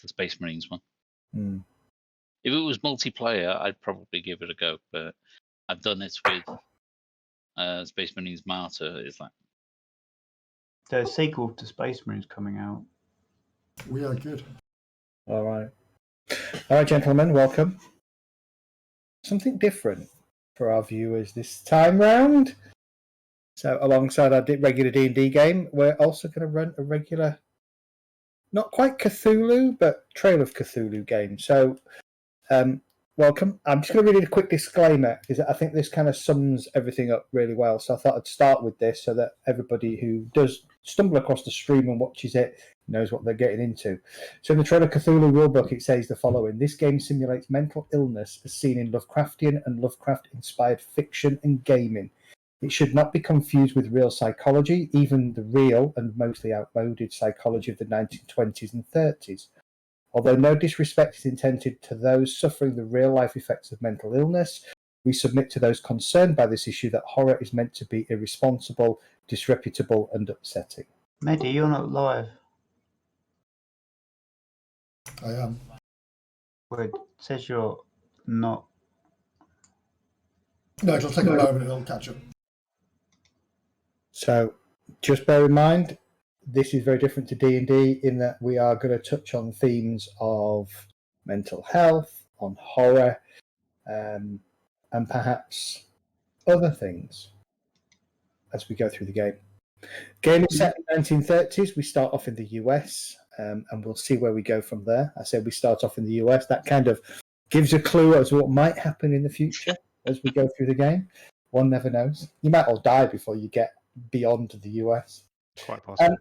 the Space Marines one. Mm. If it was multiplayer, I'd probably give it a go, but I've done it with Space Marines Martyr. It's like There's a sequel to Space Marines coming out. We are good. All right, gentlemen, welcome. Something different for our viewers this time round. So, alongside our regular D&D game, we're also going to run a regular, not quite Cthulhu, but Trail of Cthulhu game. So, welcome. I'm just going to read a quick disclaimer because I think this kind of sums everything up really well. So I thought I'd start with this so that everybody who does stumble across the stream and watches it knows what they're getting into. So in the Trail of Cthulhu rulebook, it says the following. This game simulates mental illness as seen in Lovecraftian and Lovecraft-inspired fiction and gaming. It should not be confused with real psychology, even the real and mostly outmoded psychology of the 1920s and 30s. Although no disrespect is intended to those suffering the real-life effects of mental illness, we submit to those concerned by this issue that horror is meant to be irresponsible, disreputable, and upsetting. Mehdi, you're not live. I am. Well, it says you're not. No, it'll take a moment and it'll catch up. So just bear in mind, this is very different to D&D in that we are going to touch on themes of mental health, on horror, and perhaps other things as we go through the game. Game is set in the 1930s. We start off in the US, and we'll see where we go from there. I said we start off in the US. That kind of gives a clue as to what might happen in the future as we go through the game. One never knows. You might all die before you get beyond the US. Quite possible.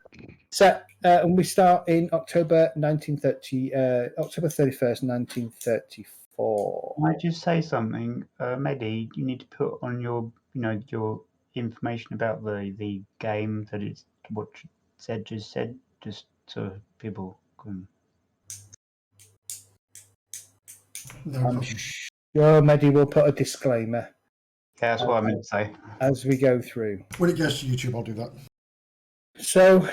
And we start in October 1930, October 31st, 1934. Can I just say something, Mehdi? You need to put on your, your information about the game that it's what just said, just so people can. No I'm problem. sure Mehdi will put a disclaimer. Yeah, that's what I meant to say. As we go through. When it goes to YouTube, I'll do that. So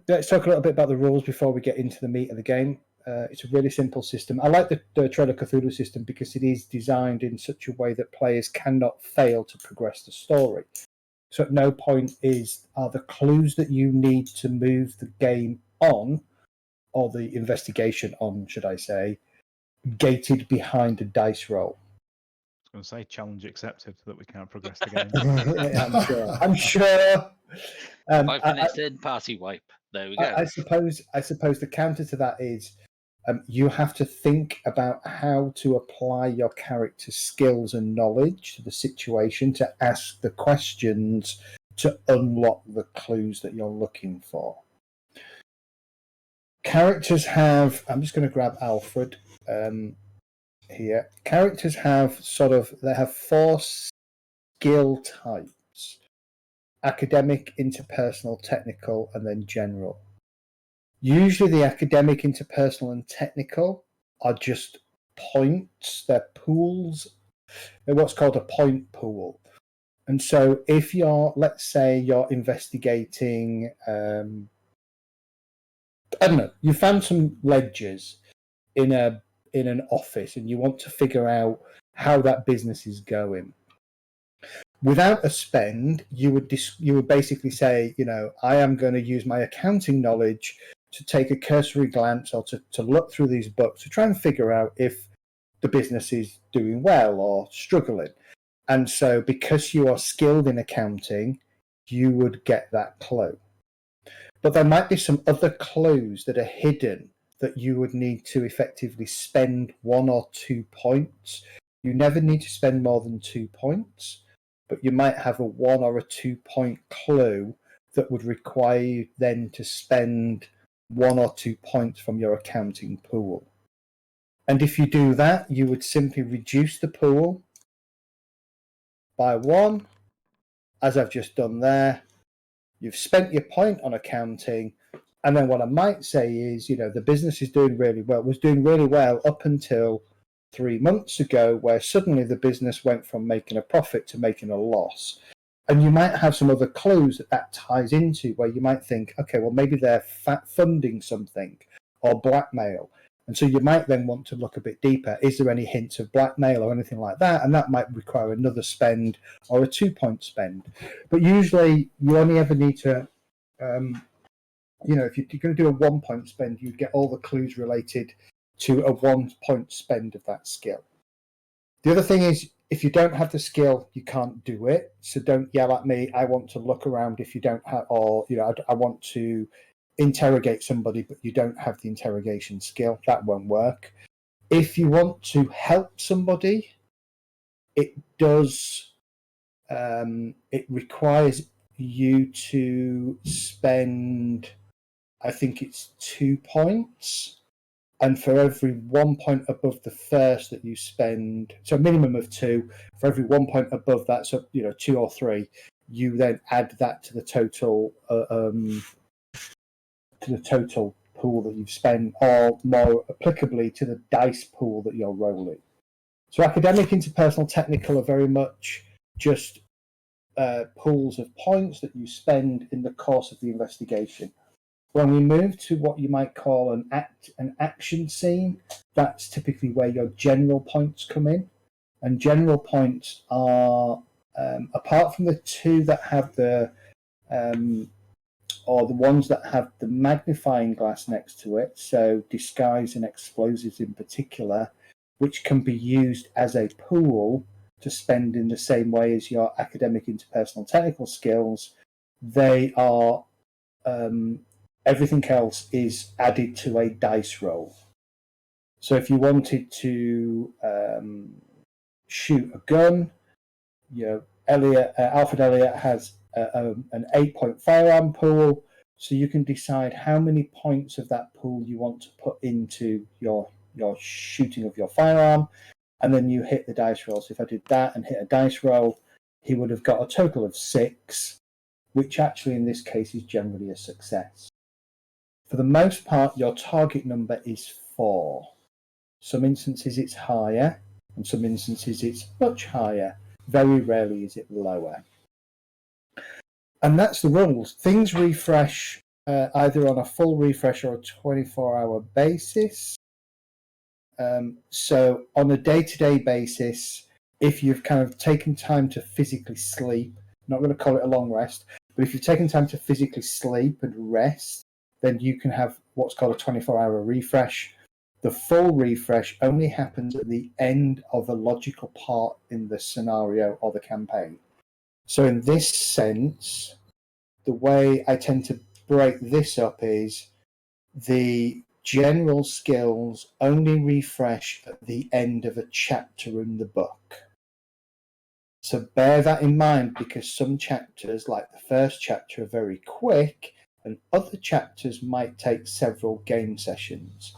let's talk a little bit about the rules before we get into the meat of the game. It's a really simple system. I like the Trail of Cthulhu system because it is designed in such a way that players cannot fail to progress the story. So at no point are the clues that you need to move the game on, or the investigation on, should I say, gated behind a dice roll. I was going to say challenge accepted that we can't progress the game. I'm sure. 5 minutes in, party wipe. There we go. I suppose the counter to that is you have to think about how to apply your character's skills and knowledge to the situation to ask the questions to unlock the clues that you're looking for. Characters have... I'm just going to grab Alfred here. Characters have they have 4 skill types: academic, interpersonal, technical, and then general. Usually the academic, interpersonal, and technical are just points. They're pools. They're what's called a point pool. And so if let's say you're investigating, I don't know, you found some ledgers in an office and you want to figure out how that business is going. Without a spend, you would basically say, I am going to use my accounting knowledge to take a cursory glance or to look through these books to try and figure out if the business is doing well or struggling. And so because you are skilled in accounting, you would get that clue. But there might be some other clues that are hidden that you would need to effectively spend 1 or 2 points. You never need to spend more than 2 points, but you might have a 1 or a 2 point clue that would require you then to spend 1 or 2 points from your accounting pool. And if you do that, you would simply reduce the pool by 1, as I've just done there. You've spent your point on accounting, and then what I might say is, the business is doing really well, was doing really well up until 3 months ago, where suddenly the business went from making a profit to making a loss. And you might have some other clues that ties into, where you might think, okay, well, maybe they're funding something, or blackmail. And so you might then want to look a bit deeper. Is there any hints of blackmail or anything like that? And that might require another spend or a 2-point spend. But usually you only ever need to, if you're going to do a 1-point spend, you'd get all the clues related to a 1-point spend of that skill. The other thing is, if you don't have the skill, you can't do it. So don't yell at me, I want to look around if you don't have, or, I want to interrogate somebody, but you don't have the interrogation skill. That won't work. If you want to help somebody, it does, it requires you to spend, I think it's 2 points. And for every 1 point above the first that you spend, so a minimum of 2, for every 1 point above that, so 2 or 3, you then add that to the total pool that you've spent, or more applicably to the dice pool that you're rolling. So academic, interpersonal, technical are very much just pools of points that you spend in the course of the investigation. When we move to what you might call an action scene, that's typically where your general points come in. And general points are, apart from the 2 that have the, or the ones that have the magnifying glass next to it, so disguise and explosives in particular, which can be used as a pool to spend in the same way as your academic, interpersonal, technical skills, they are... everything else is added to a dice roll. So if you wanted to shoot a gun, Alfred Elliot has an 8-point firearm pool, so you can decide how many points of that pool you want to put into your shooting of your firearm, and then you hit the dice roll. So if I did that and hit a dice roll, he would have got a total of 6, which actually in this case is generally a success. For the most part, your target number is 4. Some instances it's higher, and some instances it's much higher. Very rarely is it lower. And that's the rules. Things refresh either on a full refresh or a 24-hour basis. So on a day-to-day basis, if you've kind of taken time to physically sleep, I'm not going to call it a long rest, but if you've taken time to physically sleep and rest, then you can have what's called a 24-hour refresh. The full refresh only happens at the end of a logical part in the scenario or the campaign. So in this sense, the way I tend to break this up is the general skills only refresh at the end of a chapter in the book. So bear that in mind, because some chapters, like the first chapter, are very quick, and other chapters might take several game sessions.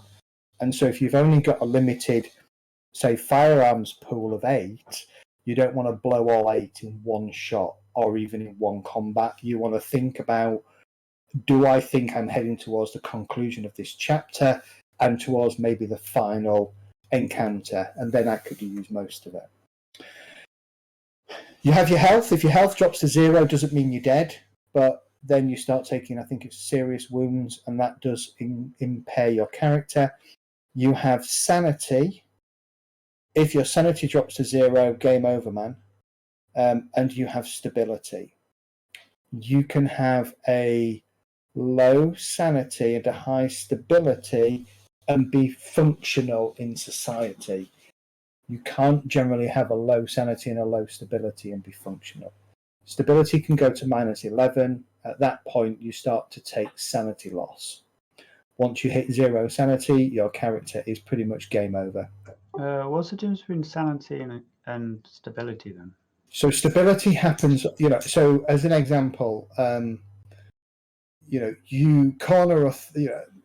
And so if you've only got a limited, say, firearms pool of 8, you don't want to blow all 8 in one shot or even in one combat. You want to think about, do I think I'm heading towards the conclusion of this chapter and towards maybe the final encounter? And then I could use most of it. You have your health. If your health drops to 0, doesn't mean you're dead, but then you start taking, I think it's serious wounds, and that does impair your character. You have sanity. If your sanity drops to 0, game over, man. And you have stability. You can have a low sanity and a high stability and be functional in society. You can't generally have a low sanity and a low stability and be functional. Stability can go to -11. At that point, you start to take sanity loss. Once you hit 0 sanity, your character is pretty much game over. What's the difference between sanity and stability then? So stability happens, so as an example, you corner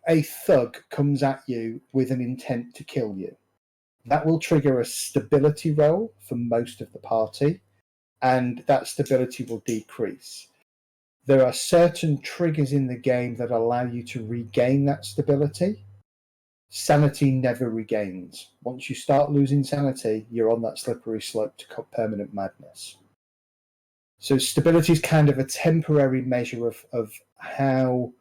a thug comes at you with an intent to kill you. That will trigger a stability roll for most of the party, and that stability will decrease. There are certain triggers in the game that allow you to regain that stability. Sanity never regains. Once you start losing sanity, you're on that slippery slope to permanent madness. So stability is kind of a temporary measure of how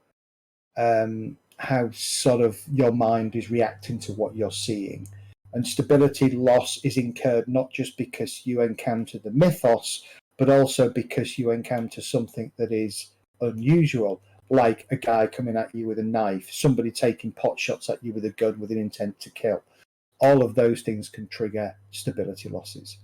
sort of your mind is reacting to what you're seeing. And stability loss is incurred not just because you encounter the mythos, but also because you encounter something that is unusual, like a guy coming at you with a knife, somebody taking pot shots at you with a gun with an intent to kill. All of those things can trigger stability losses.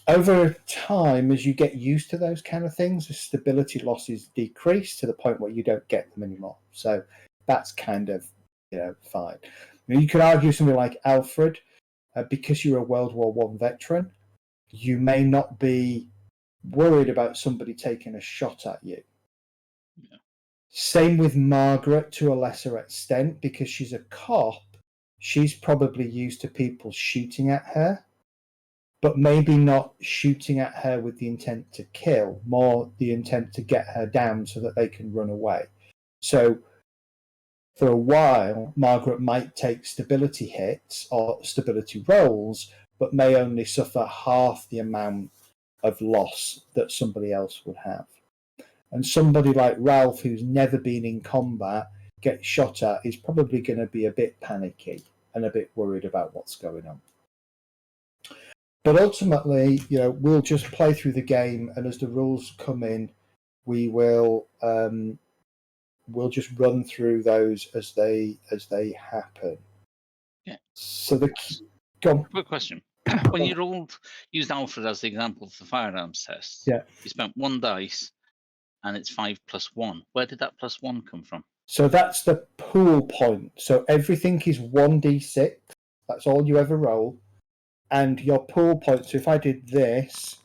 Over time, as you get used to those kind of things, the stability losses decrease to the point where you don't get them anymore. So that's kind of fine. You could argue something like Alfred, because you're a World War I veteran, you may not be worried about somebody taking a shot at you. Yeah. Same with Margaret to a lesser extent, because she's a cop, she's probably used to people shooting at her, but maybe not shooting at her with the intent to kill, more the intent to get her down so that they can run away. So for a while, Margaret might take stability hits or stability rolls, but may only suffer half the amount of loss that somebody else would have. And somebody like Ralph, who's never been in combat, gets shot at, is probably going to be a bit panicky and a bit worried about what's going on. But ultimately, we'll just play through the game, and as the rules come in, we'll just run through those as they happen. Yeah. So Quick question: when you used Alfred as the example of the firearms test, yeah, you spent 1 dice, and it's 5 + 1. Where did that +1 come from? So that's the pool point. So everything is 1d6. That's all you ever roll. And your pool point, so if I did this,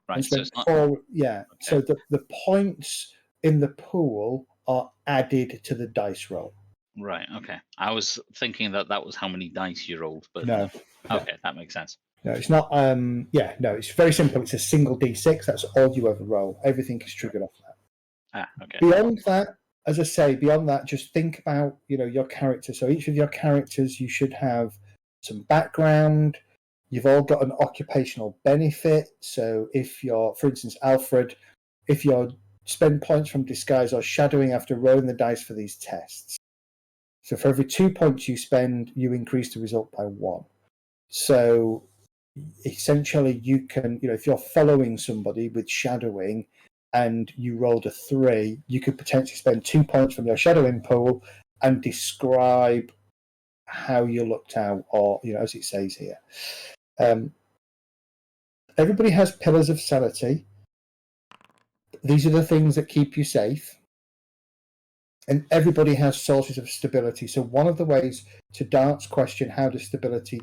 Right, and so spent it's not. 4, yeah. Okay. So the points in the pool are added to the dice roll. Right, okay. I was thinking that was how many dice you rolled, but No. Okay, that makes sense. No, it's not. It's very simple. It's a single d6. That's all you ever roll. Everything is triggered off that. Okay. Beyond that, as I say, just think about your character. So each of your characters, you should have some background. You've all got an occupational benefit. So if you're, for instance, Alfred, if you spend points from disguise or shadowing after rolling the dice for these tests. So for every 2 points you spend, you increase the result by 1. So essentially you can, if you're following somebody with shadowing and you rolled a 3, you could potentially spend 2 points from your shadowing pool and describe how you looked out, or as it says here. Everybody has pillars of sanity. These are the things that keep you safe. And everybody has sources of stability. So one of the ways to Dart's question, how does stability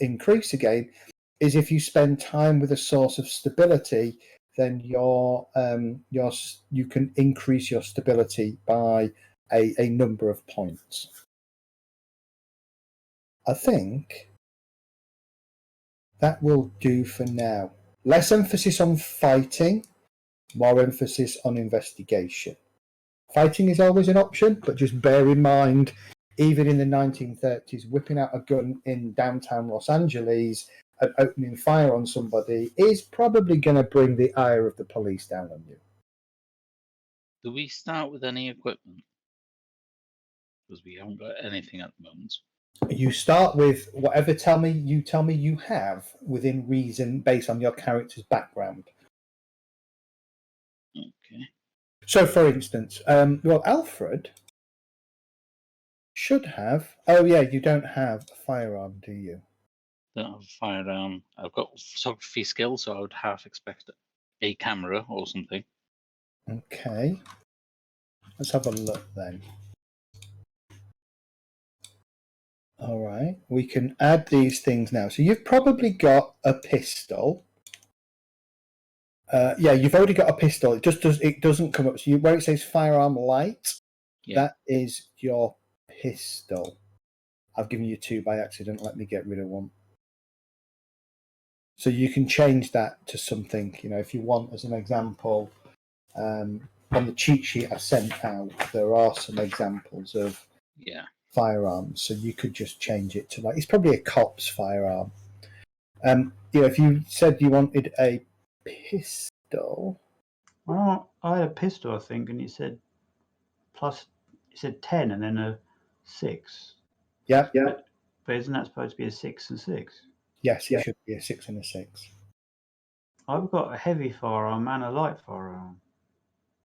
increase again, is if you spend time with a source of stability, then you can increase your stability by a number of points. I think that will do for now. Less emphasis on fighting, more emphasis on investigation. Fighting is always an option, but just bear in mind, even in the 1930s, whipping out a gun in downtown Los Angeles and opening fire on somebody is probably going to bring the ire of the police down on you. Do we start with any equipment? Because we haven't got anything at the moment. You start with whatever you tell me you have within reason based on your character's background. Okay. So, for instance, Alfred should have. Oh, yeah, you don't have a firearm, do you? Don't have a firearm. I've got photography skills, so I would half expect a camera or something. Okay. Let's have a look then. All right, we can add these things now. So you've probably got a pistol. You've already got a pistol. It doesn't come up. So where it says firearm light, that is your pistol. I've given you 2 by accident. Let me get rid of 1. So you can change that to something. If you want, as an example, on the cheat sheet I sent out, there are some examples of firearms. So you could just change it to it's probably a cop's firearm. If you said you wanted a pistol. Well, I had a pistol, I think, and it said plus said 10 and then a 6. Yeah. But isn't that supposed to be a 6 and 6? Yes, it should be a 6 and a 6. I've got a heavy firearm and a light firearm.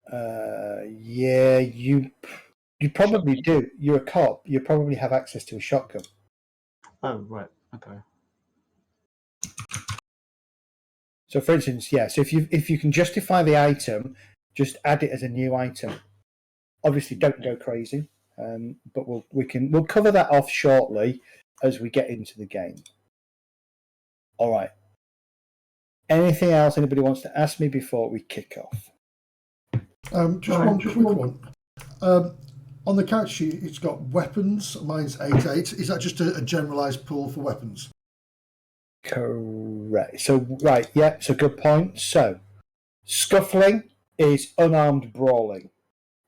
Yeah, you probably do. You're a cop. You probably have access to a shotgun. Oh, right. Okay. So, for instance, yeah. So if you can justify the item, just add it as a new item. Obviously, don't go crazy. But we'll cover that off shortly as we get into the game. All right. Anything else anybody wants to ask me before we kick off? Just one quick one. On the character sheet, it's got weapons. Mine's 8/8. Is that just a generalised pool for weapons? Correct. So, right, yeah, so good point. So, scuffling is unarmed brawling,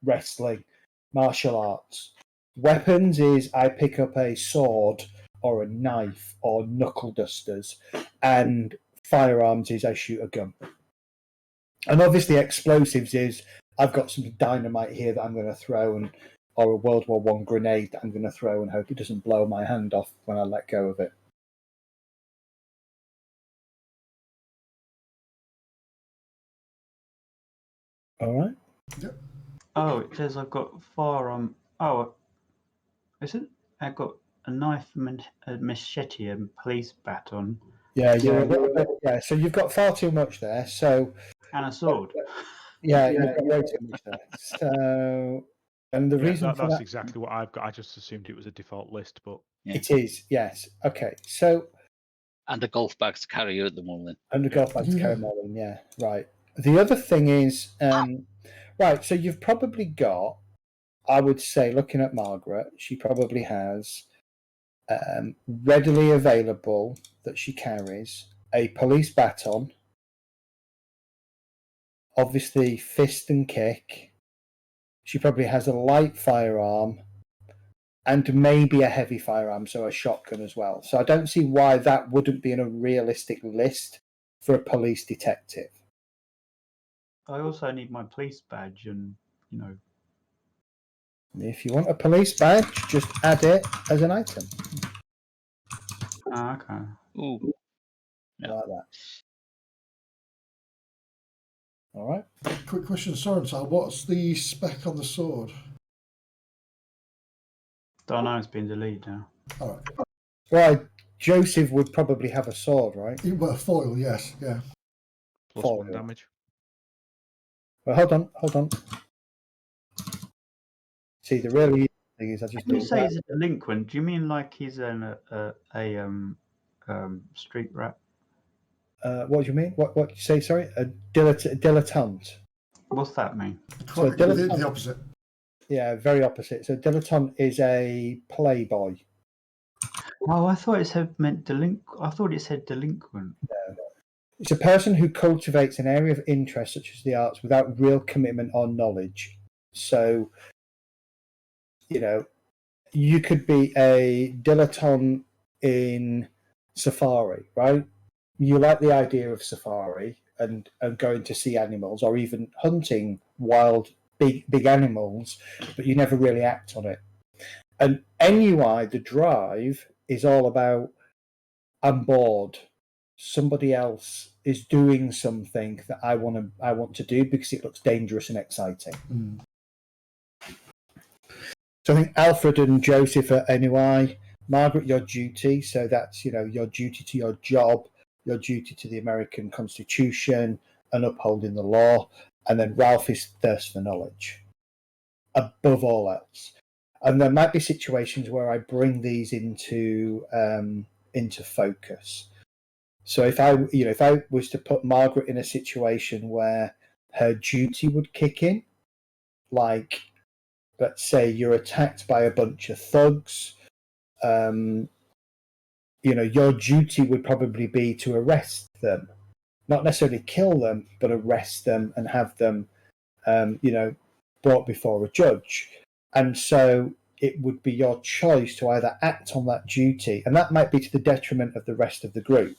wrestling, martial arts. Weapons is I pick up a sword or a knife or knuckle dusters, and firearms is I shoot a gun. And obviously explosives is I've got some dynamite here that I'm going to throw, or a World War I grenade that I'm going to throw and hope it doesn't blow my hand off when I let go of it. All right. Yep. Oh, it says I've got firearm. Oh, is it? I've got a knife, a machete, and police baton. Yeah. So you've got far too much there. So and a sword. Yeah, you've got way too much there. So, and the reason for that's that, exactly what I've got. I just assumed it was a default list, but it is, yes. Okay, so And a golf bag to carry you at the moment. and the golf bags carry more than, yeah, right. The other thing is, right. So you've probably got, I would say, looking at Margaret, she probably has readily available that she carries a police baton, obviously fist and kick. She probably has a light firearm and maybe a heavy firearm, so a shotgun as well. So I don't see why that wouldn't be in a realistic list for a police detective. I also need my police badge and, If you want a police badge, just add it as an item. Okay. Ooh. No. Like that. All right. Quick question, Sorental. What's the spec on the sword? Don't know, it's been deleted now. All right. Well, Joseph would probably have a sword, right? Well, foil, yes, yeah. plus Foil. 1 damage. Well, hold on. See, the really thing is, I just When you do say that. he's a delinquent, do you mean like he's a street rat? What do you mean? What you say? Sorry, a dilettante. What's that mean? So The opposite. Yeah, very opposite. So dilettante is a playboy. Oh, I thought it said I thought it said delinquent. No. It's a person who cultivates an area of interest such as the arts without real commitment or knowledge. So, you could be a dilettante in safari, right? You like the idea of safari and going to see animals or even hunting wild big animals, but you never really act on it. And NUI, the drive, is all about I'm bored. Somebody else is doing something that I want to do because it looks dangerous and exciting. Mm. So I think Alfred and Joseph are NUI. Margaret, your duty. So that's your duty to your job, your duty to the American Constitution and upholding the law. And then Ralph is thirst for knowledge, above all else. And there might be situations where I bring these into focus. So if I was to put Margaret in a situation where her duty would kick in, like let's say you're attacked by a bunch of thugs, your duty would probably be to arrest them, not necessarily kill them, but arrest them and have them, brought before a judge. And so it would be your choice to either act on that duty, and that might be to the detriment of the rest of the group.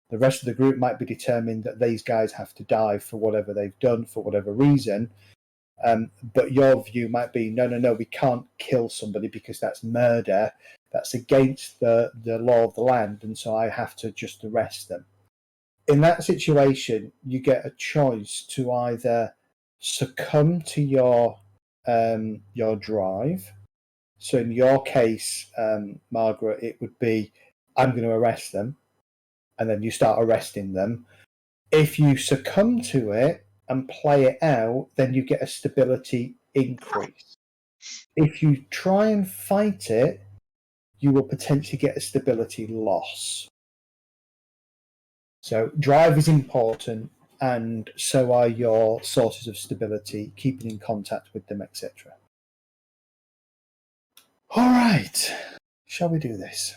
The rest of the group might be determined that these guys have to die for whatever they've done, for whatever reason, But your view might be, no, we can't kill somebody because that's murder. That's against the law of the land, and so I have to just arrest them. In that situation, you get a choice to either succumb to your drive. So in your case, Margaret, it would be, I'm going to arrest them, and then you start arresting them. If you succumb to it and play it out, then you get a stability increase. If you try and fight it, you will potentially get a stability loss. So drive is important, and so are your sources of stability, keeping in contact with them, etc. All right, shall we do this?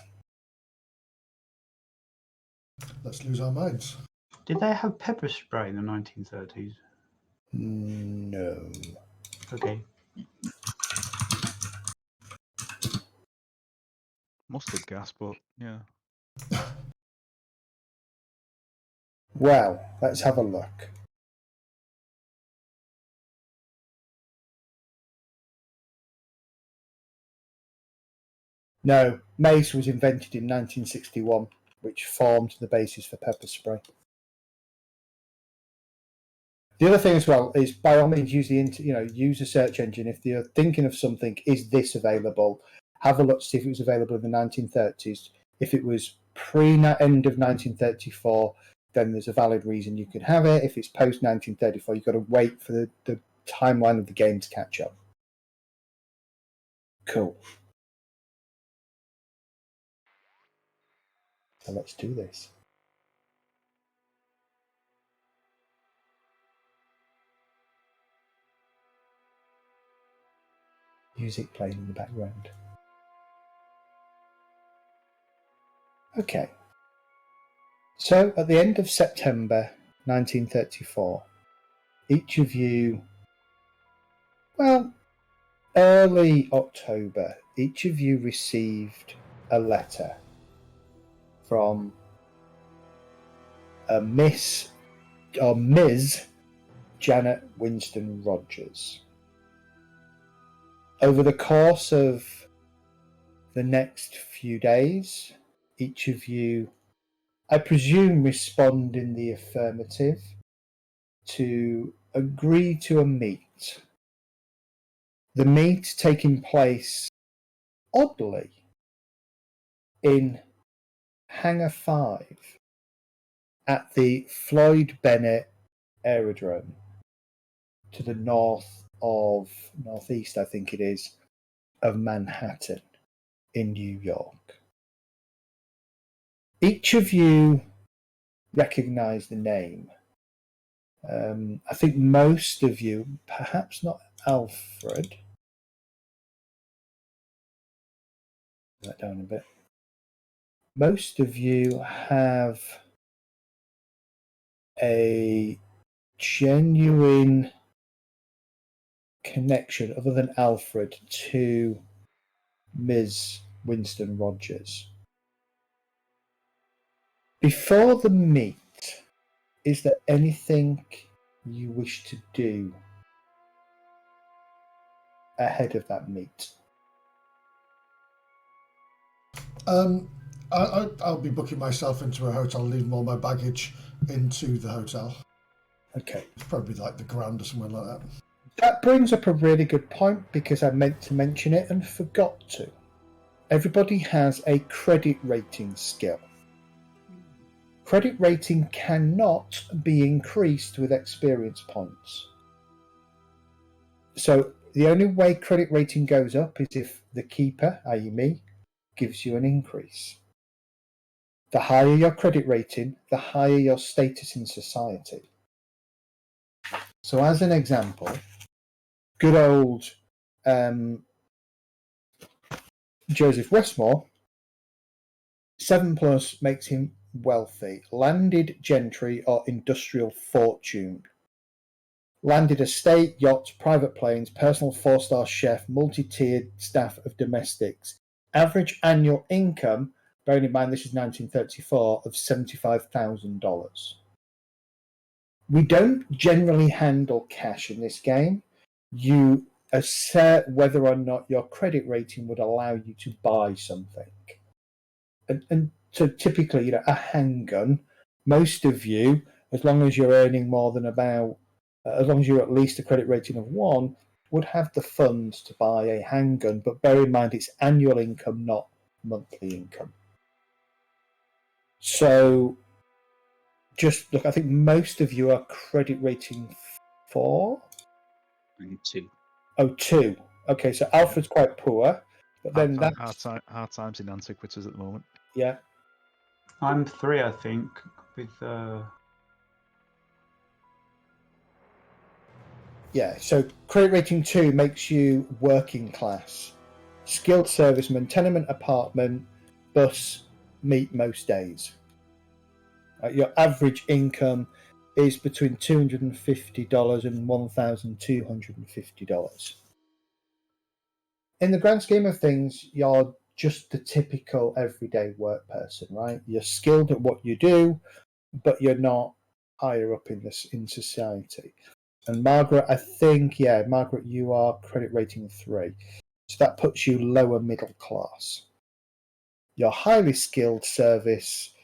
Let's lose our minds. Did they have pepper spray in the 1930s? No. Okay. Mustard gas, but yeah. Well, let's have a look. No, mace was invented in 1961, which formed the basis for pepper spray. The other thing as well is, by all means, use use a search engine. If you're thinking of something, is this available? Have a look to see if it was available in the 1930s. If it was pre-end of 1934, then there's a valid reason you could have it. If it's post-1934, you've got to wait for the timeline of the game to catch up. Cool. So let's do this. Music playing in the background. Okay. So at the end of September 1934, each of you, early October, each of you received a letter from a Ms. Janet Winston Rogers. Over the course of the next few days, each of you, I presume, respond in the affirmative to agree to a meet. The meet taking place, oddly, in Hangar 5 at the Floyd Bennett Aerodrome to the northeast, I think it is, of Manhattan in New York. Each of you recognize the name. I think most of you, perhaps not Alfred. That down a bit. Most of you have a genuine connection, other than Alfred, to Ms. Winston Rogers. Before the meet, is there anything you wish to do ahead of that meet? I'll be booking myself into a hotel, leaving all my baggage into the hotel. Okay. It's probably like the Grand or something like that. That brings up a really good point, because I meant to mention it and forgot to. Everybody has a credit rating skill. Credit rating cannot be increased with experience points. So the only way credit rating goes up is if the keeper, i.e. me, gives you an increase. The higher your credit rating, the higher your status in society. So as an example, good old Joseph Westmore, 7+ makes him wealthy. Landed gentry or industrial fortune. Landed estate, yachts, private planes, personal 4-star chef, multi-tiered staff of domestics. Average annual income, bearing in mind this is 1934, of $75,000. We don't generally handle cash in this game, you assert whether or not your credit rating would allow you to buy something. And so typically, a handgun, most of you, as long as you're earning more than as long as you're at least a credit rating of 1, would have the funds to buy a handgun. But bear in mind, it's annual income, not monthly income. So just look, I think most of you are credit rating 4? 2. Oh, 2. Okay, so Alfred's quite poor, but then hard times in antiquities at the moment. Yeah. I'm 3, I think, with Yeah, so credit rating 2 makes you working class. Skilled serviceman, tenement apartment, bus, meet most days. Your average income is between $250 and $1,250. In the grand scheme of things, you're just the typical everyday work person, right? You're skilled at what you do, but you're not higher up in society. And Margaret, I think, Margaret, you are credit rating 3. So that puts you lower middle class. You're highly skilled service.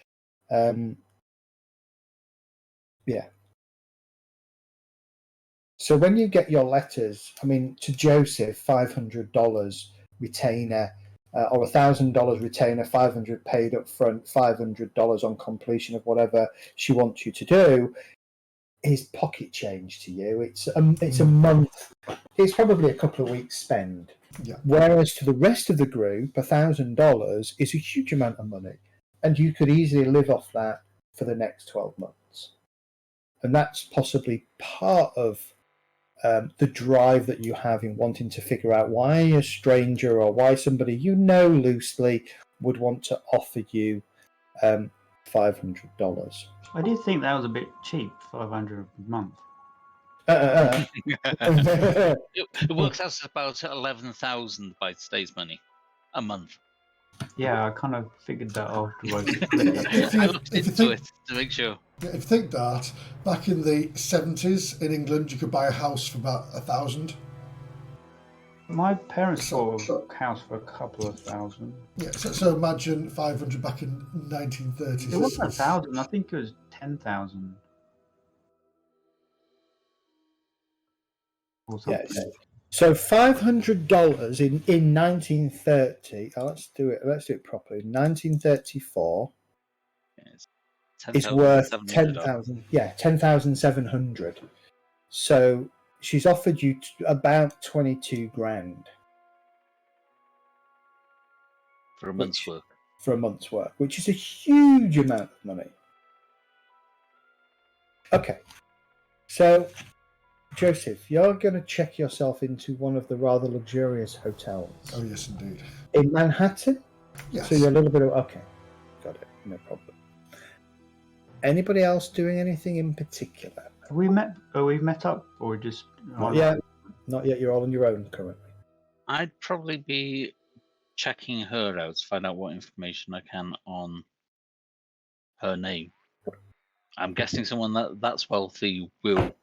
So when you get your letters, to Joseph, $500 retainer, or $1,000 retainer, $500 paid up front, $500 on completion of whatever she wants you to do, is pocket change to you. It's a month. It's probably a couple of weeks spend. Yeah. Whereas to the rest of the group, $1,000 is a huge amount of money, and you could easily live off that for the next 12 months. And that's possibly part of the drive that you have in wanting to figure out why a stranger or why somebody loosely would want to offer you $500. I did think that was a bit cheap, $500 a month. It works out to about 11,000 by today's money a month. Yeah, I kind of figured that afterwards. I looked into it to make sure. If you think that, back in the 70s in England, you could buy a house for about 1,000. My parents bought a house for a couple of thousand. Yeah, so imagine 500 back in 1930s. It wasn't 1,000. I think it was 10,000. Or something. Yes. So $500 in 1930. Let's do it properly. 1934 is worth 10,000. Yeah, 10,700. So she's offered you about 22 grand for a month's work. For a month's work, which is a huge amount of money. Okay, so Joseph, you're going to check yourself into one of the rather luxurious hotels. Oh, yes, indeed. In Manhattan? Yes. So you're a little bit of... Okay, got it. No problem. Anybody else doing anything in particular? Have we met? Are we met up or just... Not yet. Not yet. You're all on your own currently. I'd probably be checking her out to find out what information I can on her name. I'm guessing someone that's wealthy will...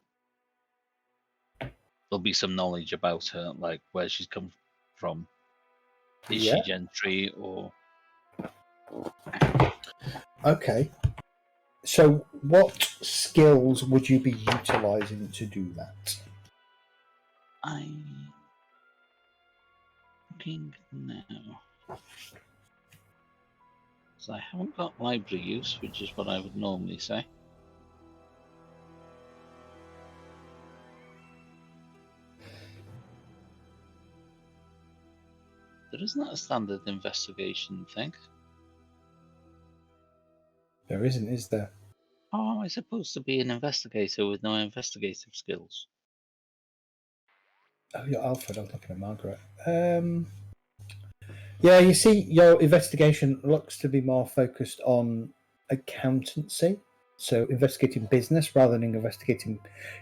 There'll be some knowledge about her, like where she's come from. Is she gentry or... Okay. So what skills would you be utilising to do that? I'm looking now. So I haven't got library use, which is what I would normally say. There isn't a standard investigation thing. There isn't, is there? How am I supposed to be an investigator with no investigative skills? Oh, you're Alfred. I was looking at Margaret. Yeah, you see, your investigation looks to be more focused on accountancy, so investigating business rather than investigating...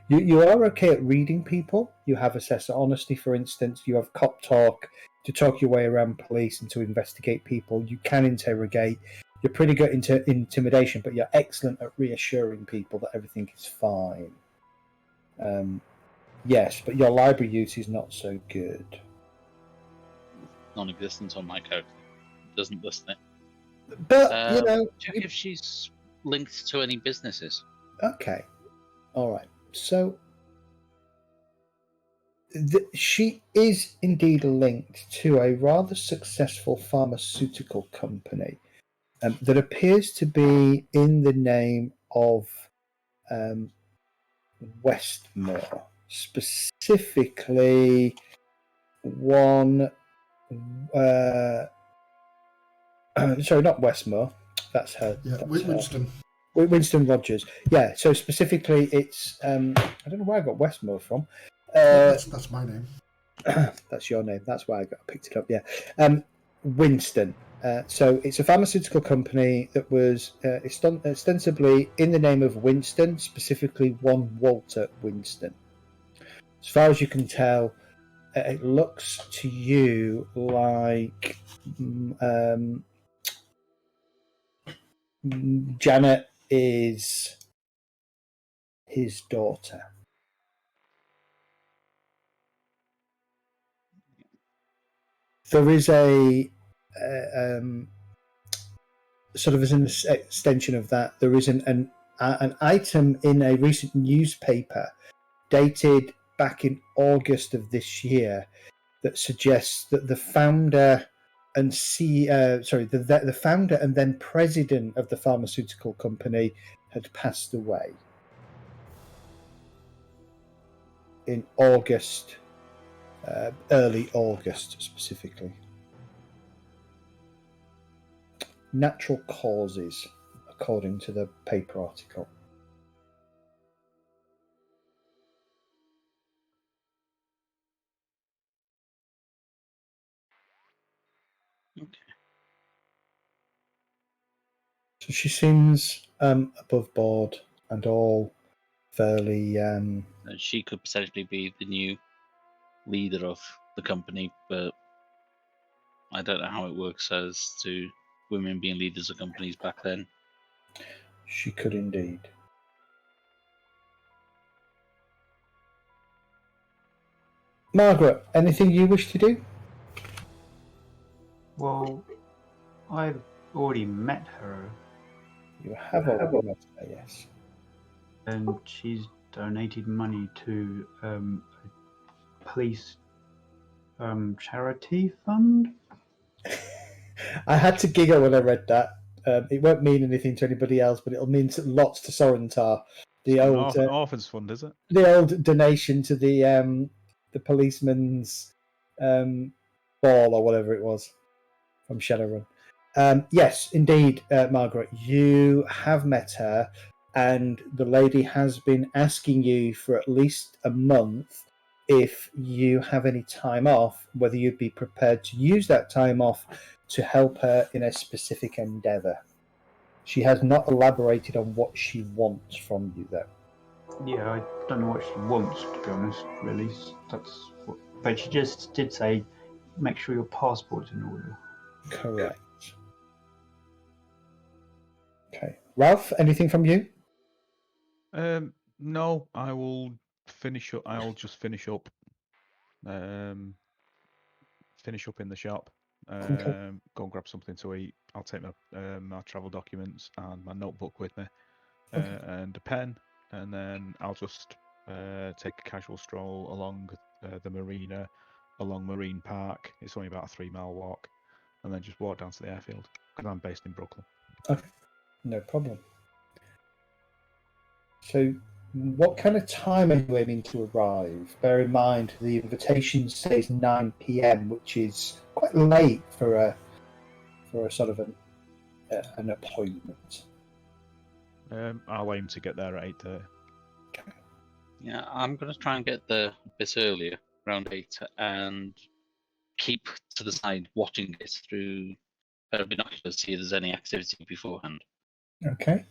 You are okay at reading people. You have assessor honesty, for instance. You have cop talk to talk your way around police and to investigate people. You can interrogate. You're pretty good into intimidation, but you're excellent at reassuring people that everything is fine. Yes, but your library use is not so good. Non-existent on my character. Doesn't list it. But Check if she's linked to any businesses. okay, all right. So she is indeed linked to a rather successful pharmaceutical company that appears to be in the name of Westmore, specifically one. Sorry, not Westmore. That's her. Yeah, That's Winston. her. Winston Rogers. Yeah. So specifically, it's I don't know where I got Westmore from. That's my name. That's your name. That's why I picked it up. Yeah. Winston. So it's a pharmaceutical company that was ostensibly in the name of Winston, specifically one Walter Winston. As far as you can tell, it looks to you like Janet is his daughter. There is a sort of as an extension of that, there is an item in a recent newspaper dated back in August of this year that suggests that the founder and the founder and then president of the pharmaceutical company had passed away in August, early August specifically. Natural causes, according to the paper article. Okay. So she seems above board and all fairly. She could potentially be the new leader of the company, but I don't know how it works as to women being leaders of companies back then. She could indeed. Margaret, anything you wish to do? Well, I've already met her, You have already met her, yes. and she's donated money to a police charity fund. I had to giggle when I read that. It won't mean anything to anybody else, but it'll mean lots to Sorentar. The old orphans fund, is it? The old donation to the policeman's ball or whatever it was from Shadowrun. Yes, indeed, Margaret, you have met her, and the lady has been asking you for at least a month if you have any time off, whether you'd be prepared to use that time off to help her in a specific endeavour. She has not elaborated on what she wants from you, though. Yeah, I don't know what she wants, to be honest, really. But she just did say, make sure your passport's in order. Correct. Okay. Ralph, anything from you? No, I will finish up. I'll just finish up. Finish up in the shop. Okay. Go and grab something to eat. I'll take my travel documents and my notebook with me, Okay. and a pen, and then I'll just take a casual stroll along the marina, along Marine Park. It's only about a 3-mile walk, and then just walk down to the airfield because I'm based in Brooklyn. Okay. No problem. So, what kind of time are you aiming to arrive? Bear in mind the invitation says 9 p.m., which is quite late for a sort of an appointment. I'll aim to get there at 8:30. Yeah, I'm going to try and get there a bit earlier, around 8, and keep to the side watching it through binoculars to see if there's any activity beforehand. Okay.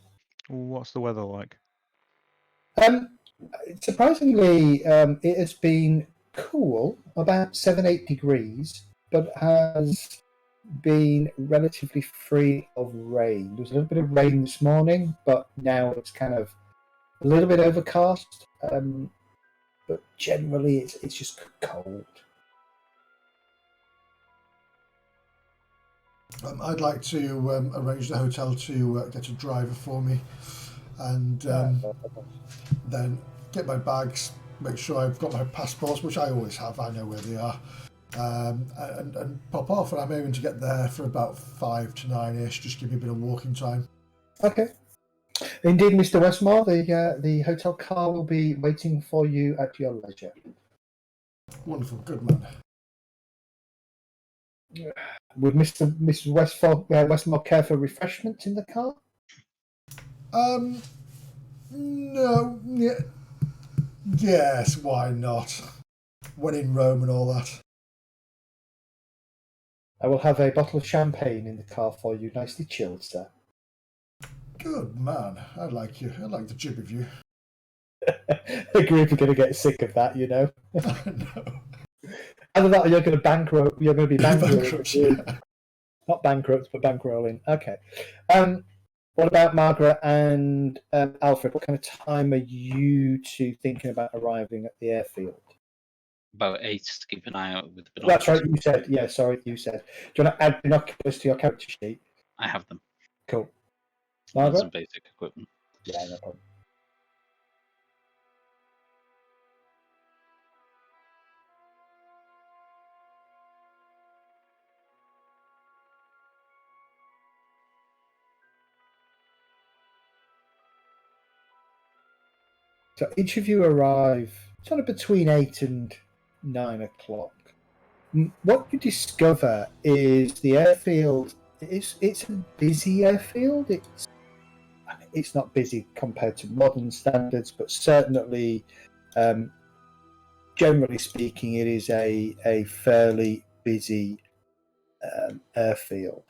What's the weather like? Surprisingly, it has been cool, about 7-8 degrees, but has been relatively free of rain. There was a little bit of rain this morning, but now it's kind of a little bit overcast. but generally it's just cold. I'd like to arrange the hotel to get a driver for me, and then get my bags, make sure I've got my passports, which I always have, I know where they are, and pop off. And I'm aiming to get there for about 5 to 9-ish, just give me a bit of walking time. Okay. Indeed, Mr. Westmore, the hotel car will be waiting for you at your leisure. Wonderful, good man. Would Mrs. Westmore care for refreshments in the car? No, yes, why not? When in Rome and all that. I will have a bottle of champagne in the car for you, nicely chilled, sir. Good man, I like you. I like the jib of you. The group are going to get sick of that, you know. No. Either that, or you're going to bankroll. You're going to be Bankrupt, bankrolling. yeah. Not bankrupt, but bankrolling. Okay. What about Margaret and Alfred? What kind of time are you two thinking about arriving at the airfield? About 8 to keep an eye out with the That's binoculars. right, you said. Yeah, sorry, you said. Do you want to add binoculars to your character sheet? I have them. Cool. That's Margaret? some basic equipment. Yeah, no problem. So each of you arrive sort of between 8 and 9 o'clock. What you discover is the airfield. It's a busy airfield. It's not busy compared to modern standards, but certainly, generally speaking, it is a fairly busy airfield.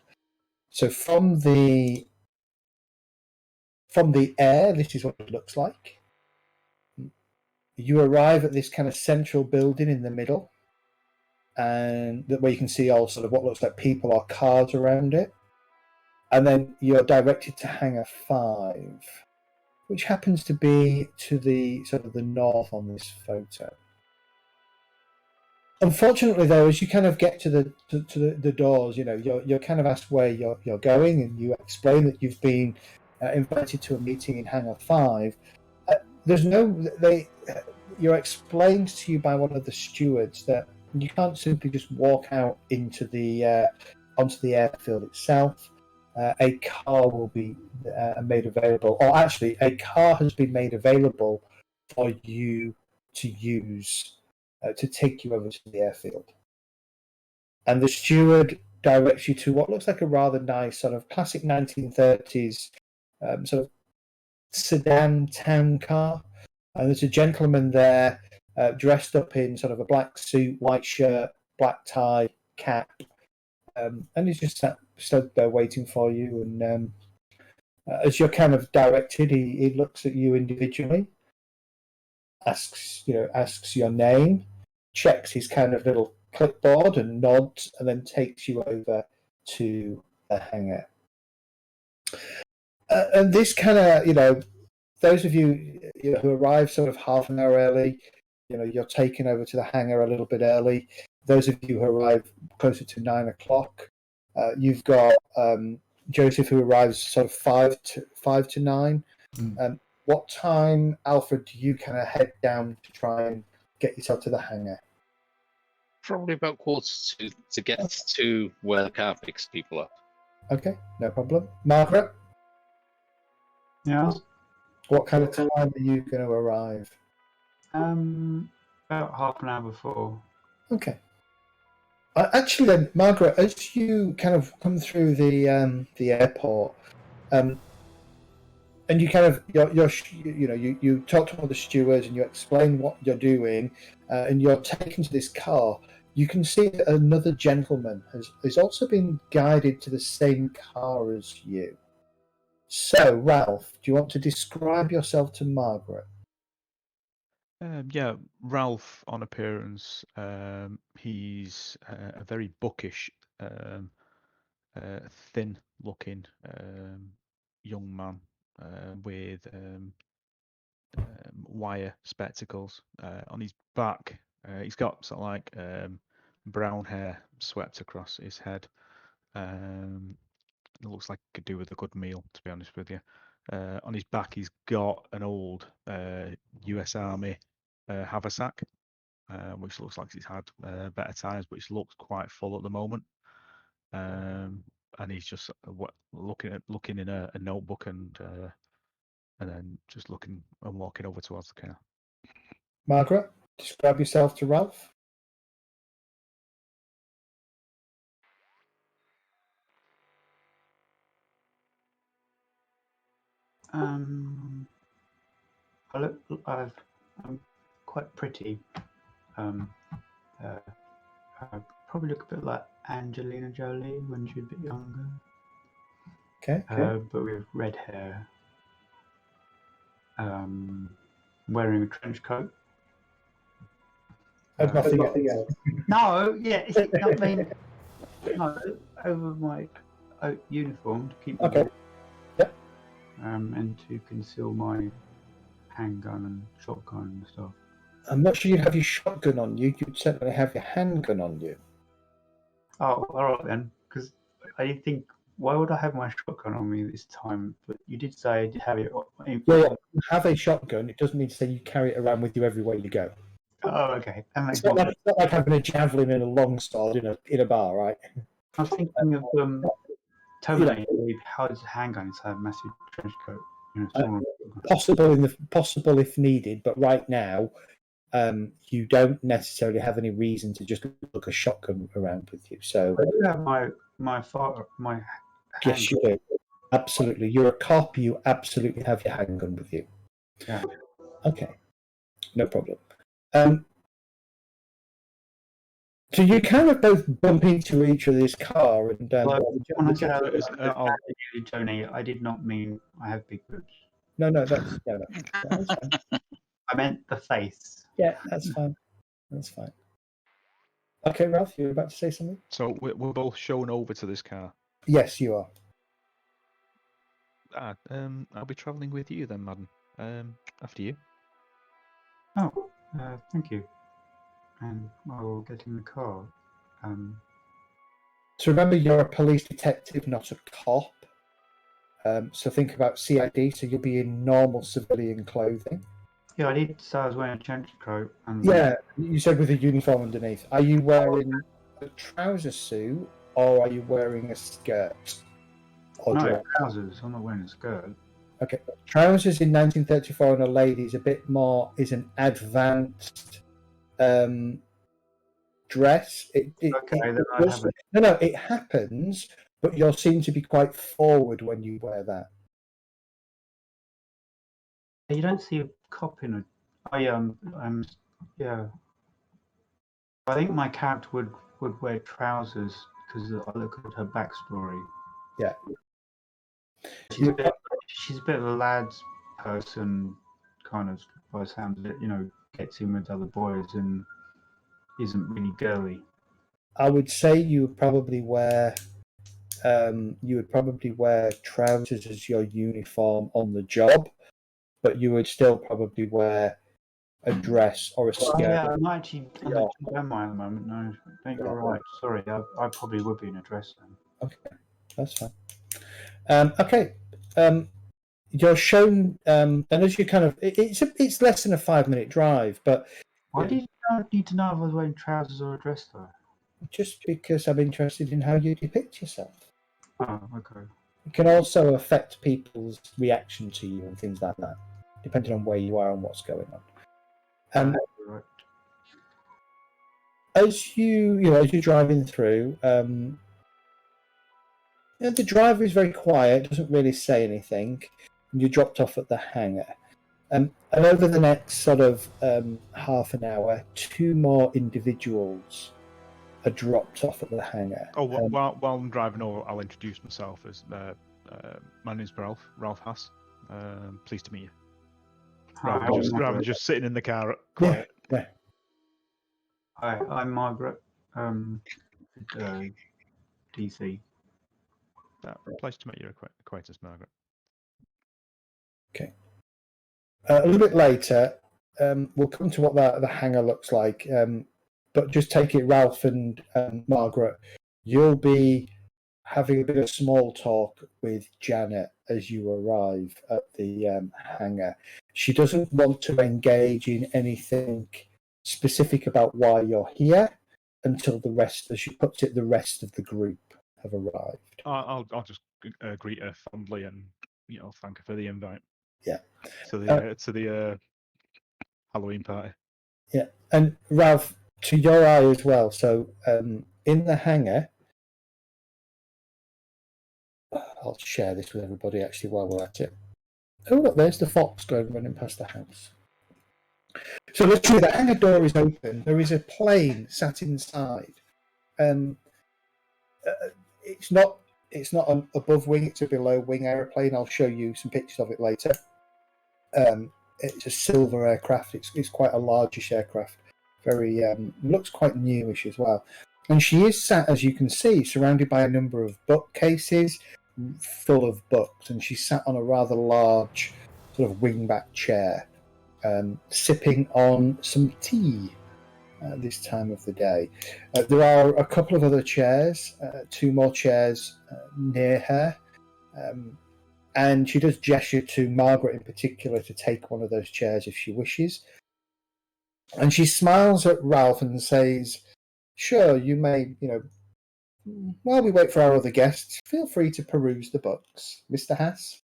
So from the air, this is what it looks like. You arrive at this kind of central building in the middle, and where you can see all sort of what looks like people or cars around it. And then you're directed to Hangar 5, which happens to be to the sort of the north on this photo. Unfortunately, though, as you kind of get to the doors, you know, you're kind of asked where you're going, and you explain that you've been invited to a meeting in Hangar 5. You're explained to you by one of the stewards that you can't simply just walk out into onto the airfield itself. A car will be made available, or actually, a car has been made available for you to use to take you over to the airfield. And the steward directs you to what looks like a rather nice sort of classic 1930s sort of sedan town car. And there's a gentleman there dressed up in sort of a black suit, white shirt, black tie, cap. And he's just stood there waiting for you. And as you're kind of directed, he looks at you individually, asks your name, checks his kind of little clipboard and nods, and then takes you over to the hangar. And this kind of, those of you who arrive sort of half an hour early, you're taken over to the hangar a little bit early. Those of you who arrive closer to 9 o'clock, you've got Joseph who arrives sort of 5 to 9. What time, Alfred, do you kind of head down to try and get yourself to the hangar? Probably about 1:45 to get to where the car picks people up. Okay, no problem. Margaret? Yeah. What kind of time are you going to arrive? About half an hour before. Okay. Actually, then, Margaret, as you kind of come through the airport, and you kind of you talk to one of the stewards and you explain what you're doing, and you're taken to this car. You can see that another gentleman has also been guided to the same car as you. So, Ralph, do you want to describe yourself to Margaret? Yeah, Ralph on appearance, he's a very bookish, thin-looking young man with wire spectacles. On his back, he's got sort of like brown hair swept across his head. It looks like it could do with a good meal, to be honest with you. On his back, he's got an old US Army haversack, which looks like it's had better times, but it looks quite full at the moment. And he's just looking in a notebook and then just looking and walking over towards the car. Margaret, describe yourself to Ralph. I'm quite pretty. I probably look a bit like Angelina Jolie when she was a bit younger. Okay. But with red hair. Wearing a trench coat. And nothing else. No, yeah, I mean, no, over my uniform to keep me Okay. Yep. and to conceal my handgun and shotgun and stuff. I'm not sure you'd have your shotgun on you. You'd certainly have your handgun on you. Oh, all right then, because I did think, why would I have my shotgun on me this time? But you did say I'd have it. Well, you have a shotgun. It doesn't mean to say you carry it around with you everywhere you go. Oh, okay. That makes It's not like having a javelin and a long sword in a bar, right? I was thinking of Terminator. How does a handgun inside a massive trench coat? Possible if needed, but right now, you don't necessarily have any reason to just look a shotgun around with you. So I do have my yes, you do. Absolutely, you're a cop. You absolutely have your handgun with you. Yeah. Okay, no problem. So you kind of both bump into each other's car, and when I said Tony, I did not mean I have big boobs. No, that's fine. I meant the face. Yeah, that's fine. That's fine. Okay, Ralph, you were about to say something? So we're both shown over to this car. Yes, you are. I'll be travelling with you then, madam. After you. Oh, thank you. And I will get in the car. So remember, you're a police detective, not a cop. So think about CID. So you'll be in normal civilian clothing. Yeah, I did say I was wearing a trench coat. Yeah, you said with a uniform underneath. Are you wearing a trouser suit or are you wearing a skirt? No, trousers. I'm not wearing a skirt. Okay, trousers in 1934 on a lady is an advanced dress. It happens, but you'll seem to be quite forward when you wear that. You don't see a cop in it. Yeah. I think my character would wear trousers because I look at her backstory. Yeah. She's a bit of a lad's person, kind of, by the sound of it, gets in with other boys and isn't really girly. I would say you would probably wear trousers as your uniform on the job, but you would still probably wear a dress or a skirt. Yeah, I'm actually on the job, am I, at the moment? No, I think you're right. Sorry, I probably would be in a dress then. Okay, that's fine. Okay, you're shown, and as you kind of, it's less than a 5-minute drive, but why did you need to know if I was wearing trousers or a dress though? Just because I'm interested in how you depict yourself. Oh, okay. It can also affect people's reaction to you and things like that, depending on where you are and what's going on. Right. As you're driving through, the driver is very quiet, doesn't really say anything, and you're dropped off at the hangar. And over the next sort of half an hour, 2 more individuals are dropped off at the hangar. Oh, while I'm driving over, I'll introduce myself as my name's Ralph Haas. Pleased to meet you. Rather than just sitting in the car quiet. Yeah. Hi, I'm Margaret. DC. Pleased to meet your acquaintance, Margaret. Okay. A little bit later, we'll come to what the hangar looks like. But just take it, Ralph and Margaret. You'll be having a bit of small talk with Janet as you arrive at the hangar. She doesn't want to engage in anything specific about why you're here until the rest, as she puts it, the rest of the group have arrived. I'll just greet her fondly and thank her for the invite. Yeah. To the Halloween party. Yeah, and Ralph, to your eye as well. So in the hangar, I'll share this with everybody actually while we're at it. Oh, look, there's the fox going running past the house. So literally, the hangar door is open. There is a plane sat inside. It's not an above wing; it's a below wing aeroplane. I'll show you some pictures of it later. It's a silver aircraft. It's quite a largish aircraft. Very looks quite newish as well. And she is sat, as you can see, surrounded by a number of bookcases full of books, and she's sat on a rather large sort of wingback chair, sipping on some tea at this time of the day. There are a couple of other chairs, two more chairs near her, and she does gesture to Margaret in particular to take one of those chairs if she wishes. And she smiles at Ralph and says, "Sure, you may, while we wait for our other guests, feel free to peruse the books, Mr. Haas."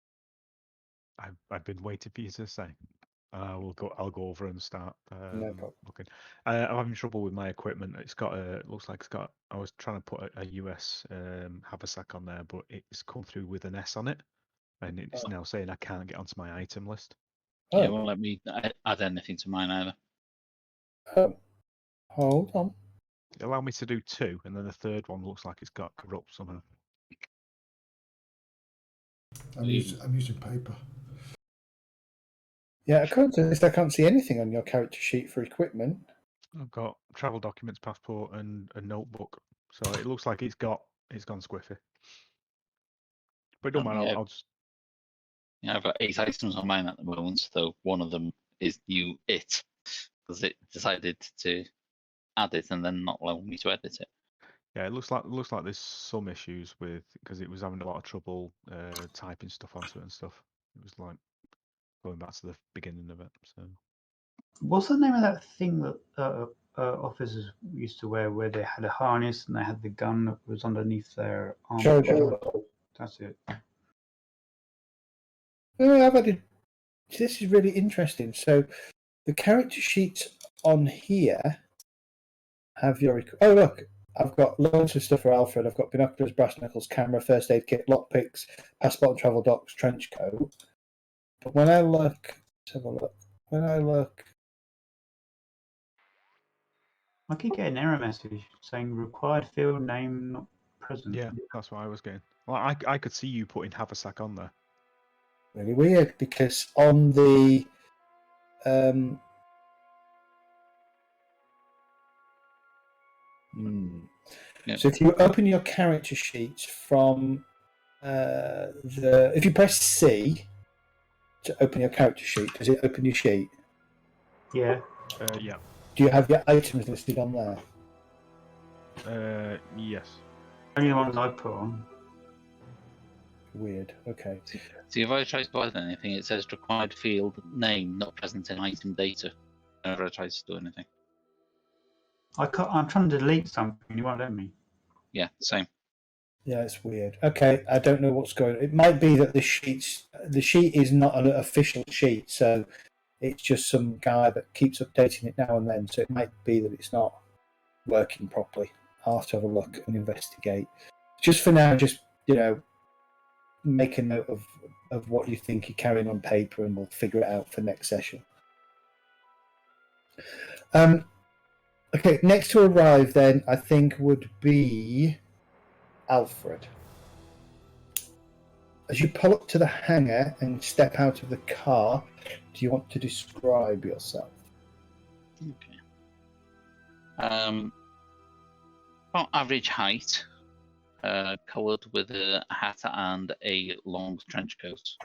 I've been waiting for you to say. I'll go over and start looking. I'm having trouble with my equipment. It's got looks like it's got. I was trying to put a US haversack on there, but it's come through with an S on it, and it's now saying I can't get onto my item list. Yeah, won't let me add anything to mine either. Hold on. Allow me to do 2, and then the third one looks like it's got corrupt somehow. I'm using paper. Yeah, according to this, I can't see anything on your character sheet for equipment. I've got travel documents, passport, and a notebook. So it looks like it's gone squiffy. But don't mind. I'll just. Yeah, I've got 8 items on mine at the moment, so one of them is new because it decided to add it and then not allow me to edit it. Yeah, it looks like there's some issues because it was having a lot of trouble typing stuff onto it and stuff. It was like going back to the beginning of it. So, what's the name of that thing that officers used to wear, where they had a harness and they had the gun that was underneath their arm? That's it. Oh, this is really interesting. So the character sheets on here have your. Oh, look, I've got loads of stuff for Alfred. I've got binoculars, brass knuckles, camera, first aid kit, lockpicks, passport and travel docs, trench coat. But when I look, let's have a look. When I look, I keep getting an error message saying required field name not present. yeah, that's what I was getting. Well, I could see you putting haversack on there. really weird, because on the Yep. So if you open your character sheet from if you press C to open your character sheet, does it open your sheet? Yeah. Yeah. Do you have your items listed on there? Yes. Only the ones I put on. Weird. Okay. See, if I try to add anything, it says required field name not present in item data. Whenever I try to do anything. I'm trying to delete something. You won't let me. Yeah, same. Yeah, it's weird. Okay, I don't know what's going on. It might be that the sheet is not an official sheet, so it's just some guy that keeps updating it now and then. So it might be that it's not working properly. I'll have to have a look and investigate. Just for now, just make a note of what you think you're carrying on paper, and we'll figure it out for next session. Okay, next to arrive then, I think, would be Alfred. As you pull up to the hangar and step out of the car, do you want to describe yourself? Okay. About average height, coloured with a hat and a long trench coat.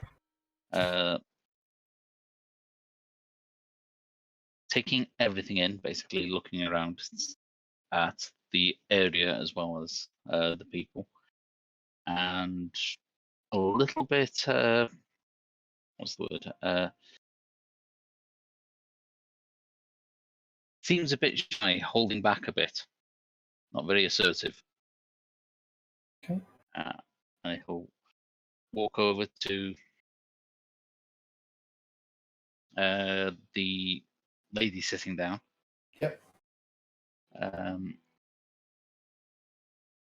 taking everything in, basically looking around at the area as well as the people, and a little bit. What's the word? Seems a bit shy, holding back a bit, not very assertive. Okay. And he'll walk over to the lady sitting down. Yep.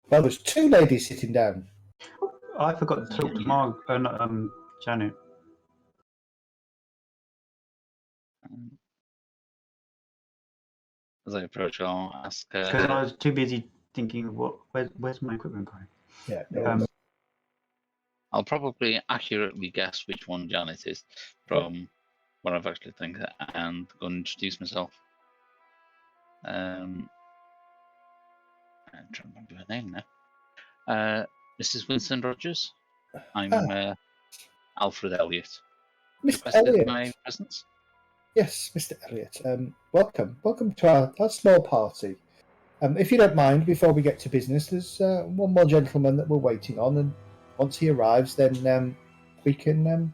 Well, there's two ladies sitting down. I forgot to talk to Janet. As I approach, I'll ask. Because I was too busy thinking, where's my equipment going? Yeah. I'll probably accurately guess which one Janet is from what I've actually think, and go and introduce myself. I'm trying to remember her name now. Mrs. Winston Rogers. I'm Alfred Elliot. Mr. Elliot. My presence? Yes, Mr. Elliot. Welcome to our small party. If you don't mind, before we get to business, there's one more gentleman that we're waiting on, and once he arrives, then we can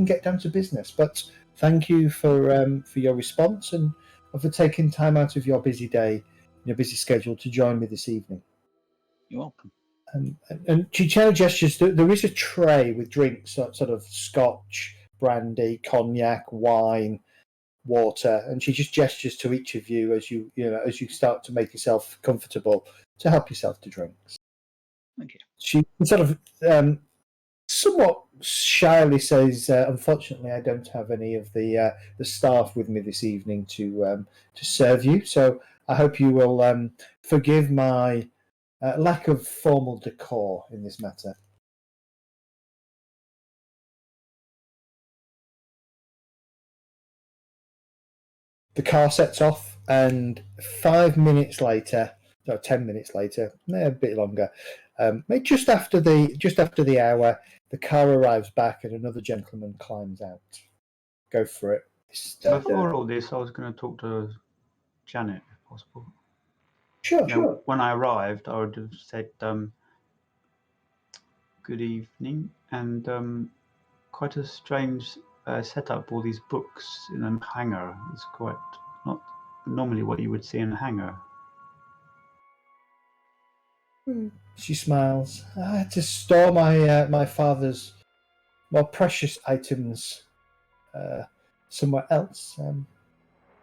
get down to business. But thank you for your response and for taking time out of your busy day, your busy schedule to join me this evening. You're welcome. And she gestures. There is a tray with drinks, sort of scotch, brandy, cognac, wine, water, and she just gestures to each of you as you start to make yourself comfortable to help yourself to drinks. Thank you. She sort of somewhat shyly says, "Unfortunately, I don't have any of the staff with me this evening to serve you. So I hope you will forgive my lack of formal decor in this matter." The car sets off, and 5 minutes later, no, 10 minutes later, a bit longer, just after the hour, the car arrives back, and another gentleman climbs out. Go for it. Before all this, I was going to talk to Janet, if possible. Sure. When I arrived, I would have said, "Good evening," and quite a strange setup. All these books in a hangar. It's quite not normally what you would see in a hangar. She smiles. I had to store my father's more precious items somewhere else.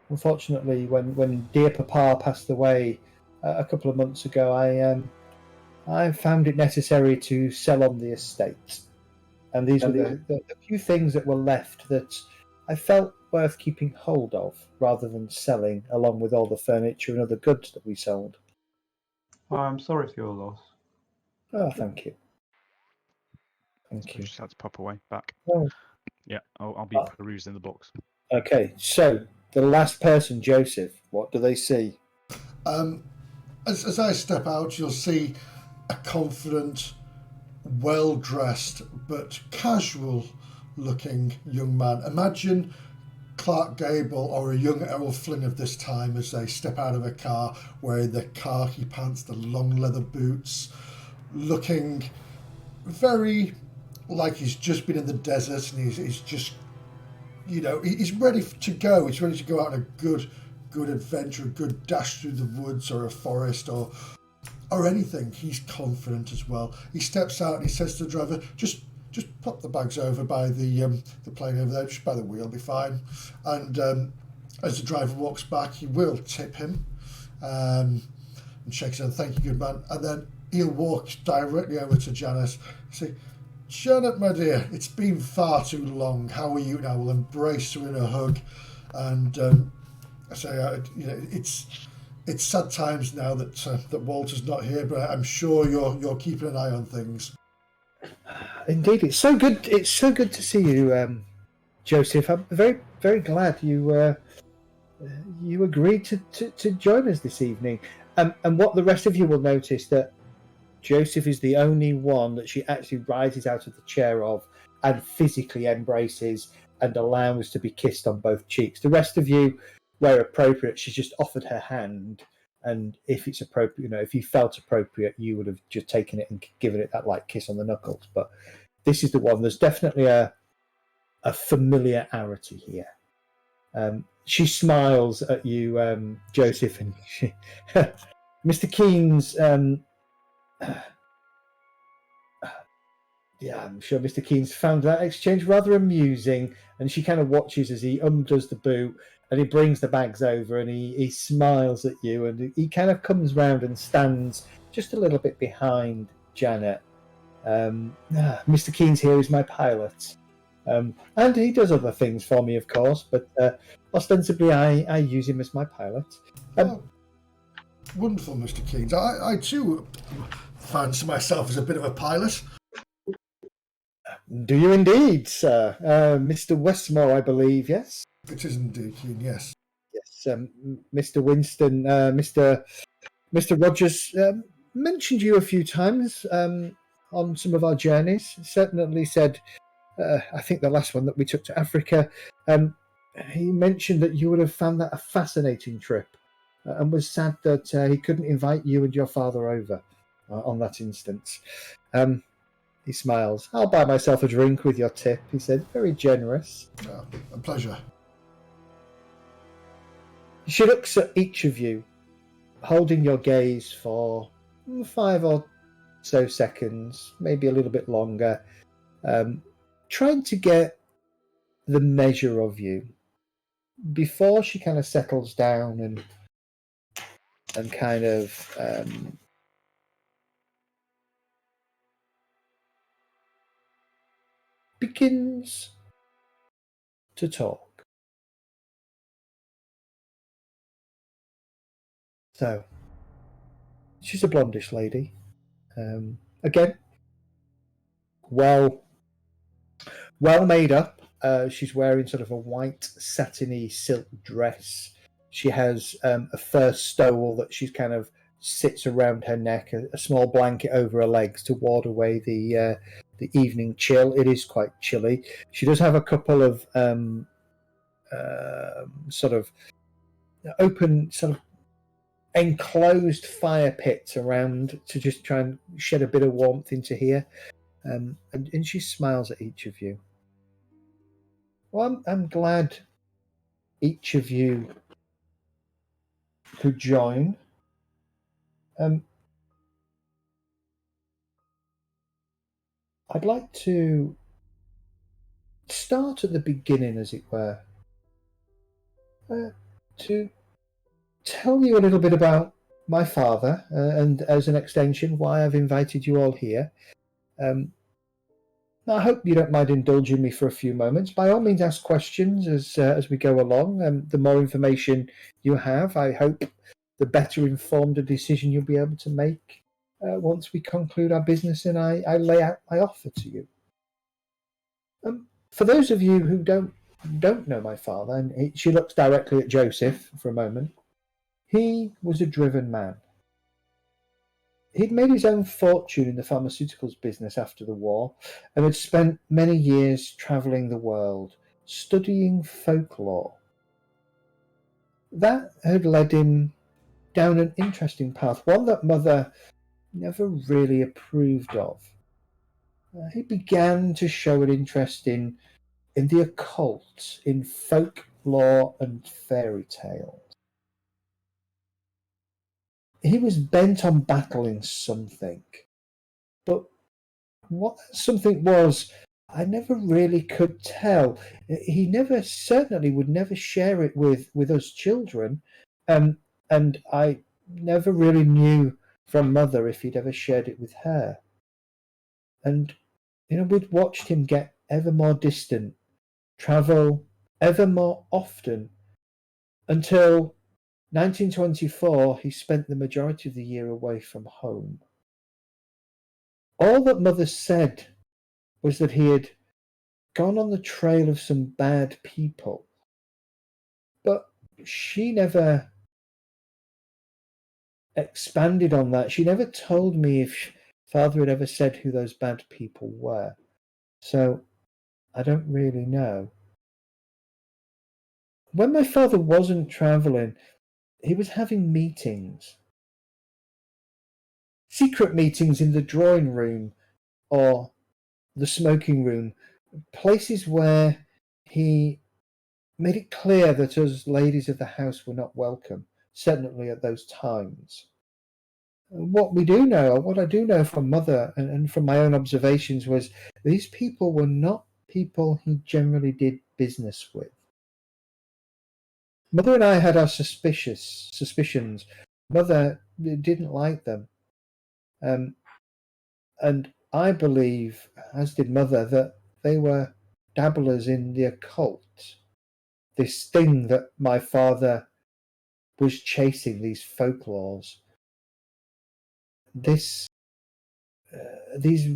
Unfortunately, when dear Papa passed away a couple of months ago, I found it necessary to sell on the estate, and these were the few things that were left that I felt worth keeping hold of, rather than selling, along with all the furniture and other goods that we sold. Oh, I'm sorry for your loss. Oh, thank you. Thank you. Just had to pop away back. Oh. Yeah, I'll be perusing the books. Okay, so the last person, Joseph, what do they see? As I step out, you'll see a confident, well-dressed but casual-looking young man. Imagine Clark Gable or a young Errol Flynn of this time as they step out of a car, wearing the khaki pants, the long leather boots, looking very like he's just been in the desert and he's just, he's ready to go. He's ready to go out on a good adventure, a good dash through the woods or a forest or anything. He's confident as well. He steps out and he says to the driver, just pop the bags over by the plane over there, just by the wheel, it'll be fine. And as the driver walks back, he will tip him and shake his hand, "Thank you, good man." And then he'll walk directly over to Janice and say, "Janet, my dear, it's been far too long. How are you now?" We'll embrace her in a hug, and I say, it's sad times now that Walter's not here, but I'm sure you're keeping an eye on things. Indeed, it's so good. It's so good to see you, Joseph. I'm very, very glad you agreed to join us this evening. And what the rest of you will notice, that Joseph is the only one that she actually rises out of the chair of and physically embraces and allows to be kissed on both cheeks. The rest of you where appropriate, she's just offered her hand. And if it's appropriate, if you felt appropriate, you would have just taken it and given it that light kiss on the knuckles. But this is the one. There's definitely a familiarity here. She smiles at you, Joseph, and Mr. Keynes. Yeah, I'm sure Mr. Keynes found that exchange rather amusing. And she kind of watches as he undoes the boot and he brings the bags over and he smiles at you and he kind of comes round and stands just a little bit behind Janet. Mr. Keynes here is my pilot. And he does other things for me, of course, but ostensibly I use him as my pilot. Wonderful, Mr. Keynes. I too fancy myself as a bit of a pilot. Do you indeed, sir? Mr. Westmore, I believe, yes? It is indeed, Keen, yes. Yes, Mr. Winston, Mr. Rogers mentioned you a few times on some of our journeys. Certainly said, I think the last one that we took to Africa, he mentioned that you would have found that a fascinating trip and was sad that he couldn't invite you and your father over on that instance. He smiles. I'll buy myself a drink with your tip, he said. Very generous. A pleasure. She looks at each of you, holding your gaze for 5 or so seconds, maybe a little bit longer, trying to get the measure of you before she kind of settles down and kind of begins to talk. So, she's a blondish lady. Again, well made up. She's wearing sort of a white satiny silk dress. She has a fur stole that she's kind of sits around her neck, a small blanket over her legs to ward away the evening chill. It is quite chilly. She does have a couple of sort of open, sort of enclosed fire pits around to just try and shed a bit of warmth into here. And she smiles at each of you. Well, I'm glad each of you could join. I'd like to start at the beginning, as it were, to tell you a little bit about my father, and as an extension, why I've invited you all here. I hope you don't mind indulging me for a few moments. By all means, ask questions as we go along. The more information you have, I hope the better informed a decision you'll be able to make once we conclude our business and I lay out my offer to you. For those of you who don't know my father, and she looks directly at Joseph for a moment, he was a driven man. He'd made his own fortune in the pharmaceuticals business after the war and had spent many years travelling the world, studying folklore. That had led him down an interesting path, one that Mother never really approved of. He began to show an interest in the occult, in folklore and fairy tales. He was bent on battling something, but what that something was, I never really could tell. He certainly would never share it with us children, and I never really knew from Mother if he'd ever shared it with her. And we'd watched him get ever more distant, travel ever more often, until 1924 he spent the majority of the year away from home. All that Mother said was that he had gone on the trail of some bad people, but she never expanded on that. She never told me if Father had ever said who those bad people were, so I don't really know. when my father wasn't traveling, he was having meetings. Secret meetings in the drawing room or the smoking room, places where he made it clear that us ladies of the house were not welcome, certainly at those times. What I do know from Mother and from my own observations was these people were not people he generally did business with. Mother and I had our suspicions. Mother didn't like them. And I believe, as did Mother, that they were dabblers in the occult. This thing that my father was chasing, these folklores. These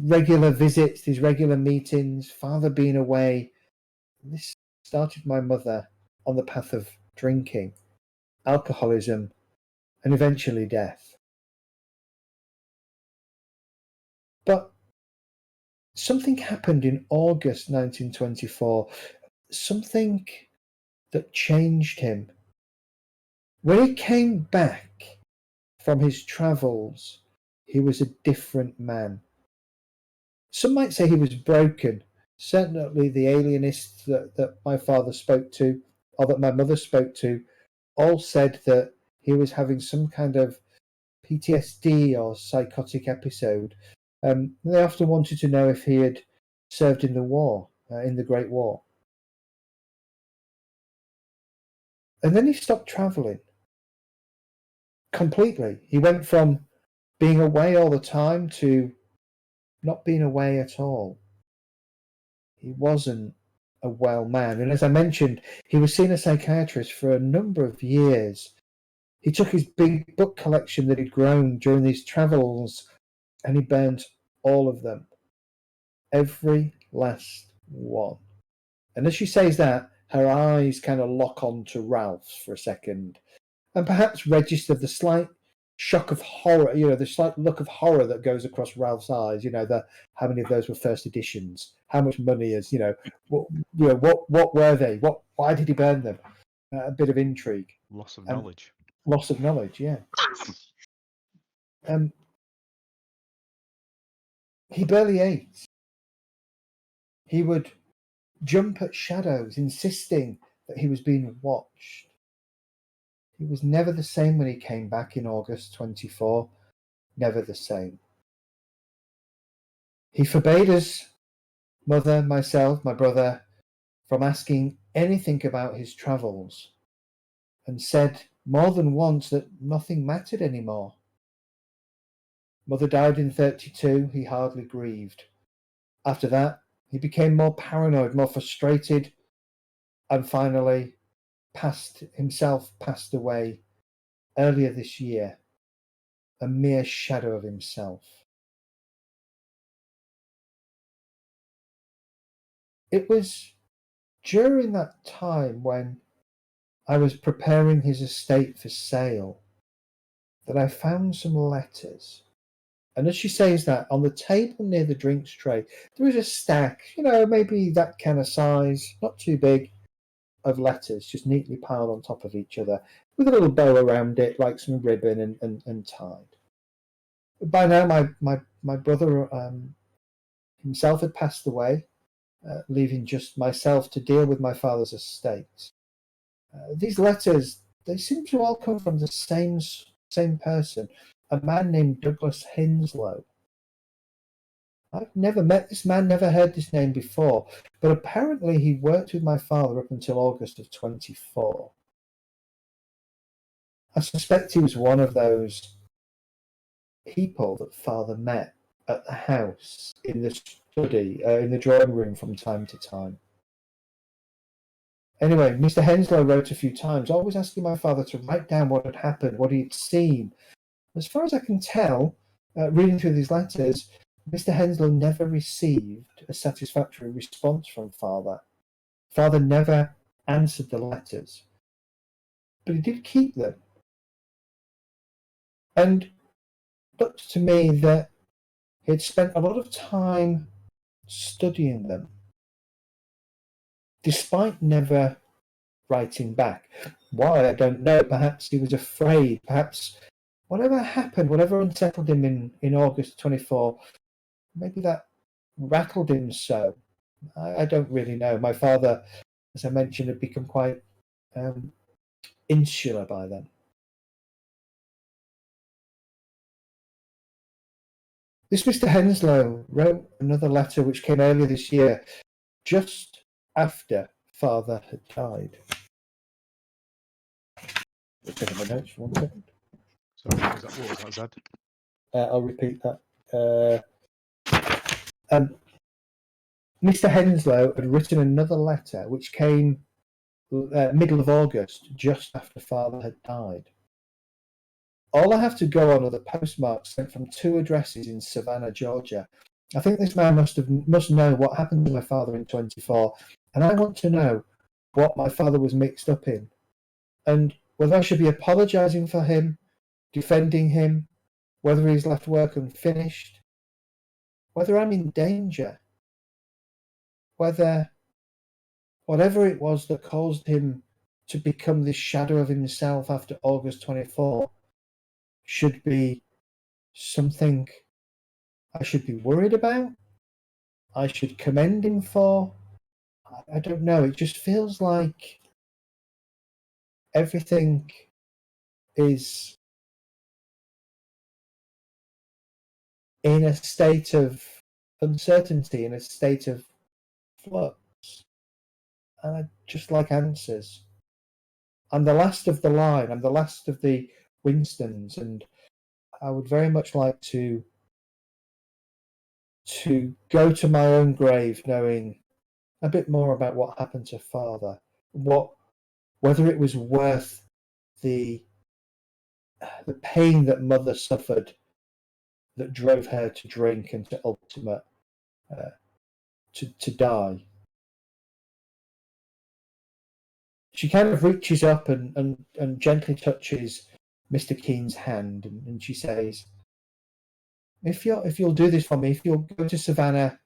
regular visits, these regular meetings, father being away, this started my mother on the path of drinking, alcoholism, and eventually death. But something happened in August 1924, something that changed him. When he came back from his travels, he was a different man. Some might say he was broken. Certainly the alienists that my father spoke to, or that my mother spoke to, all said that he was having some kind of PTSD or psychotic episode. They often wanted to know if he had served in the war, in the Great War. And then he stopped traveling completely. He went from being away all the time to not being away at all. He wasn't a well man. And as I mentioned, he was seeing a psychiatrist for a number of years. He took his big book collection that he'd grown during these travels and he burned all of them. Every last one. And as she says that, her eyes kind of lock on to Ralph's for a second and perhaps register the slight shock of horror, the slight look of horror that goes across Ralph's eyes, how many of those were first editions, how much money is, what were they, why did he burn them? A bit of intrigue. Loss of knowledge. Loss of knowledge, yeah. He barely ate. He would jump at shadows, insisting that he was being watched. He was never the same when he came back in August 24. Never the same. He forbade us, Mother, myself, my brother, from asking anything about his travels, and said more than once that nothing mattered anymore. Mother died in 1932. He hardly grieved. After that, he became more paranoid, more frustrated, and finally passed away earlier this year, a mere shadow of himself. It was during that time when I was preparing his estate for sale that I found some letters. And as she says that, on the table near the drinks tray, there is a stack, maybe that kind of size, not too big, of letters just neatly piled on top of each other with a little bow around it, like some ribbon and tied. By now, my brother himself had passed away, leaving just myself to deal with my father's estate. These letters, they seem to all come from the same person, a man named Douglas Henslow. I've never met this man, never heard this name before, but apparently he worked with my father up until August of 24. I suspect he was one of those people that father met at the house, in the study, in the drawing room from time to time. Anyway, Mr. Henslow wrote a few times, always asking my father to write down what had happened, what he'd seen. As far as I can tell, reading through these letters, Mr. Henslow never received a satisfactory response from father. Father never answered the letters, but he did keep them. And it looked to me that he'd spent a lot of time studying them, despite never writing back. Why, I don't know. Perhaps he was afraid. Perhaps whatever happened, whatever unsettled him in August 24, maybe that rattled him so. I don't really know. My father, as I mentioned, had become quite insular by then. This Mr. Henslow wrote another letter which came earlier this year, just after Father had died. Look at my notes for 1 second. Sorry, what was that, Zed? I'll repeat that. Mr. Henslow had written another letter which came middle of August, just after Father had died. All I have to go on are the postmarks sent from 2 addresses in Savannah, Georgia. I think this man must know what happened to my father in 24, and I want to know what my father was mixed up in, and whether I should be apologising for him, defending him, whether he's left work unfinished, whether I'm in danger, whether whatever it was that caused him to become this shadow of himself after August 24 should be something I should be worried about, I should commend him for. I don't know. It just feels like everything is in a state of uncertainty, in a state of flux. And I just like answers. I'm the last of the line. I'm the last of the Winstons, and I would very much like to go to my own grave knowing a bit more about what happened to Father, whether it was worth the pain that Mother suffered that drove her to drink and to ultimate to die. She kind of reaches up and gently touches Mr. Keen's hand, and she says, if you'll do this for me, if you'll go to Savannah,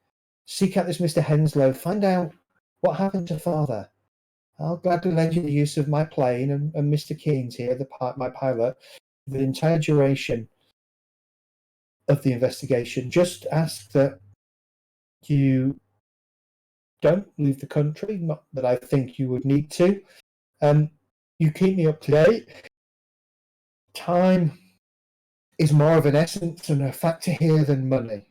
seek out this Mr. Henslow, find out what happened to Father, I'll gladly lend you the use of my plane and Mr. Keen's here, my pilot, the entire duration of the investigation. Just ask that you don't leave the country, not that I think you would need to. You keep me up to date. Time is more of an essence and a factor here than money.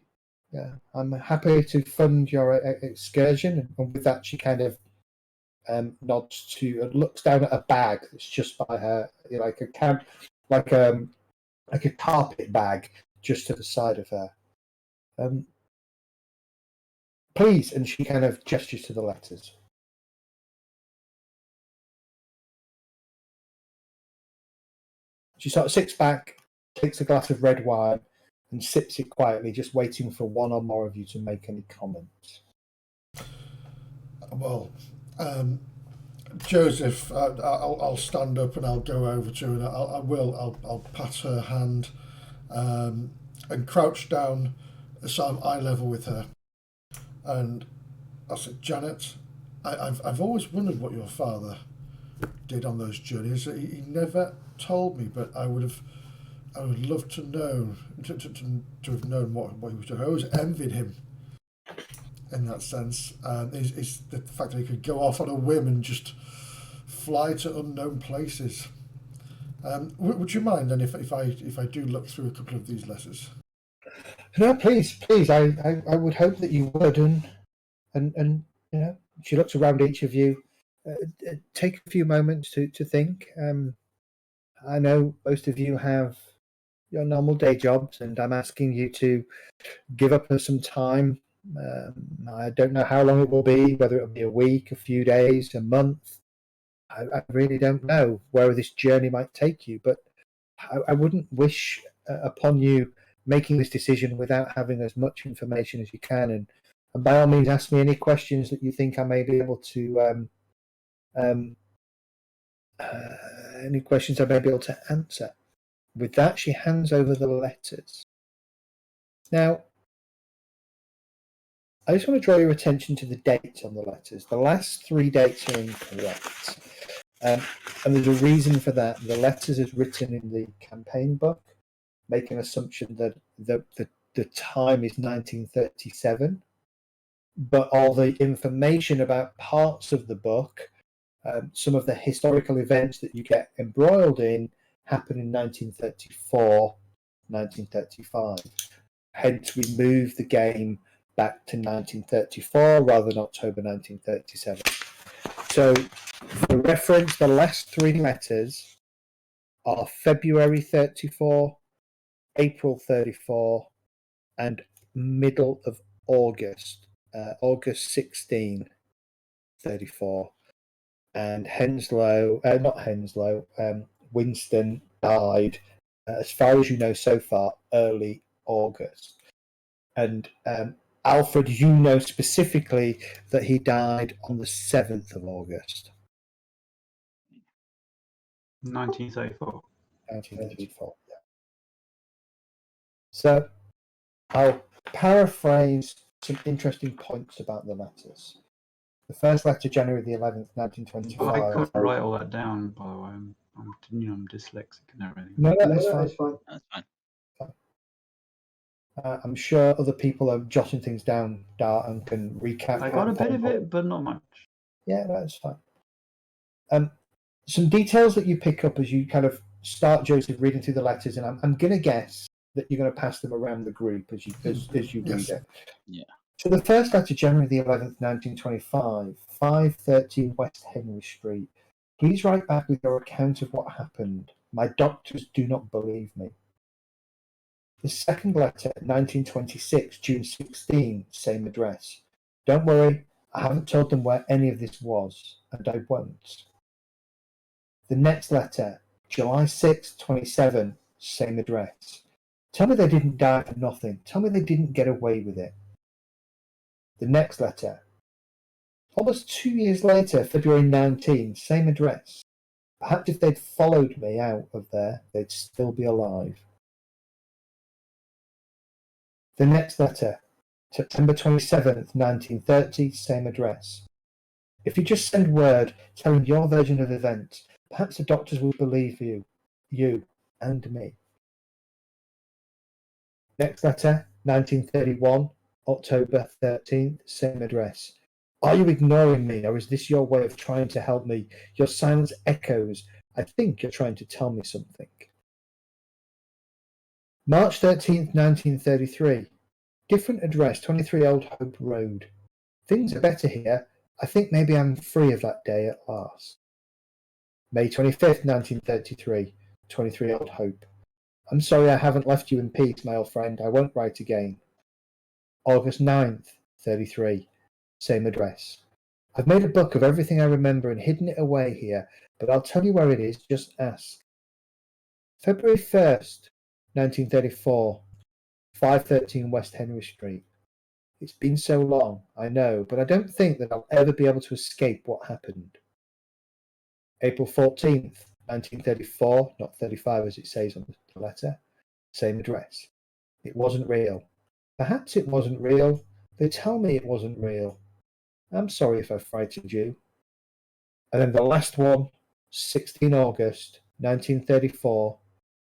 Yeah, I'm happy to fund your excursion. And with that, she kind of nods to and looks down at a bag that's just by her, like a carpet bag just to the side of her. Please, and she kind of gestures to the letters. She sort of sits back, takes a glass of red wine, and sips it quietly, just waiting for one or more of you to make any comments. Well, Joseph, I'll stand up and I'll go over to her and I'll pat her hand and crouch down so I'm eye level with her. And I said, Janet, I've always wondered what your father did on those journeys. He never told me, but I would love to know to have known what he was doing. I always envied him in that sense. Is the fact that he could go off on a whim and just fly to unknown places. Would you mind then if I do look through a couple of these letters? No, please. I would hope that you would, and she looks around each of you. Take a few moments to think. I know most of you have your normal day jobs, and I'm asking you to give up some time. I don't know how long it will be, whether it will be a week, a few days, a month. I really don't know where this journey might take you, but I wouldn't wish upon you making this decision without having as much information as you can. And by all means, ask me any questions that you think I may be able to any questions I may be able to answer. With that, she hands over the letters. Now, I just want to draw your attention to the dates on the letters. The last 3 dates are incorrect. And there's a reason for that. The letters is written in the campaign book, make an assumption that the time is 1937, but all the information about parts of the book, some of the historical events that you get embroiled in, happen in 1934, 1935. Hence, we moved the game back to 1934 rather than October 1937. So, for reference, the last three letters are February 34, April 34, and middle of August, August 16, 34. And Winston died, as far as you know so far, early August. And Alfred, you know specifically that he died on the 7th of August. 1934. 1934. Yeah. So I'll paraphrase some interesting points about the letters. The first letter, January the 11th, 1925. I couldn't write all that down, by the way. I'm dyslexic and everything. No, that's fine. That's fine. I'm sure other people are jotting things down, Dart, and can recap. I got a bit of it, but not much. Yeah, that's fine. Some details that you pick up as you kind of start, Joseph, reading through the letters, and I'm going to guess that you're going to pass them around the group as you read it. Yeah. So the first letter, January the 11th, 1925, 513 West Henry Street. Please write back with your account of what happened. My doctors do not believe me. The second letter, 1926, June 16, same address. Don't worry, I haven't told them where any of this was, and I won't. The next letter, July 6, 27, same address. Tell me they didn't die for nothing. Tell me they didn't get away with it. The next letter, almost 2 years later, February 19, same address. Perhaps if they'd followed me out of there, they'd still be alive. The next letter, September 27th, 1930, same address. If you just send word telling your version of events, perhaps the doctors will believe you and me. Next letter, 1931, October 13th, same address. Are you ignoring me, or is this your way of trying to help me? Your silence echoes. I think you're trying to tell me something. March 13th, 1933. Different address, 23 Old Hope Road. Things are better here. I think maybe I'm free of that day at last. May 25th, 1933. 23 Old Hope. I'm sorry I haven't left you in peace, my old friend. I won't write again. August 9th, 33. Same address. I've made a book of everything I remember and hidden it away here, but I'll tell you where it is. Just ask. February 1st, 1934. 513 West Henry Street. It's been so long, I know, but I don't think that I'll ever be able to escape what happened. April 14th, 1934, not 35 as it says on the letter, same address. It wasn't real. Perhaps it wasn't real. They tell me it wasn't real. I'm sorry if I frightened you. And then the last one, 16 August, 1934,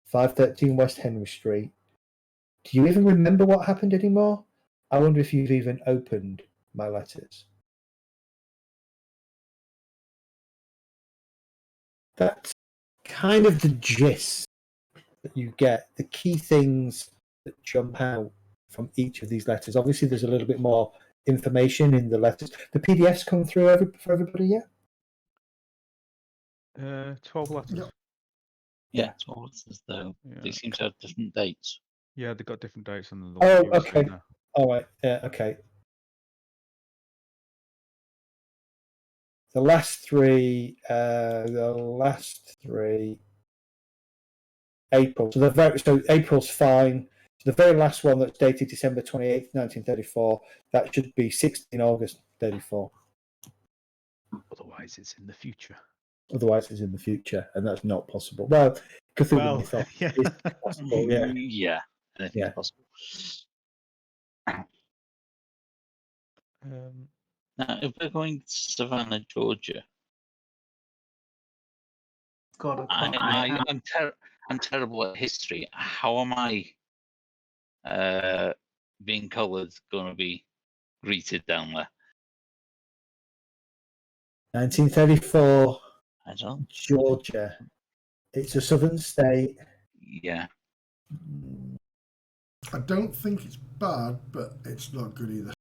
513 West Henry Street. Do you even remember what happened anymore? I wonder if you've even opened my letters. That's kind of the gist that you get, the key things that jump out from each of these letters. Obviously, there's a little bit more information in the letters. The PDFs come through for everybody yet? 12 letters. Yep. Yeah, 12 letters, though. Yeah. They seem to have different dates. Yeah, they've got different dates on the Oh, one you were okay. saying there. All right. Yeah, okay. The last three, April. So April's fine. So the very last one that's dated December 28th, 1934, that should be 16 August 34. Otherwise, it's in the future. Otherwise, it's in the future, and that's not possible. Well, Cthulhu mythology yeah. is possible, yeah. Yeah, anything's Yeah. possible. Um, Now, if we're going to Savannah, Georgia, God, I can't. I'm terrible at history. How am I being coloured going to be greeted down there? 1934, I don't. Georgia. It's a southern state. Yeah. I don't think it's bad, but it's not good either.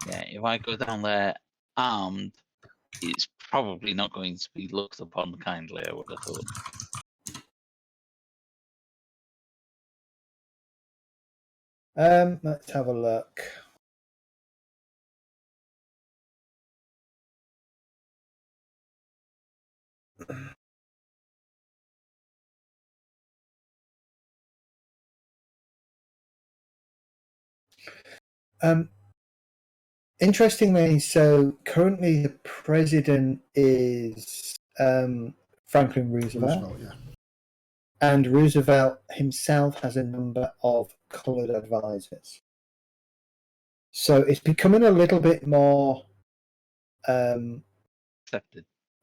Yeah. If I go down there armed, it's probably not going to be looked upon kindly, I would have thought. Let's have a look. Interestingly, so currently the president is Franklin Roosevelt, Yeah. and Roosevelt himself has a number of coloured advisors. So it's becoming a little bit more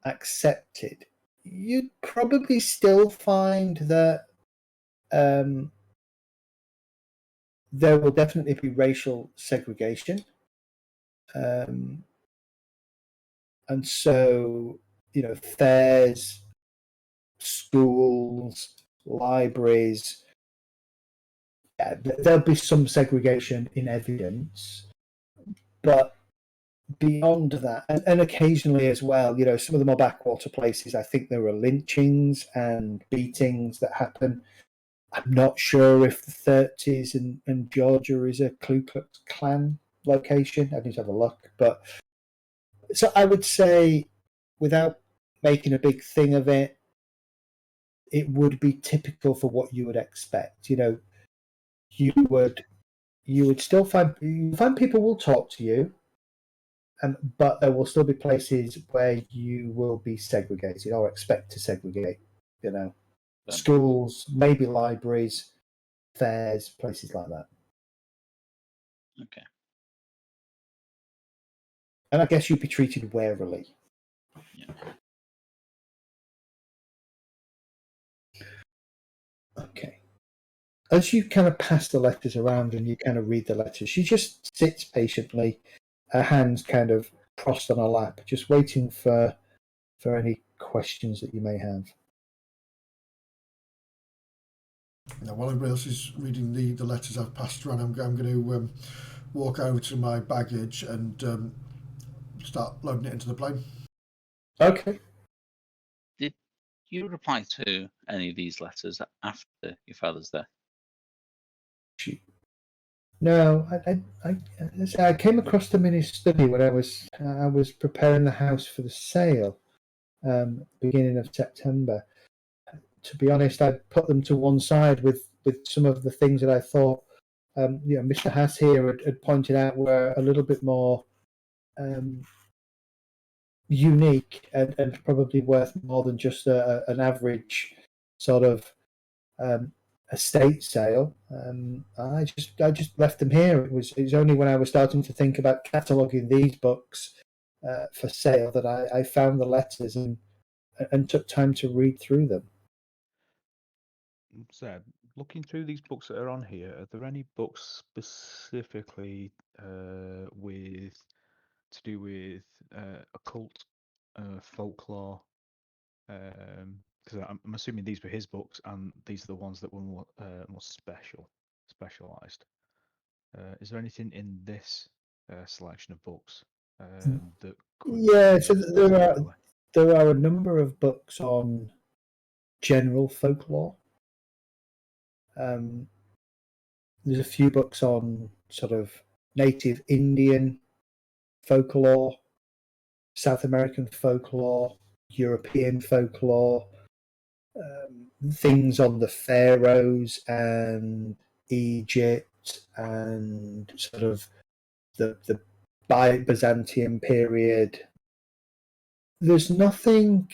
accepted. You'd probably still find that there will definitely be racial segregation. And so, fairs, schools, libraries, there'll be some segregation in evidence. But beyond that, and occasionally as well, some of the more backwater places, I think there are lynchings and beatings that happen. I'm not sure if the 30s and Georgia is a Ku Klux Klan location. I need to have a look. But so I would say, without making a big thing of it, it would be typical for what you would expect. You would still find people will talk to you, but there will still be places where you will be segregated or expect to segregate. Schools, maybe libraries, fairs, places like that. Okay. And I guess you'd be treated warily. Yeah. Okay. As you kind of pass the letters around and you kind of read the letters, she just sits patiently, her hands kind of crossed on her lap, just waiting for any questions that you may have. Now, while everybody else is reading the letters I've passed around, I'm going to walk over to my baggage and start loading it into the plane. Okay. Did you reply to any of these letters after your father's death? No, I came across them in his study when I was preparing the house for the sale, beginning of September. To be honest, I put them to one side with some of the things that I thought, Mr. Haas here had pointed out were a little bit more unique and probably worth more than just an average sort of estate sale. I just left them here. It was only when I was starting to think about cataloguing these books for sale that I found the letters and took time to read through them. Zed, looking through these books that are on here, are there any books specifically to do with occult, folklore? Because I'm assuming these were his books, and these are the ones that were more specialized. Is there anything in this selection of books that could? Yeah, so there are a number of books on general folklore. There's a few books on sort of native Indian folklore, South American folklore, European folklore, things on the pharaohs and Egypt and sort of the Byzantium period. There's nothing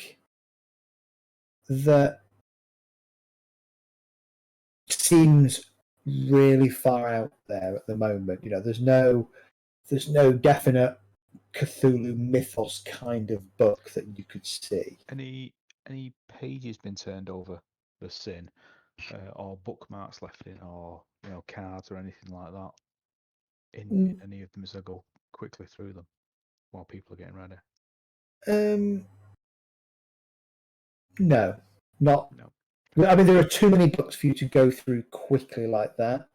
that seems really far out there at the moment. There's no definite Cthulhu mythos kind of book that you could see. Any pages been turned over the sin, or bookmarks left in, or cards or anything like that in any of them as I go quickly through them while people are getting ready? No, not. No. I mean, there are too many books for you to go through quickly like that.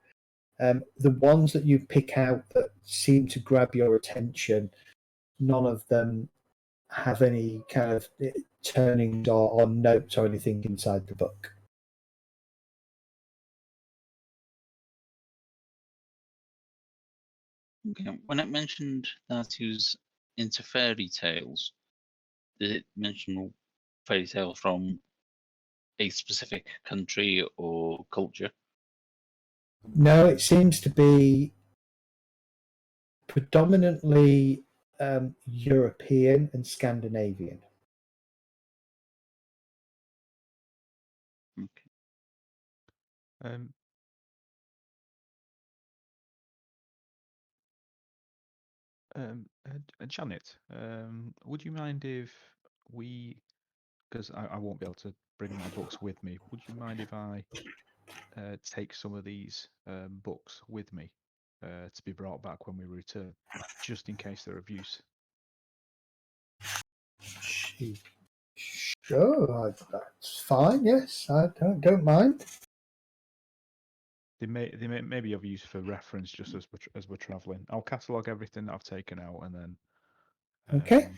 The ones that you pick out that seem to grab your attention, none of them have any kind of turnings or notes or anything inside the book. Okay. When it mentioned that he was into fairy tales, did it mention fairy tales from a specific country or culture? No, it seems to be predominantly European and Scandinavian. Okay. Janet, would you mind if we, because I won't be able to bring my books with me, would you mind if I take some of these books with me to be brought back when we return, just in case they're of use? Sure, that's fine. Yes, I don't mind. They may be of use for reference just as we're traveling. I'll catalogue everything that I've taken out, and then Okay.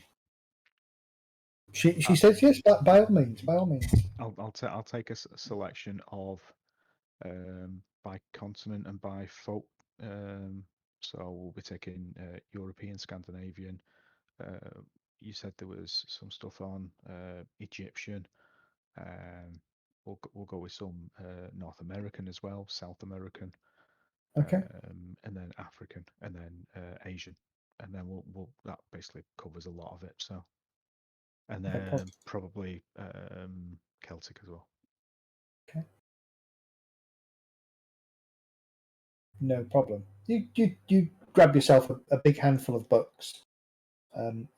She says yes, by all means, by all means. I'll take a selection of by continent and by folk. So we'll be taking European, Scandinavian. You said there was some stuff on Egyptian. We'll go with some North American as well, South American. Okay. And then African, and then Asian, and then we'll that basically covers a lot of it. So, and then probably Celtic as well. Okay. No problem. You grab yourself a big handful of books. On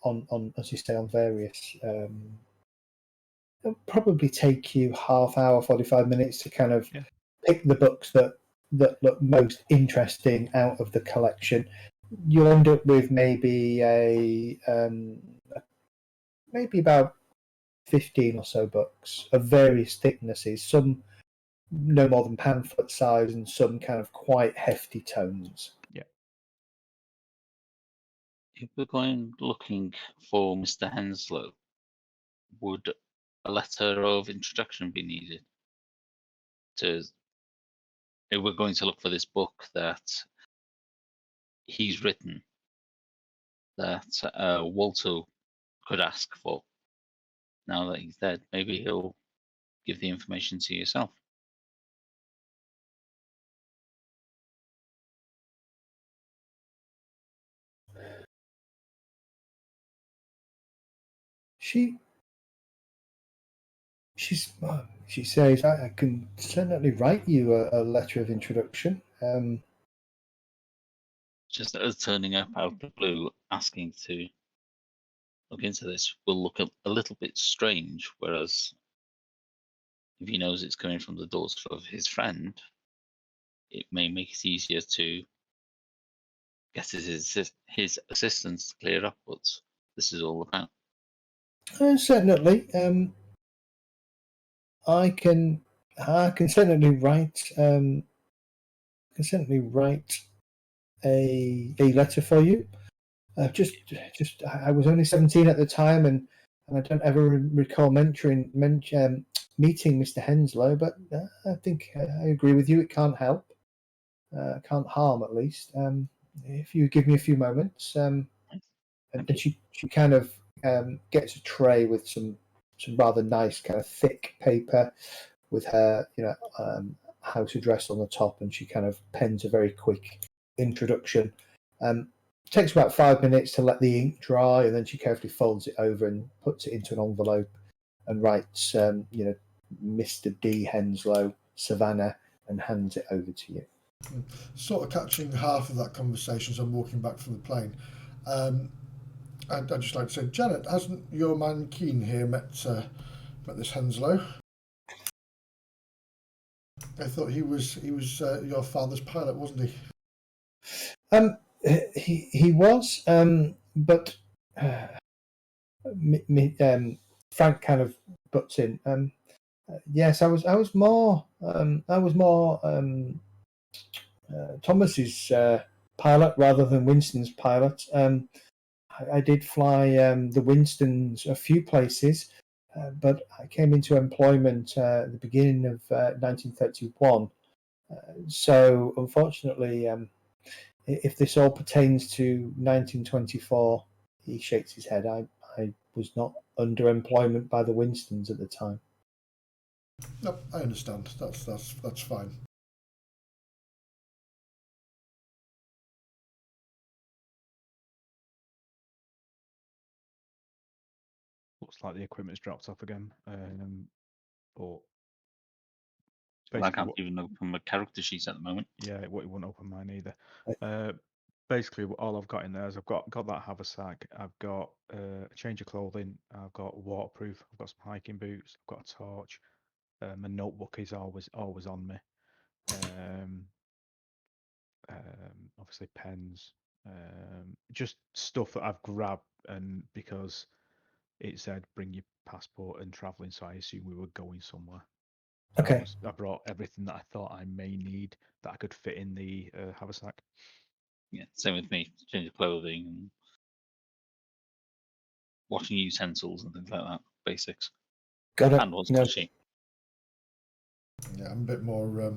as you say, on various. It'll probably take you half hour, 45 minutes to kind of pick the books that look most interesting out of the collection. You'll end up with maybe maybe about 15 or so books of various thicknesses, some no more than pamphlet size and some kind of quite hefty tomes. Yeah. If we're going looking for Mr. Henslow, would a letter of introduction be needed? If we're going to look for this book that he's written, that Walter could ask for, now that he's dead, maybe he'll give the information to yourself. She says, I can certainly write you a letter of introduction. Just us turning up out of the blue, asking to look into this, will look a little bit strange. Whereas if he knows it's coming from the daughter of his friend, it may make it easier to get his assistance to clear up what this is all about. Certainly, I can certainly write a letter for you. Just I was only 17 at the time, and I don't ever recall meeting Mr. Henslow, but I think I agree with you. It can't help, can't harm at least. If you give me a few moments, and she kind of gets a tray with some rather nice kind of thick paper with her house address on the top, and she kind of pens a very quick introduction. Takes about 5 minutes to let the ink dry, and then she carefully folds it over and puts it into an envelope and writes, Mr. D. Henslow, Savannah, and hands it over to you. Sort of catching half of that conversation as I'm walking back from the plane. I'd just like to say, Janet, hasn't your man Keen here met this Henslow? I thought he was your father's pilot, wasn't he? He was, but Frank kind of butts in. Yes, I was more Thomas's pilot rather than Winston's pilot. I did fly the Winstons a few places, but I came into employment at the beginning of 1931. So, unfortunately, if this all pertains to 1924, he shakes his head. I was not under employment by the Winstons at the time. No, I understand. That's fine. Looks like the equipment's dropped off again. But I basically, can't even open my character sheets at the moment. yeah, it won't open mine either. Basically, all I've got in there is I've got that haversack. I've got a change of clothing. I've got waterproof. I've got some hiking boots. I've got a torch. My notebook is always on me. Obviously pens. Just stuff that I've grabbed, and because it said bring your passport and travelling, so I assume we were going somewhere. Okay. I brought everything that I thought I may need that I could fit in the haversack. Yeah, same with me. Change of clothing and washing utensils and things like that. Basics. Got it. And what's No. machine. Yeah, I'm a bit more.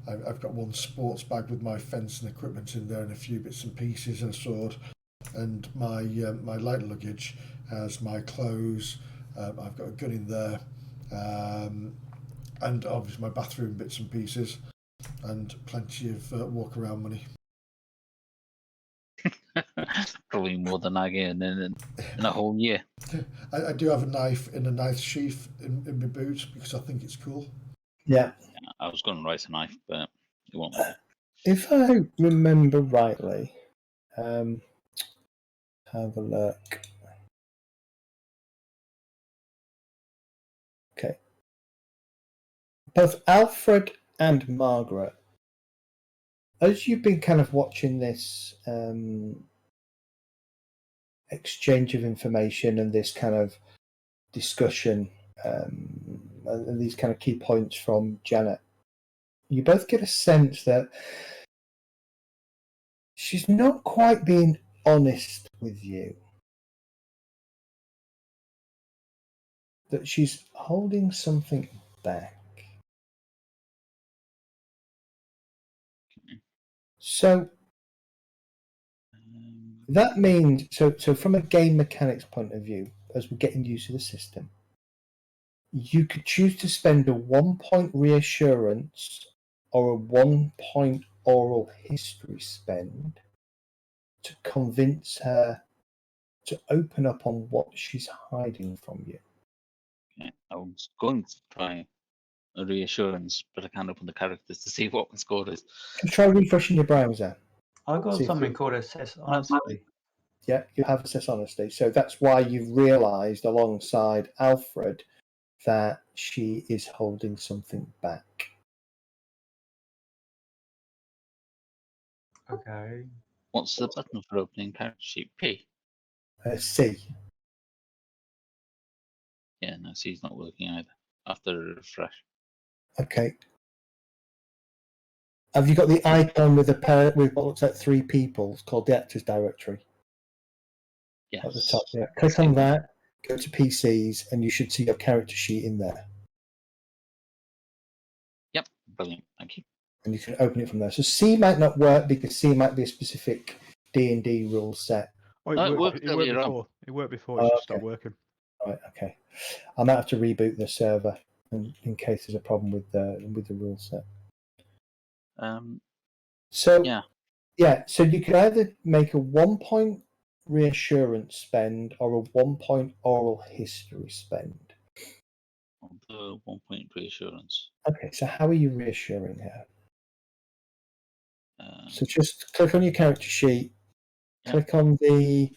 I've got one sports bag with my fencing equipment in there and a few bits and pieces and a sword, and my light luggage has my clothes. I've got a gun in there, and obviously my bathroom bits and pieces, and plenty of walk around money. Probably more than I get in a whole year. I do have a knife in a knife sheath in my boot because I think it's cool. Yeah. I was going to write a knife, but it won't let me. If I remember rightly, have a look. Okay. Both Alfred and Margaret, as you've been kind of watching this exchange of information and this kind of discussion and these kind of key points from Janet, you both get a sense that she's not quite being honest with you. That she's holding something back. So that means, so from a game mechanics point of view, as we're getting used to the system, you could choose to spend a 1 point reassurance or a 1 point oral history spend to convince her to open up on what she's hiding from you. Yeah, I was going to try a reassurance, but I can't open the characters to see what my score is. Try refreshing your browser. I got See if something you- called assess honesty. Yeah, you have assess honesty. So that's why you've realised alongside Alfred that she is holding something back. Okay. What's the button for opening character sheet? P. C. Yeah, no, C's not working either. After a refresh. Okay. Have you got the icon with a pair with what looks like 3 people? It's called the Actors Directory Yes. at the top. Yeah. Click on that, go to PCs, and you should see your character sheet in there. Yep, brilliant. Thank you. And you can open it from there. So C might not work because C might be a specific D&D rule set. Oh, it worked earlier on. before. It worked before. It just stopped working. Right. Okay. I might have to reboot the server in case there's a problem with the rule set. So yeah. So you could either make a 1 point reassurance spend or a 1 point oral history spend. The 1 point reassurance. Okay. So how are you reassuring her? So just click on your character sheet. Click on the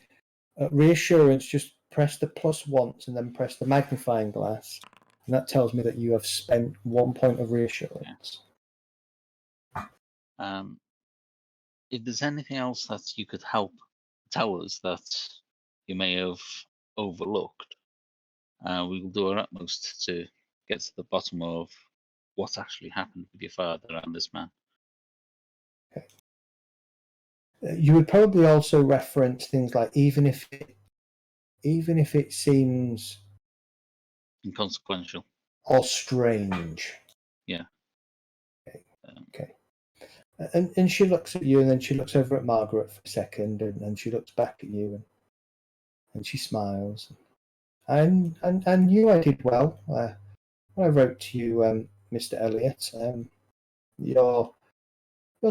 Reassurance, just press the plus once and then press the magnifying glass. And that tells me that you have spent 1 point of reassurance. If there's anything else that you could help tell us that you may have overlooked, we will do our utmost to get to the bottom of what actually happened with your father and this man. Okay. You would probably also reference things like even if it seems Inconsequential. or strange. Yeah. Okay. And she looks at you, and then she looks over at Margaret for a second, and she looks back at you, and she smiles. And you, I did well. When I wrote to you, Mr. Elliot, your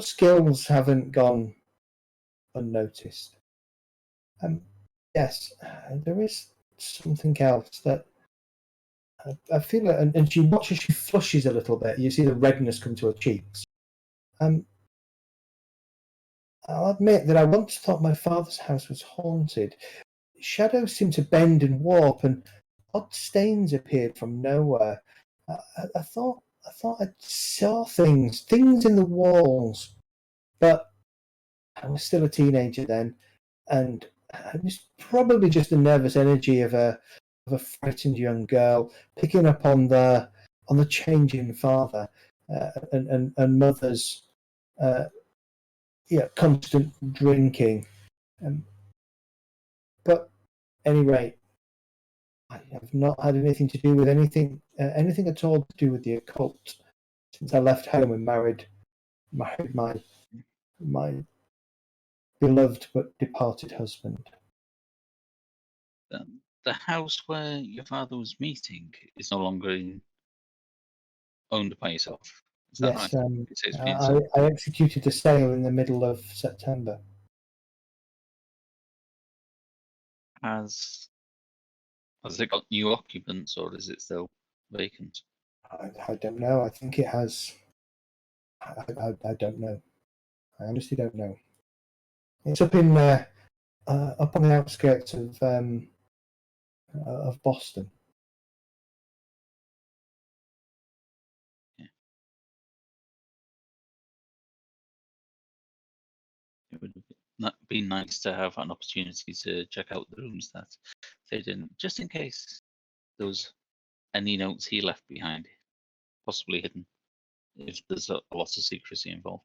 skills haven't gone unnoticed. Yes, there is something else that I feel, and she watches. She flushes a little bit. You see the redness come to her cheeks. I'll admit that I once thought my father's house was haunted. Shadows seemed to bend and warp, and odd stains appeared from nowhere. I thought I saw things in the walls, but I was still a teenager then, and it was probably just the nervous energy of a frightened young girl picking up on the changing father and mother's constant drinking. But at any rate, I have not had anything to do with anything at all to do with the occult since I left home and married my beloved but departed husband. The house where your father was meeting is no longer owned by yourself. Is that Yes, right? It's been sold. I executed a sale in the middle of September. Has it got new occupants, or is it still vacant? I don't know. I think it has. I don't know. I honestly don't know. It's up in up on the outskirts of Boston. Yeah. It would have been nice to have an opportunity to check out the rooms that they didn't, just in case there was any notes he left behind, possibly hidden, if there's a lot of secrecy involved.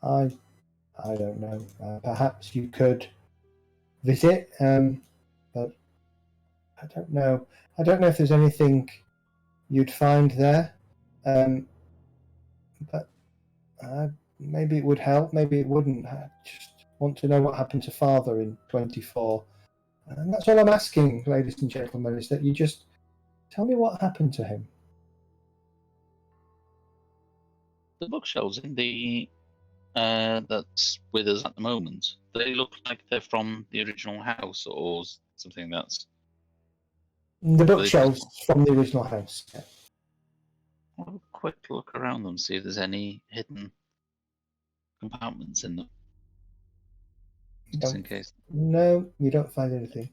I don't know. Perhaps you could visit, but I don't know. I don't know if there's anything you'd find there, but maybe it would help. Maybe it wouldn't. I just want to know what happened to Father in 24, and that's all I'm asking, ladies and gentlemen, is that you just tell me what happened to him. The bookshelves in the that's with us at the moment, they look like they're from the original house or something that's... The bookshelves from the original house. Yeah. I'll have a quick look around them, see if there's any hidden compartments in them. Just in case. No, you don't find anything.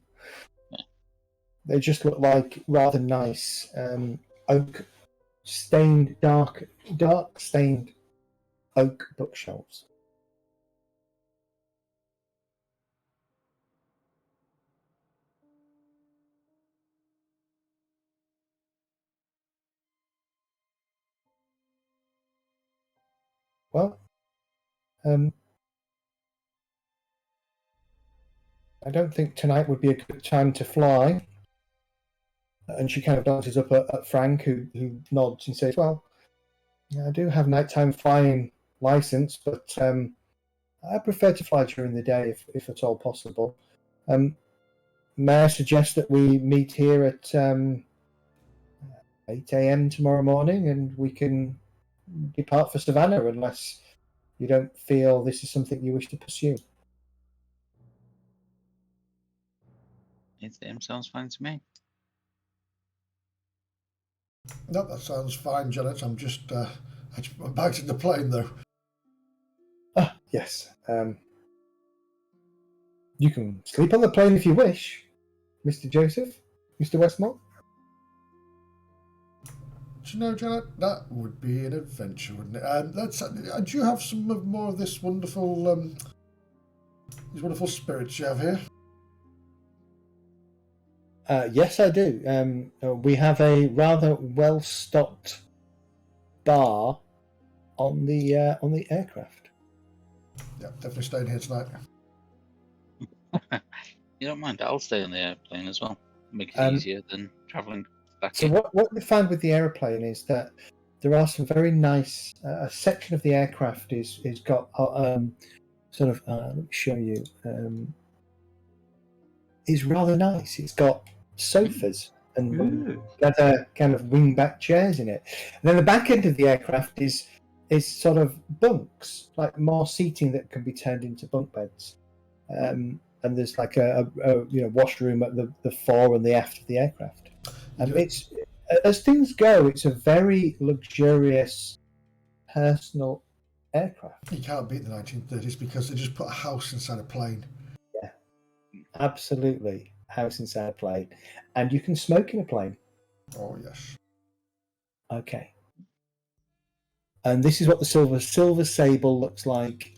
Yeah. They just look like rather nice oak stained, dark stained oak bookshelves. Well, I don't think tonight would be a good time to fly. And she kind of glances up at Frank, who nods and says, "Well, yeah, I do have nighttime flying license, but I prefer to fly during the day if at all possible. May I suggest that we meet here at 8 a.m. tomorrow morning, and we can depart for Savannah, unless you don't feel this is something you wish to pursue." 8 AM sounds fine to me. No, that sounds fine, Janet. I'm just I just put my bags in the plane though. Ah, yes. You can sleep on the plane if you wish, Mr. Joseph, Mr. Westmore. Do you know, Janet, that would be an adventure, wouldn't it? Do you have some more of this wonderful, these wonderful spirits you have here? Yes, I do. We have a rather well-stocked bar on the aircraft. Yeah, definitely staying here tonight. You don't mind? I'll stay on the airplane as well. Make it Um, easier than travelling back So in. what you find with the aeroplane is that there are some very nice. A section of the aircraft is got sort of. Let me show you. Is rather nice. It's got sofas and Ooh. leather kind of wingback chairs in it. And then the back end of the aircraft is sort of bunks, like more seating that can be turned into bunk beds. And there's like a washroom at the fore and the aft of the aircraft. And Yeah. it's, as things go, it's a very luxurious, personal aircraft. You can't beat the 1930s because they just put a house inside a plane. Absolutely, house inside a plane, and you can smoke in a plane. Oh yes. Okay. And this is what the silver sable looks like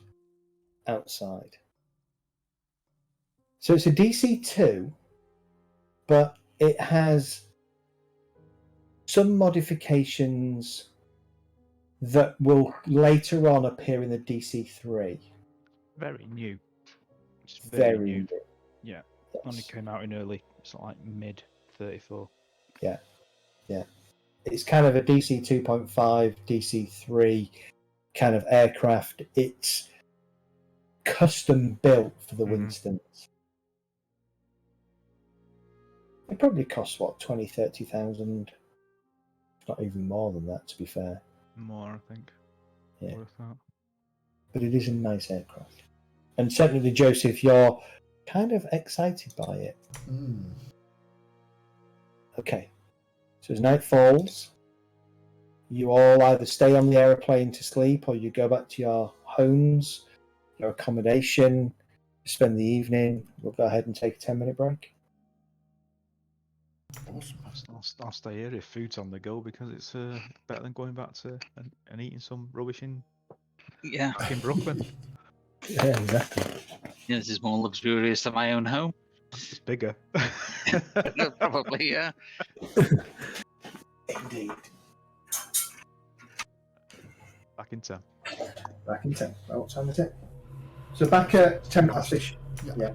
outside. So it's a DC-2, but it has some modifications that will later on appear in the DC-3. Very new. It's Very new. new. Yeah. Yes. Only came out in early, sort of like mid 34. Yeah. It's kind of a DC 2.5, DC 3 kind of aircraft. It's custom built for the Winstons. It probably costs, 20,000-30,000? Not even more than that, to be fair. More, I think. Yeah. Worth that. But it is a nice aircraft. And certainly, Joseph, you're kind of excited by it. Mm. Okay. So as night falls, you all either stay on the aeroplane to sleep or you go back to your homes, your accommodation, spend the evening. We'll go ahead and take a 10-minute break. Awesome. I'll stay here if food's on the go because it's better than going back to and eating some rubbish Yeah. back in Brooklyn. Yeah, exactly. Yeah, this is more luxurious than my own home. It's bigger. Probably, yeah. Indeed. Back in 10. Back in 10. Well, what time is it? So back at 10 past-ish. Yeah.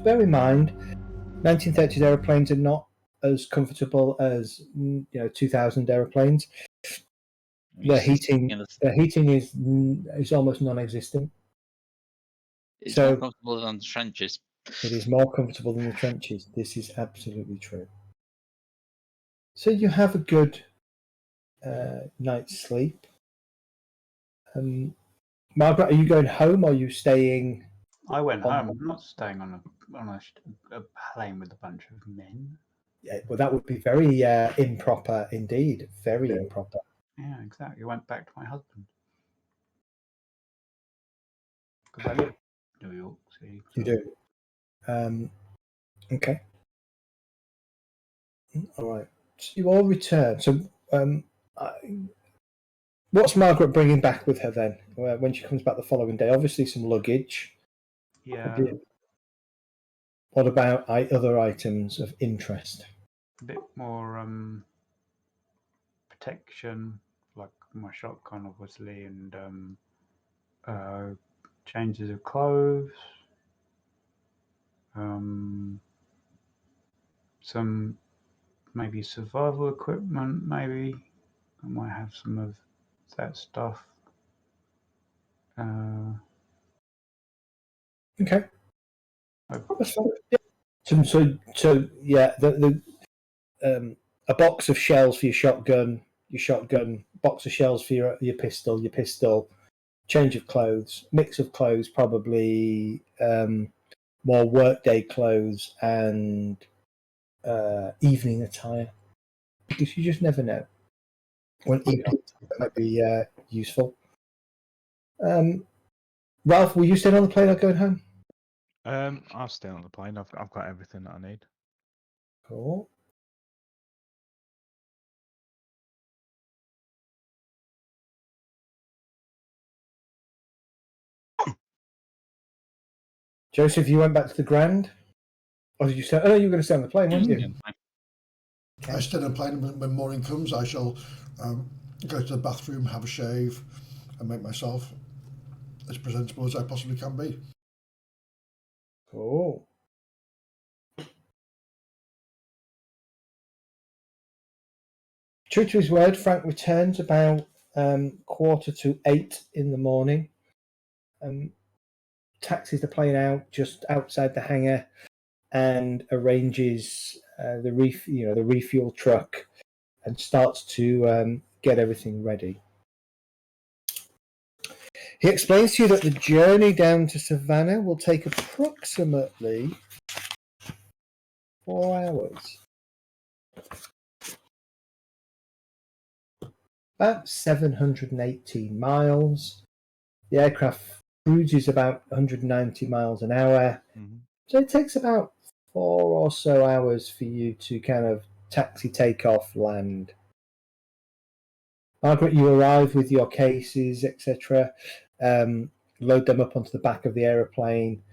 bear in mind, 1930s aeroplanes are not as comfortable as 2000 aeroplanes. Their heating is almost non-existent. It's So- more comfortable than the trenches. It is more comfortable than the trenches. This is absolutely true. So you have a good night's sleep. Margaret, are you going home or are you staying? I went home. I'm not staying on a plane with a bunch of men. Yeah, well, that would be very improper indeed. Very improper. Yeah, exactly. I went back to my husband. Because I live in New York City. You do. Okay. All right. So you all return. So what's Margaret bringing back with her then when she comes back the following day? Obviously some luggage. Yeah, What about other items of interest? a bit more protection, like my shotgun, obviously, and changes of clothes. Some maybe survival equipment, maybe. I might have some of that stuff. Okay. I- That's fine. Yeah. So yeah, a box of shells for your shotgun, box of shells for your pistol, change of clothes, mix of clothes, probably more workday clothes and evening attire, because you just never know when evening attire might be useful. Ralph, will you stay on the plane or going home? I'll stay on the plane. I've got everything that I need. Cool. Joseph, you went back to the Grand? Or did you say, oh, you were going to stay on the plane, weren't you? I stay on the plane, and when morning comes, I shall go to the bathroom, have a shave, and make myself as presentable as I possibly can be. Cool. True to his word, Frank returns about 7:45 in the morning. Taxis the plane out just outside the hangar and arranges the refuel truck and starts to get everything ready. He explains to you that the journey down to Savannah will take approximately 4 hours. About 718 miles. The aircraft cruises about 190 miles an hour. Mm-hmm. So it takes about 4 or so hours for you to kind of taxi, take off, land. Margaret, you arrive with your cases, etc. Load them up onto the back of the aeroplane,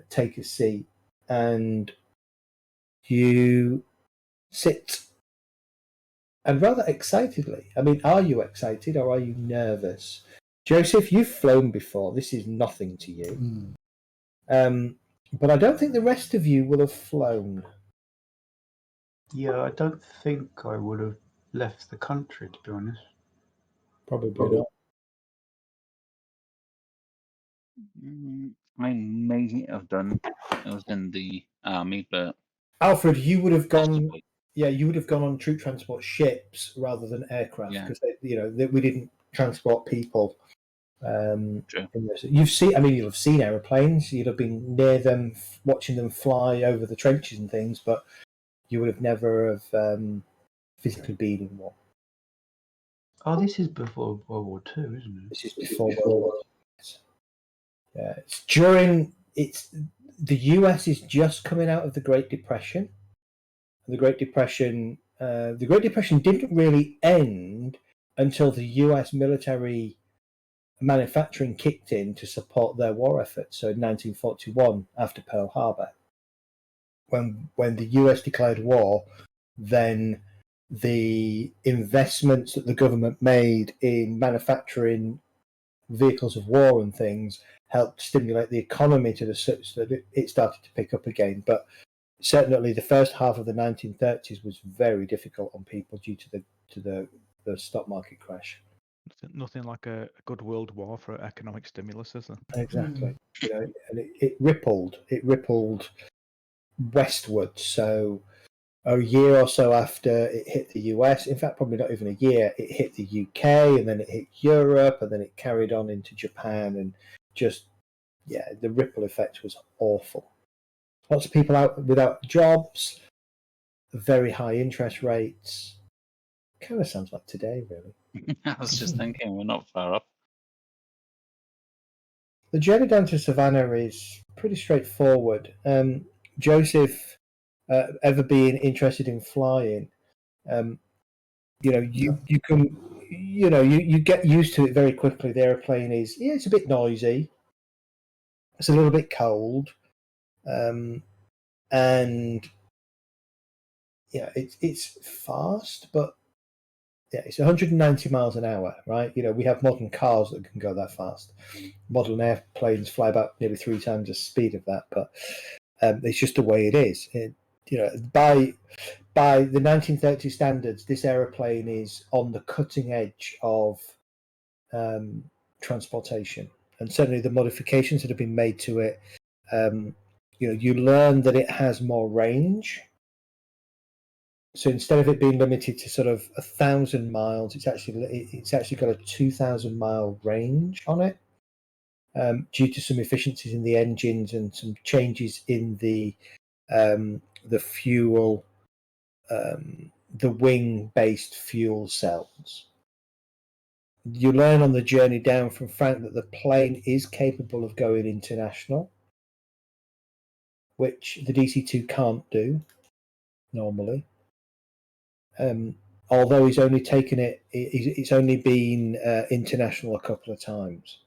take a seat, and you sit. And rather excitedly. I mean, are you excited or are you nervous? Joseph, you've flown before. This is nothing to you. But I don't think the rest of you will have flown. Yeah, I don't think I would have left the country, to be honest. Probably not. I may have done. I was in the army, but Alfred, you would have gone. possibly. Yeah, you would have gone on troop transport ships rather than aircraft Yeah. because we didn't transport people. True. You've seen. I mean, you'll have seen aeroplanes. You'd have been near them, watching them fly over the trenches and things, but you would have never have physically been in one. Oh, this is before World War II, isn't it? This is before World War II. Yeah, the US is just coming out of the Great Depression. The Great Depression didn't really end until the US military manufacturing kicked in to support their war efforts. So in 1941, after Pearl Harbor, when the US declared war, then the investments that the government made in manufacturing vehicles of war and things helped stimulate the economy to the such that it started to pick up again. But certainly the first half of the 1930s was very difficult on people due to the stock market crash. Nothing like a good world war for economic stimulus, is there? Exactly. You know, and it rippled westward. So a year or so after it hit the US, in fact, probably not even a year, it hit the UK, and then it hit Europe, and then it carried on into Japan, and just, yeah, the ripple effect was awful. Lots of people out without jobs, very high interest rates. Kind of sounds like today, really. I was just thinking, we're not far off. The journey down to Savannah is pretty straightforward. Joseph, ever being interested in flying, you know, you can, you know, you get used to it very quickly. The airplane is, yeah, it's a bit noisy. It's a little bit cold, and yeah, it's fast, but yeah, it's 190 miles an hour, right? You know, we have modern cars that can go that fast. Modern airplanes fly about nearly 3 times the speed of that, but it's just the way it is. You know, by the 1930 standards, this aeroplane is on the cutting edge of transportation, and certainly the modifications that have been made to it. You know, you learn that it has more range. So instead of it being limited to sort of 1,000 miles, it's actually got a 2,000 mile range on it, due to some efficiencies in the engines and some changes in the fuel, the wing-based fuel cells. You learn on the journey down from Frank that the plane is capable of going international, which the DC-2 can't do normally. Although he's only taken it, it's only been international a couple of times.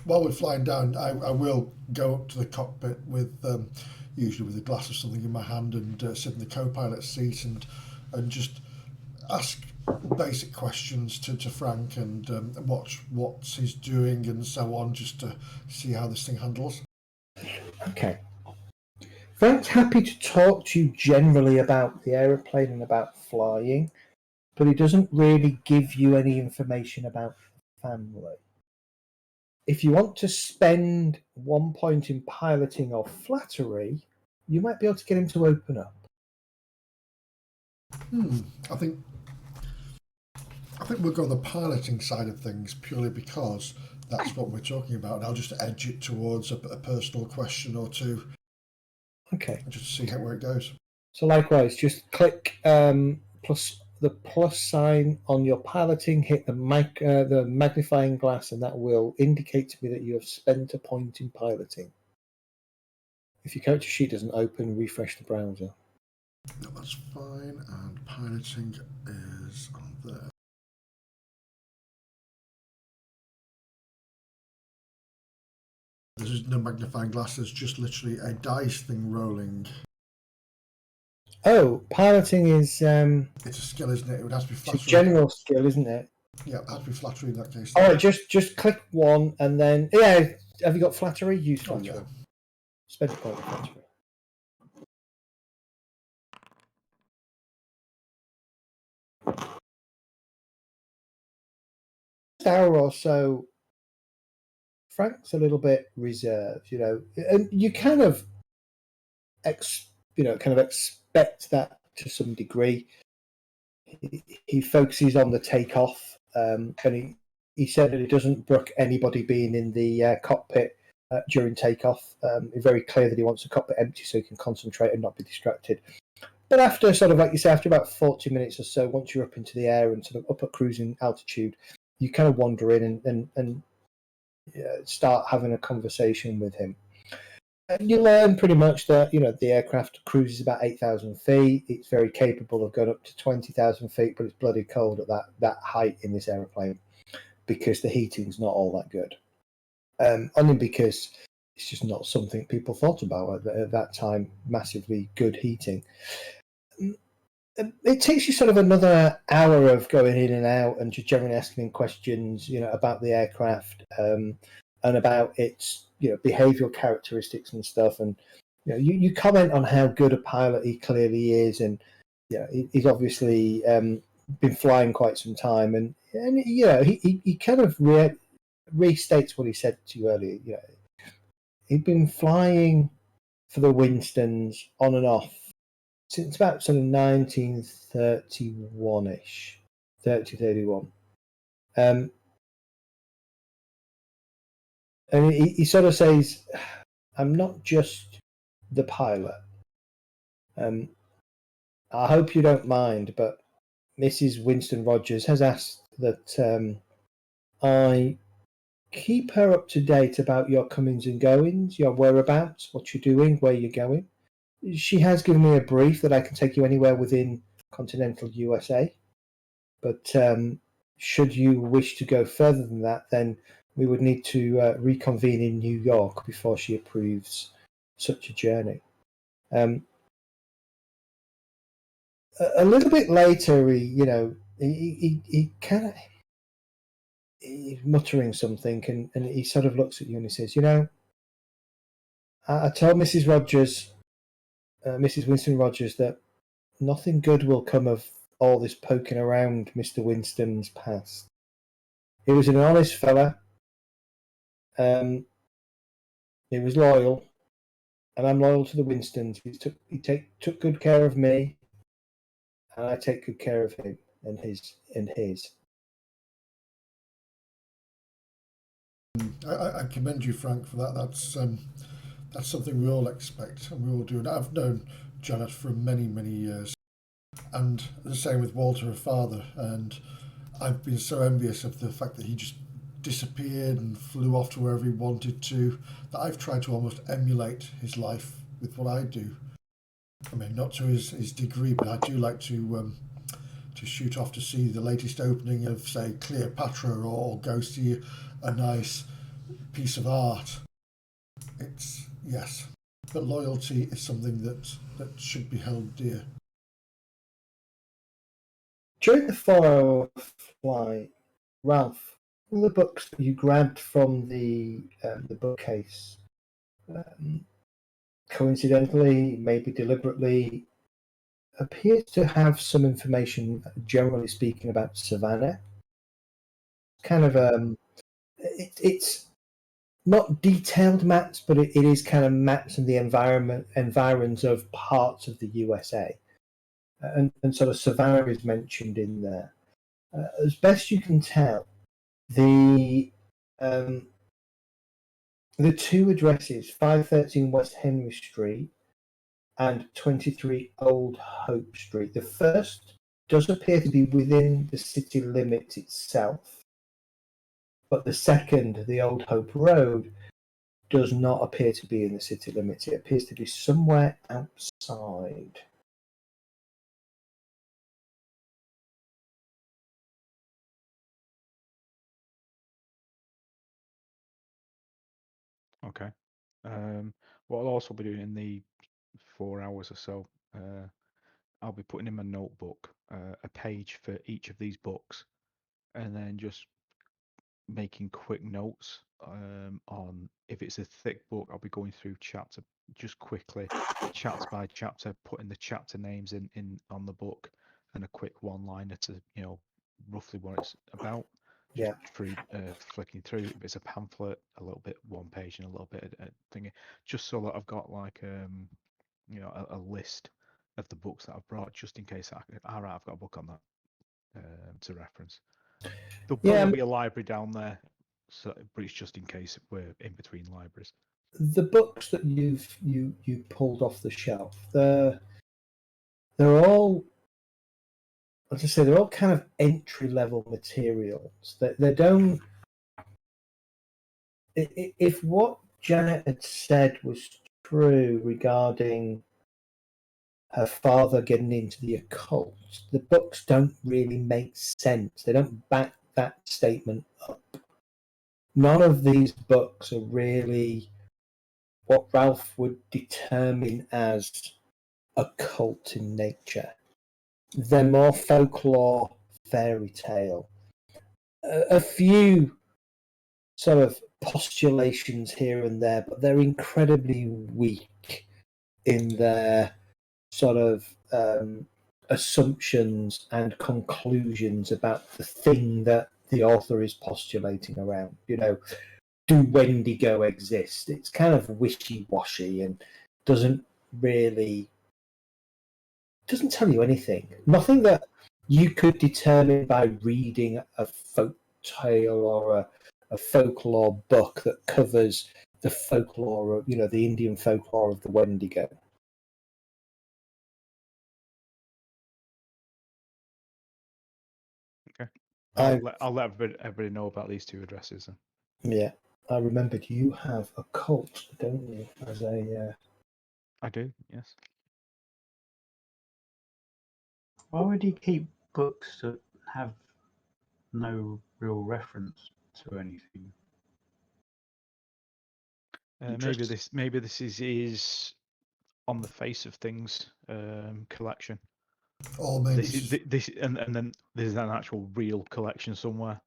While we're flying down, I will go up to the cockpit with usually with a glass of something in my hand and sit in the co-pilot's seat and just ask basic questions to Frank and watch what he's doing and so on, just to see how this thing handles. Okay. Frank's happy to talk to you generally about the aeroplane and about flying, but he doesn't really give you any information about family. If you want to spend 1 point in piloting or flattery, you might be able to get him to open up. I think we'll go on the piloting side of things purely because that's what we're talking about, and I'll just edge it towards a personal question or two. Okay. Just to see where it goes. So likewise, just click plus the plus sign on your piloting, hit the magnifying glass, and that will indicate to me that you have spent a point in piloting. If your character sheet doesn't open, refresh the browser. No, that's fine, and piloting is on there. There's no magnifying glass, there's just literally a dice thing rolling. Oh, piloting is... it's a skill, isn't it? It would have to be flattery. It's a general skill, isn't it? Yeah, it has to be flattery in that case. All right, just click one, and then... Yeah, have you got flattery? Use flattery. Yeah. Spend a point in flattery. Hour or so, Frank's a little bit reserved, you know, and you kind of expect that to some degree. He focuses on the takeoff, and he said that he doesn't brook anybody being in the cockpit during takeoff. It's very clear that he wants the cockpit empty so he can concentrate and not be distracted. But after sort of, like you say, after about 40 minutes or so, once you're up into the air and sort of up at cruising altitude, you kind of wander in and start having a conversation with him. And you learn pretty much that, you know, the aircraft cruises about 8,000 feet. It's very capable of going up to 20,000 feet, but it's bloody cold at that height in this aeroplane because the heating's not all that good. Only because it's just not something people thought about at that time, massively good heating. it takes you sort of another hour of going in and out and just generally asking questions, about the aircraft and about its, behavioural characteristics and stuff. And you comment on how good a pilot he clearly is, and he's obviously been flying quite some time, and he kind of restates what he said to you earlier. He'd been flying for the Winstons on and off since about sort of 1931-ish, 31. And he sort of says, I'm not just the pilot. I hope you don't mind, but Mrs. Winston Rogers has asked that I keep her up to date about your comings and goings, your whereabouts, what you're doing, where you're going. She has given me a brief that I can take you anywhere within continental USA. But should you wish to go further than that, then we would need to reconvene in New York before she approves such a journey. A little bit later, he kind of he's muttering something, and he sort of looks at you and he says, I told Mrs. Rogers, Mrs. Winston Rogers, that nothing good will come of all this poking around Mr. Winston's past. He was an honest fella. He was loyal, and I'm loyal to the Winstons. He took good care of me, and I take good care of him and his. I commend you, Frank, for that. That's something we all expect and we all do. And I've known Janet for many, many years, and the same with Walter, her father. And I've been so envious of the fact that he just disappeared and flew off to wherever he wanted to, that I've tried to almost emulate his life with what I do. I mean, not to his degree, but I do like to shoot off to see the latest opening of, say, Cleopatra, or go see a nice piece of art. Yes, but loyalty is something that should be held dear. During the 4-hour flight, Ralph, one of the books that you grabbed from the bookcase, coincidentally, maybe deliberately, appears to have some information, generally speaking, about Savannah. Kind of it's not detailed maps, but it is kind of maps of the environs of parts of the USA, and sort of Savannah is mentioned in there. As best you can tell, the two addresses, 513 West Henry Street and 23 Old Hope Street. The first does appear to be within the city limits itself, but the second, the Old Hope Road, does not appear to be in the city limits. It appears to be somewhere outside. Okay. What I'll also be doing in the 4 hours or so, I'll be putting in my notebook a page for each of these books, and then just making quick notes on, if it's a thick book, I'll be going through chapter just quickly, chapter by chapter, putting the chapter names in on the book, and a quick one-liner to roughly what it's about. Just flicking through. If it's a pamphlet, a little bit one page and a little bit thingy, just so that I've got like a list of the books that I've brought, just in case I've got a book on that to reference. There'll probably be a library down there, so but it's just in case we're in between libraries. The books that you pulled off the shelf, they're all, as I say, they're all kind of entry level materials. They don't. If what Janet had said was true regarding her father getting into the occult, the books don't really make sense. They don't back that statement up. None of these books are really what Ralph would determine as occult in nature. they're more folklore, fairy tale. A few sort of postulations here and there, but they're incredibly weak in their sort of assumptions and conclusions about the thing that the author is postulating around. Do Wendigo exist? It's kind of wishy-washy and doesn't tell you anything. Nothing that you could determine by reading a folk tale or a folklore book that covers the folklore of, the Indian folklore of the Wendigo. Okay. I'll let everybody know about these 2 addresses then. Yeah, I remembered you have a cult, don't you? As a I do, yes. Why would he keep books that have no real reference to anything? Maybe this is his on the face of things collection. Or maybe This and then there's an actual real collection somewhere,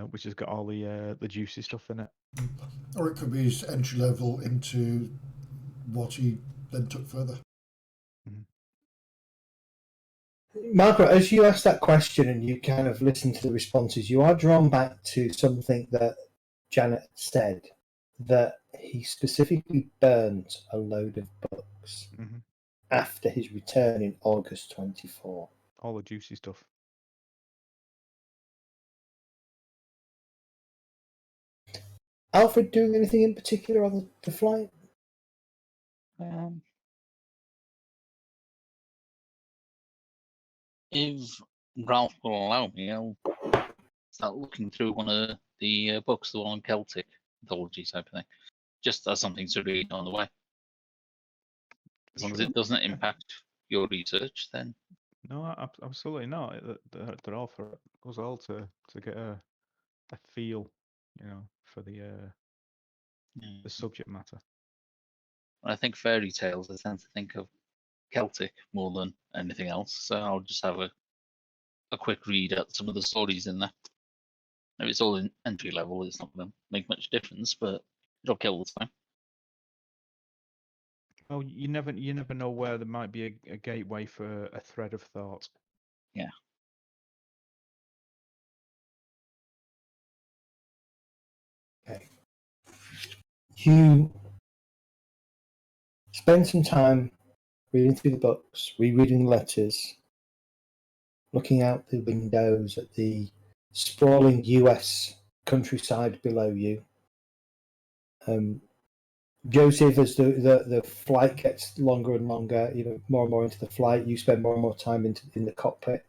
which has got all the juicy stuff in it. or it could be his entry level into what he then took further. Margaret, as you ask that question and you kind of listen to the responses, you are drawn back to something that Janet said, that he specifically burnt a load of books after his return in August 24. All the juicy stuff. Alfred doing anything in particular on the flight? If Ralph will allow me, I'll start looking through one of the books, the one on Celtic mythology type of thing, just as something to read on the way. As long as it doesn't impact your research, then No, absolutely not. They're all for us all to get a feel, for the subject matter. when I think fairy tales, I tend to think of Celtic more than anything else. So I'll just have a quick read at some of the stories in there. If it's all in entry level, it's not going to make much difference, but it'll kill the time. Oh, you never know where there might be a gateway for a thread of thought. Yeah. Okay. You spend some time reading through the books, rereading letters, looking out the windows at the sprawling US countryside below you. Joseph, as the flight gets longer and longer, more and more into the flight, you spend more and more time in the cockpit.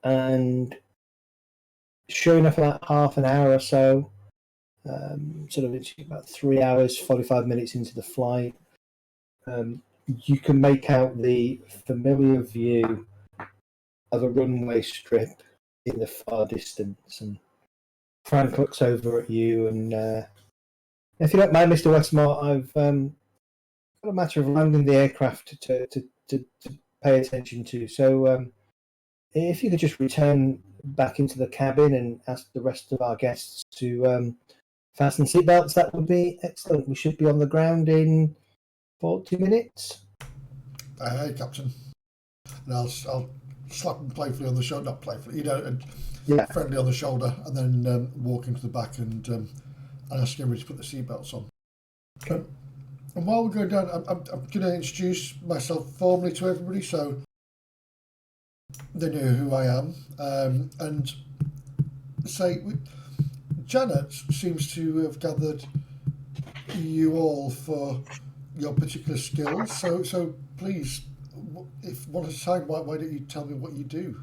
And sure enough, about half an hour or so, sort of it's about 3 hours, 45 minutes into the flight, you can make out the familiar view of a runway strip in the far distance. And Frank looks over at you and, if you don't mind, Mr. Westmore, I've got a matter of landing the aircraft to pay attention to. So if you could just return back into the cabin and ask the rest of our guests to fasten seatbelts, that would be excellent. We should be on the ground in 40 minutes. Hey, Captain. And I'll slap him playfully on the shoulder, not playfully, friendly on the shoulder, and then walk into the back and ask everybody to put the seatbelts on. Okay. And while we're going down, I'm going to introduce myself formally to everybody so they know who I am. And say, Janet seems to have gathered you all for your particular skills. So please, if one at a time, why don't you tell me what you do?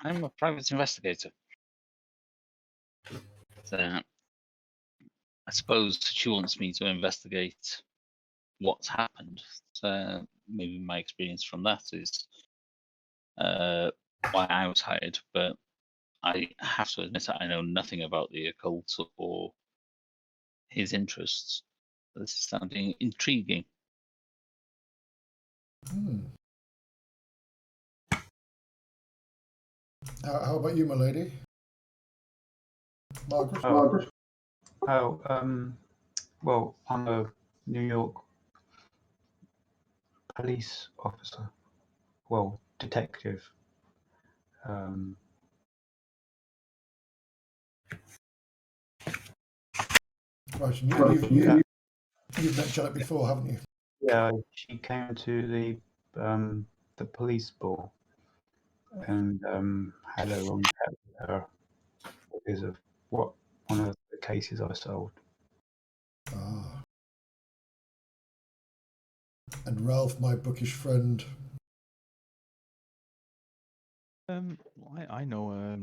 I'm a private investigator. So I suppose she wants me to investigate what's happened. So maybe my experience from that is why I was hired. But I have to admit that I know nothing about the occult or his interests. This is sounding intriguing. How about you, my lady? Margaret? Well, I'm a New York police officer. Well, detective. Right, you've mentioned it before, haven't you? Yeah, she came to the police ball and had a long chat with her because of one of the cases I solved. Ah. And Ralph, my bookish friend. I know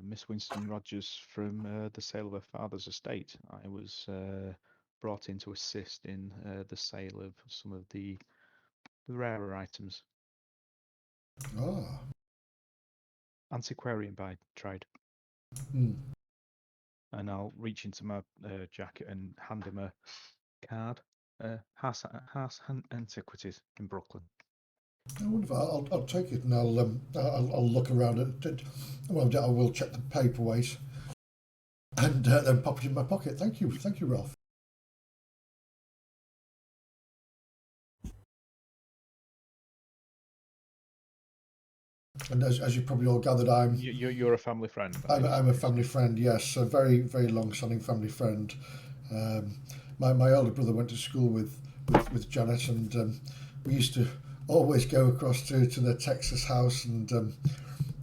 Miss Winston Rogers from the sale of her father's estate. I was brought in to assist in the sale of some of the rarer items. Ah. Antiquarian by trade. Hmm. And I'll reach into my jacket and hand him a card. House Antiquities in Brooklyn. I wonder if I'll take it and I'll look around at it. Well, I will check the paperweight and then pop it in my pocket. Thank you, Ralph. And as you probably all gathered, You're a family friend. I'm a family friend. Yes, a very very long-standing family friend. My older brother went to school with Janet, and we used to always go across to the Texas house and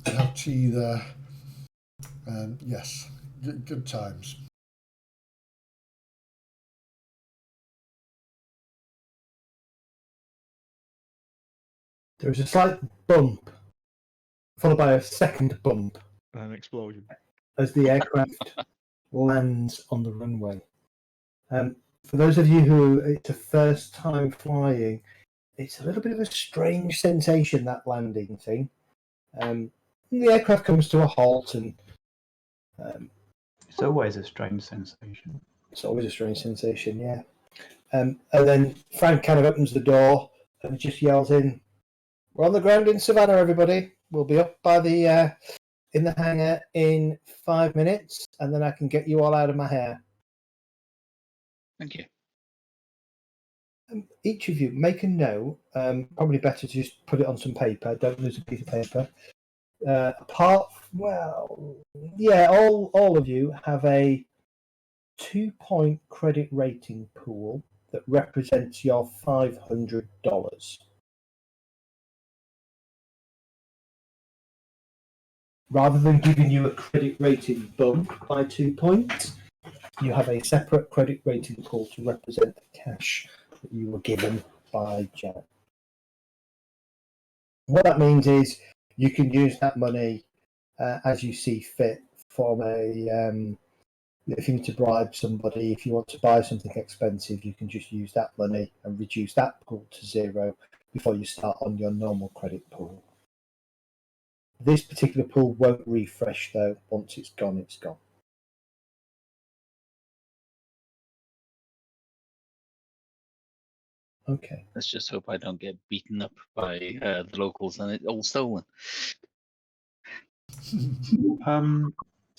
have tea there. Yes, good times. There is a slight bump, followed by a second bump An explosion. as the aircraft lands on the runway. For those of you who it's a first time flying, it's a little bit of a strange sensation, that landing thing. The aircraft comes to a halt, and It's always a strange sensation. it's always a strange sensation, yeah. And then Frank kind of opens the door and just yells in, "We're on the ground in Savannah, everybody. We'll be up by the in the hangar in 5 minutes, and then I can get you all out of my hair." Thank you. Each of you make a note. Probably better to just put it on some paper. Don't lose a piece of paper. All of you have a 2-point credit rating pool that represents your $500. Rather than giving you a credit rating bump by 2 points, you have a separate credit rating pool to represent the cash that you were given by Janet. What that means is you can use that money as you see fit from if you need to bribe somebody, if you want to buy something expensive, you can just use that money and reduce that pool to 0 before you start on your normal credit pool. This particular pool won't refresh though. Once it's gone, it's gone. Okay. Let's just hope I don't get beaten up by the locals and it all stolen.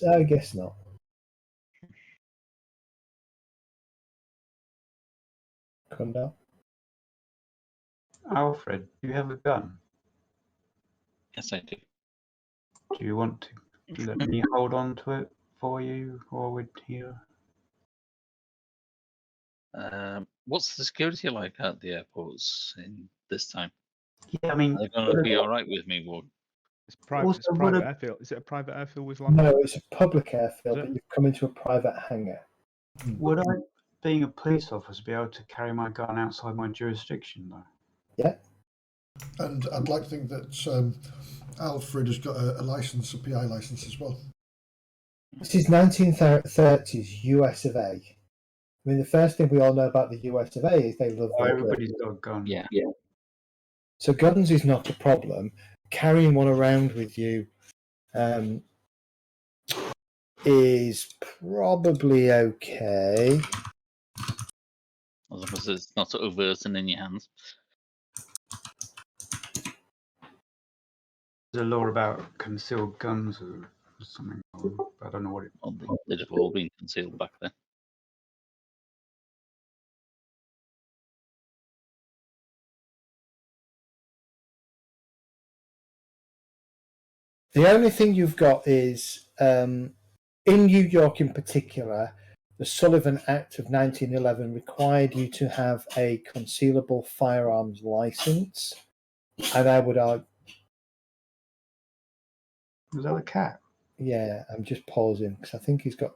I guess not. Condell? Alfred, do you have a gun? Yes, I do. Do you want to let me hold on to it for you while we're here? What's the security like at the airports in this time? Yeah, I mean, Are they going to be all right with me, Ward? It's private. Also, It's a private what airfield. Is it a private airfield with landing? No, it's a public airfield, Is it? but you've come into a private hangar. would I, being a police officer, be able to carry my gun outside my jurisdiction, though? Yeah. And I'd like to think that Alfred has got a license, a PI license as well. This is 1930s US of A. I mean, the first thing we all know about the US of A is they love their guns. Everybody's got a gun. Yeah. So guns is not a problem. Carrying one around with you is probably okay. As long as it's not overt and in your hands. There's a law about concealed guns or something. I don't know what it. Well, they'd have all been concealed back then. The only thing you've got is, in New York in particular, the Sullivan Act of 1911 required you to have a concealable firearms license. And I would argue... Was that a cat? Yeah, I'm just pausing because I think he's got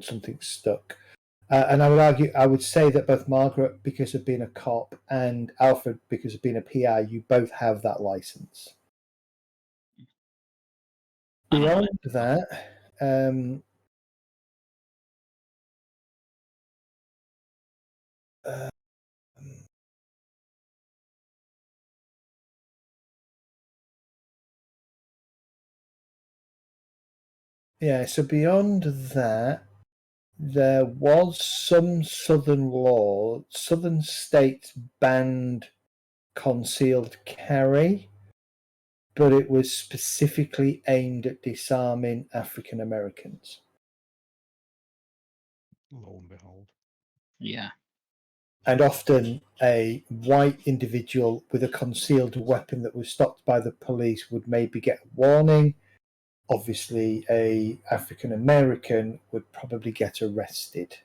something stuck. And I would say that both Margaret, because of being a cop, and Alfred, because of being a PI, you both have that license. Beyond that, yeah, so beyond that, there was some southern states banned concealed carry, but it was specifically aimed at disarming African Americans. Lo and behold. Yeah. And often a white individual with a concealed weapon that was stopped by the police would maybe get a warning. Obviously, a African American would probably get arrested.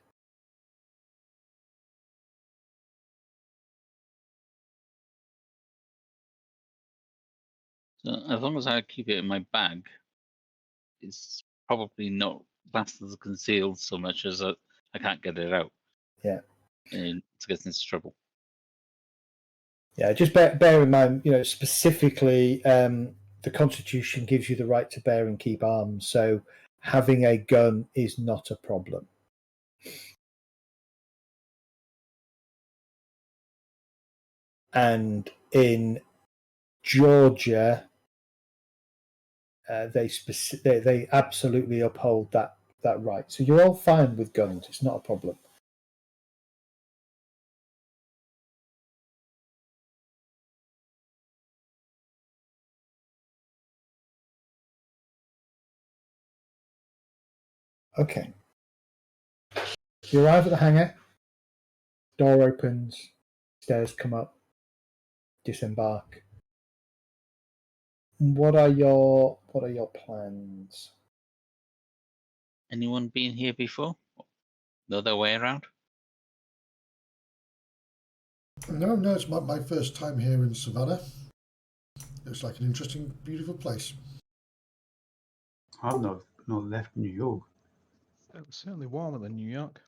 So as long as I keep it in my bag, it's probably not classed as concealed so much as I can't get it out. Yeah. And to get into trouble. Yeah, just bear in mind, specifically, the Constitution gives you the right to bear and keep arms, so having a gun is not a problem. And in Georgia, they absolutely uphold that right. So you're all fine with guns; it's not a problem. Okay. You arrive at the hangar. Door opens. Stairs come up. Disembark. What are your plans? Anyone been here before? The other way around? No, it's my first time here in Savannah. Looks like an interesting, beautiful place. I've not left New York. It was certainly warmer than New York.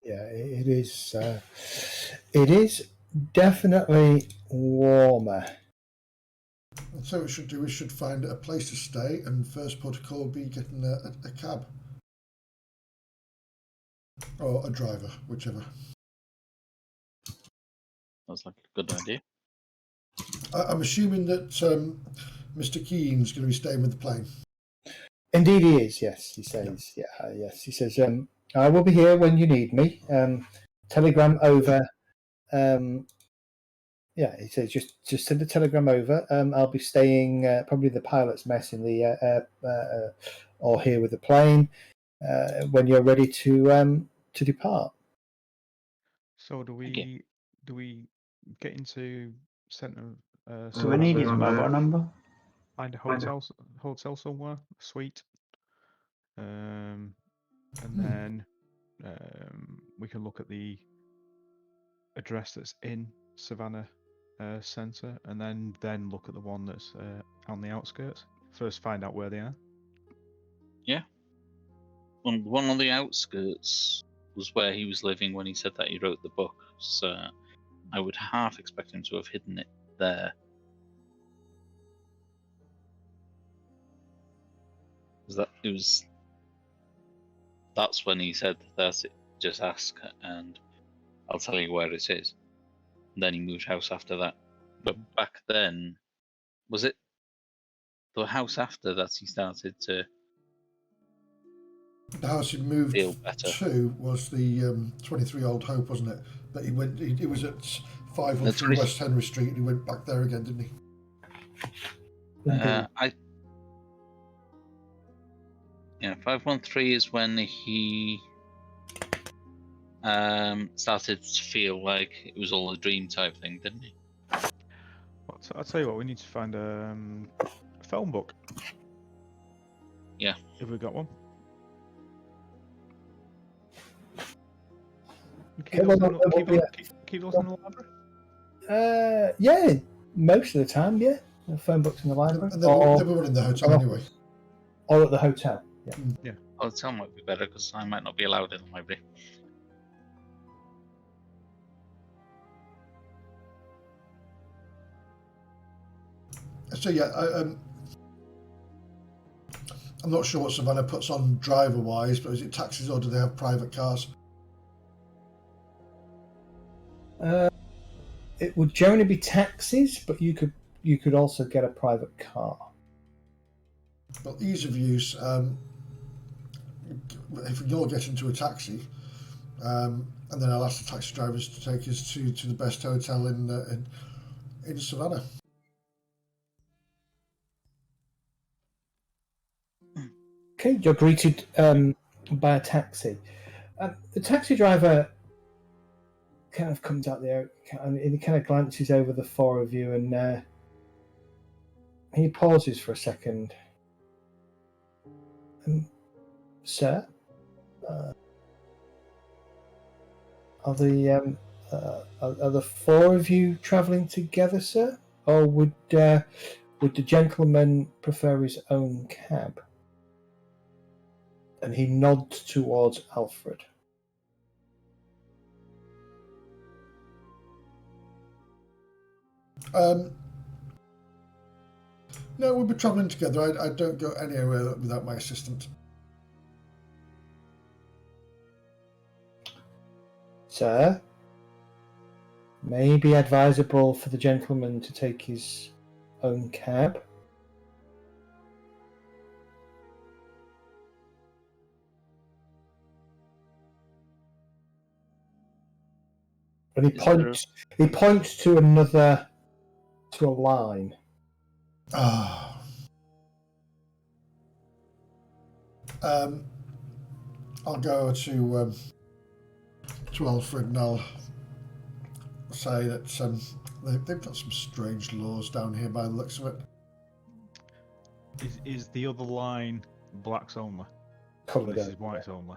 Yeah, it is. It is definitely warmer. So we should find a place to stay, and first protocol will be getting a cab. Or a driver, whichever. That's like a good idea. I'm assuming that Mr. Keen's going to be staying with the plane. Indeed, he is. Yes, he says. Yeah, yes, he says. I will be here when you need me. Telegram over. Yeah, he says just send a telegram over. I'll be staying probably the pilot's mess in the or here with the plane when you're ready to depart. So do we get into centre? So we need his mobile number. Find a hotel somewhere, suite, and then we can look at the address that's in Savannah Centre, and then look at the one that's on the outskirts. First, find out where they are. Yeah. One on the outskirts was where he was living when he said that he wrote the book. So I would half expect him to have hidden it there. That's when he said that's it. Just ask and I'll tell you where it is. And then he moved house after that. But back then, was it the house after that he started to The house he moved feel better. to was the 23 Old Hope, wasn't it? But he went. He was at 513 West Henry Street, and he went back there again, didn't he? Indeed. 513 is when he started to feel like it was all a dream type thing, didn't he? Well, I'll tell you what, we need to find a phone book. Yeah. Have we got one? Keep those in the library? Yeah, most of the time, yeah. The phone books in the library. And they were in the hotel anyway. Or at the hotel, yeah. Hotel might be better because I might not be allowed in the library. So yeah, I'm not sure what Savannah puts on driver-wise, but is it taxis or do they have private cars? It would generally be taxis, but you could also get a private car. Well, ease of use. If you'll get into a taxi, and then I'll ask the taxi drivers to take us to the best hotel in Savannah. Okay, you're greeted by a taxi. The taxi driver kind of comes out there and he kind of glances over the four of you, and he pauses for a second. Sir, are the four of you travelling together, sir, or would the gentleman prefer his own cab? And he nods towards Alfred. No, we'll be travelling together. I don't go anywhere without my assistant. Sir, may it be advisable for the gentleman to take his own cab? And he points to a line. Ah. I'll go to Alfred and I'll say that they've got some strange laws down here by the looks of it. Is the other line blacks only? Coloured This is whites only.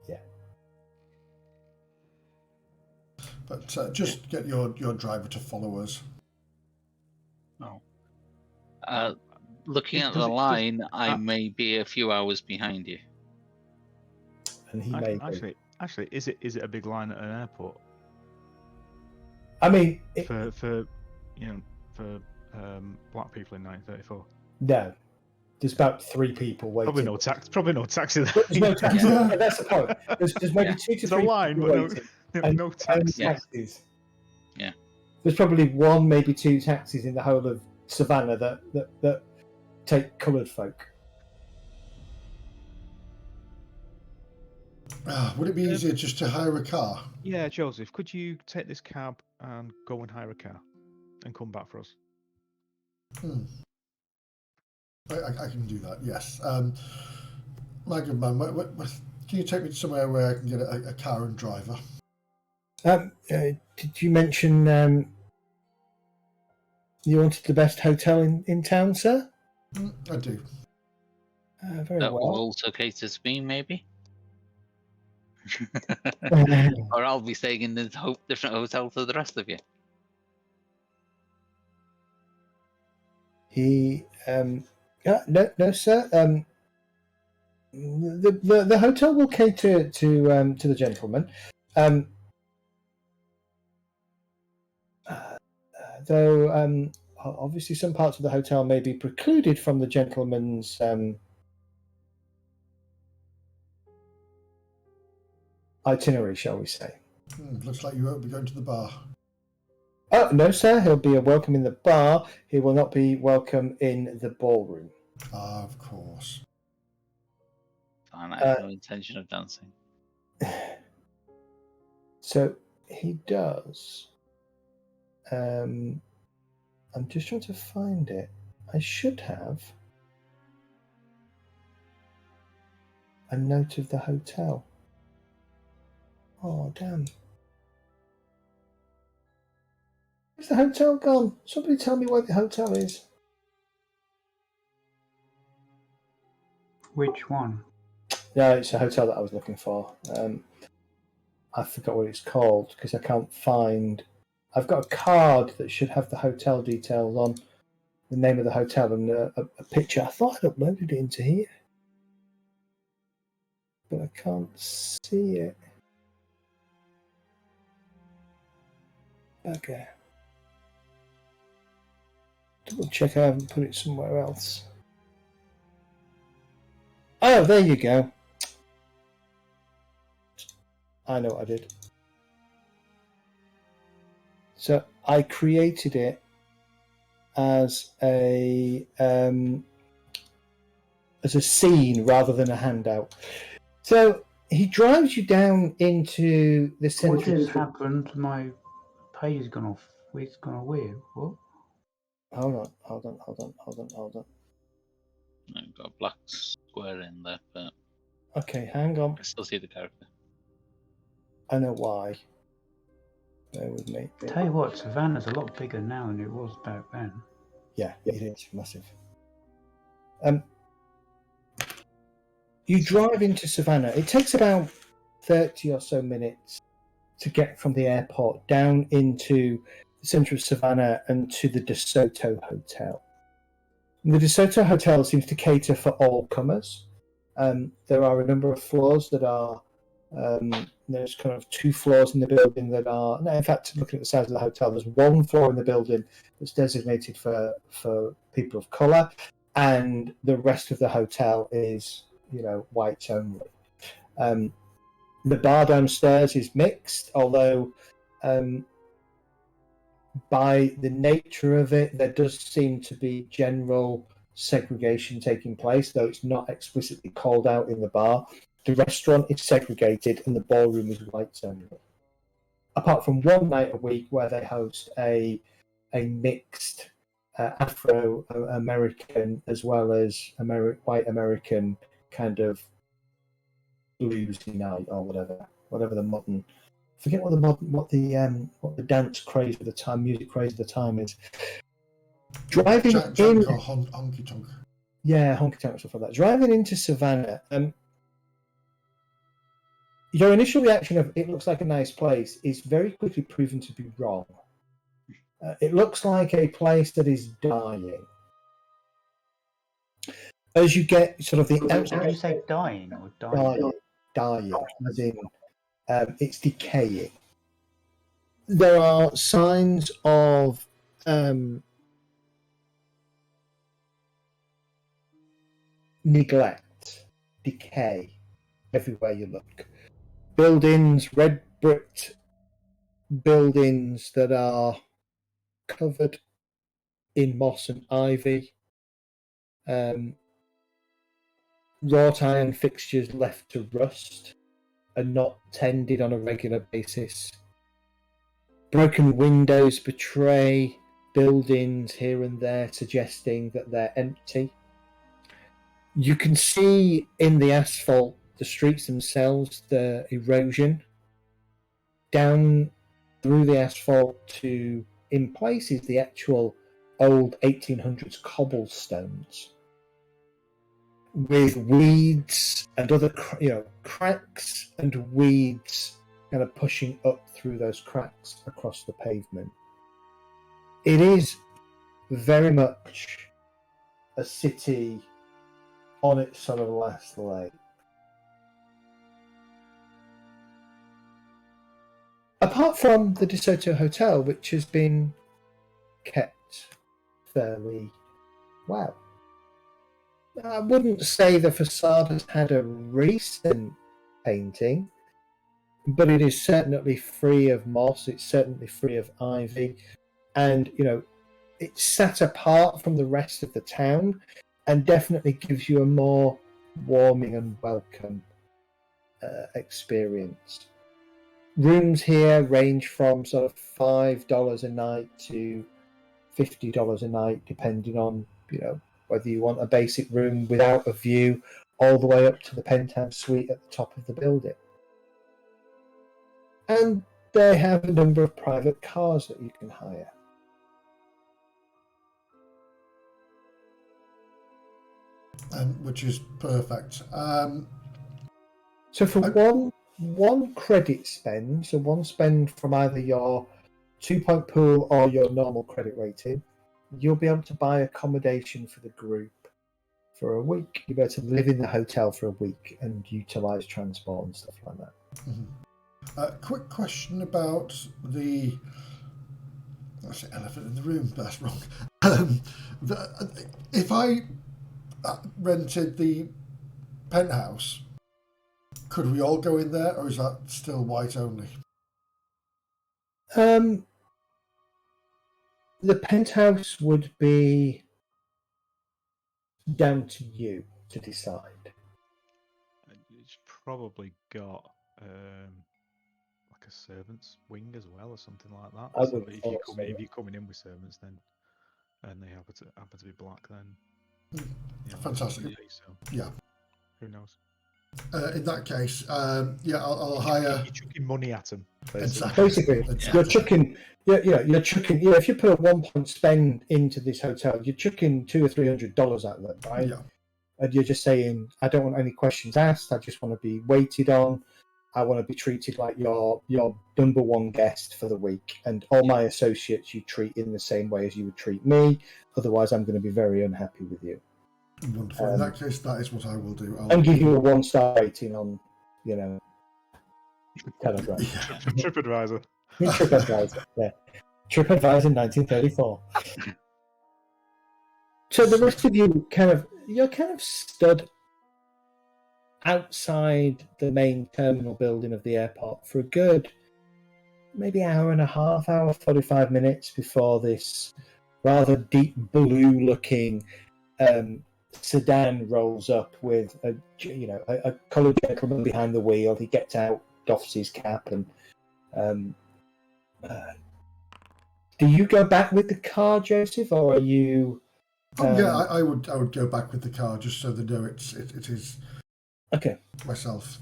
Yeah. But just get your driver to follow us. Oh. Looking at the line, I may be a few hours behind you. And he may actually, is it a big line at an airport? I mean, for black people in 1934. No, there's about 3 people waiting. Probably no taxi there. There's no taxi. That's the point. There's maybe 2 to 3 line, people but waiting. no taxi. Taxis. Yeah. There's probably 1, maybe 2 taxis in the whole of Savannah that take coloured folk. Would it be easier just to hire a car? Yeah, Joseph, could you take this cab and go and hire a car and come back for us? I can do that, yes. My good man, can you take me to somewhere where I can get a car and driver? Did you mention you wanted the best hotel in town, sir? I do. Very That well. will also cater to me, maybe. Or I'll be staying in this different hotel to the rest of you. He no sir. The hotel will cater to the gentleman. Though obviously some parts of the hotel may be precluded from the gentleman's itinerary, shall we say. Looks like you won't be going to the bar. Oh, no, sir. He'll be welcome in the bar. He will not be welcome in the ballroom. Of course. And I have no intention of dancing. So he does. I'm just trying to find it. I should have a note of the hotel. Oh, damn. Where's the hotel gone? Somebody tell me where the hotel is. Which one? No, it's a hotel that I was looking for. I forgot what it's called because I can't find. I've got a card that should have the hotel details on, the name of the hotel, and a picture. I thought I'd uploaded it into here, but I can't see it. Okay. Double check I haven't put it somewhere else. Oh, there you go. I know what I did. So I created it as a scene rather than a handout. So he drives you down into the What centre. just happened? My page has gone off. It's gone away. What? Hold on. I've got a black square in there, but Okay, hang on. I still see the character. I know why. Bear with me. Tell you what, Savannah's a lot bigger now than it was back then. Yeah, it is massive. You drive into Savannah. It takes about 30 or so minutes to get from the airport down into the centre of Savannah and to the DeSoto Hotel. And the DeSoto Hotel seems to cater for all comers. There are a number of floors that are. There's kind of 2 floors in the building that are. No, in fact, looking at the size of the hotel, there's 1 floor in the building that's designated for people of colour, and the rest of the hotel is, whites only. The bar downstairs is mixed, although by the nature of it, there does seem to be general segregation taking place, though it's not explicitly called out in the bar. The restaurant is segregated and the ballroom is whites only. Apart from one night a week where they host a mixed Afro-American as well as white American kind of bluesy night or whatever the modern. Forget what the dance craze of the time, music craze of the time is. Driving in, honky tonk. Yeah, honky tonk stuff like that. Driving into Savannah, your initial reaction of it looks like a nice place is very quickly proven to be wrong. It looks like a place that is dying. As you get sort of the Did you say dying or dying? Dying, as in it's decaying. There are signs of neglect, decay, everywhere you look. Buildings, red brick buildings that are covered in moss and ivy. Wrought iron fixtures left to rust and not tended on a regular basis. Broken windows betray buildings here and there, suggesting that they're empty. You can see in the asphalt, the streets themselves, the erosion. Down through the asphalt to, in places, the actual old 1800s cobblestones, with weeds and other, cracks and weeds kind of pushing up through those cracks across the pavement. It is very much a city on its sort of last leg. Apart from the DeSoto Hotel, which has been kept fairly well. I wouldn't say the facade has had a recent painting, but it is certainly free of moss, it's certainly free of ivy, and, it's sat apart from the rest of the town and definitely gives you a more warming and welcome experience. Rooms here range from sort of $5 a night to $50 a night, depending on whether you want a basic room without a view, all the way up to the penthouse suite at the top of the building. And they have a number of private cars that you can hire. Which is perfect. So for one credit spend, so one spend from either your 2-point pool or your normal credit rating, you'll be able to buy accommodation for the group for a week. You'll be able to live in the hotel for a week and utilise transport and stuff like that. Mm-hmm. Quick question about the... I say elephant in the room, but that's wrong. If I rented the penthouse, could we all go in there, or is that still white only? The penthouse would be down to you to decide. It's probably got like a servants' wing as well, or something like that. I So would if thought so, you're coming in with servants, then and they happen to be black, then Fantastic. So Yeah. who knows? In that case, I'll hire. You're chucking money at them. Basically, you're chucking. You're chucking. If you put a 1-point spend into this hotel, you're chucking $200 or $300 at them, right? Yeah. And you're just saying, I don't want any questions asked. I just want to be waited on. I want to be treated like your number one guest for the week, and all my associates you treat in the same way as you would treat me. Otherwise, I'm going to be very unhappy with you. Wonderful. In that case, that is what I will do. And give you a 1-star rating on, Telegram. TripAdvisor. TripAdvisor, yeah. TripAdvisor 1934. So the rest of you you're kind of stood outside the main terminal building of the airport for a good maybe hour and a half, 45 minutes before this rather deep blue looking sedan rolls up with a coloured gentleman behind the wheel. He gets out, doffs his cap, and do you go back with the car, Joseph, or are you? I would go back with the car just so they know it is Okay. myself.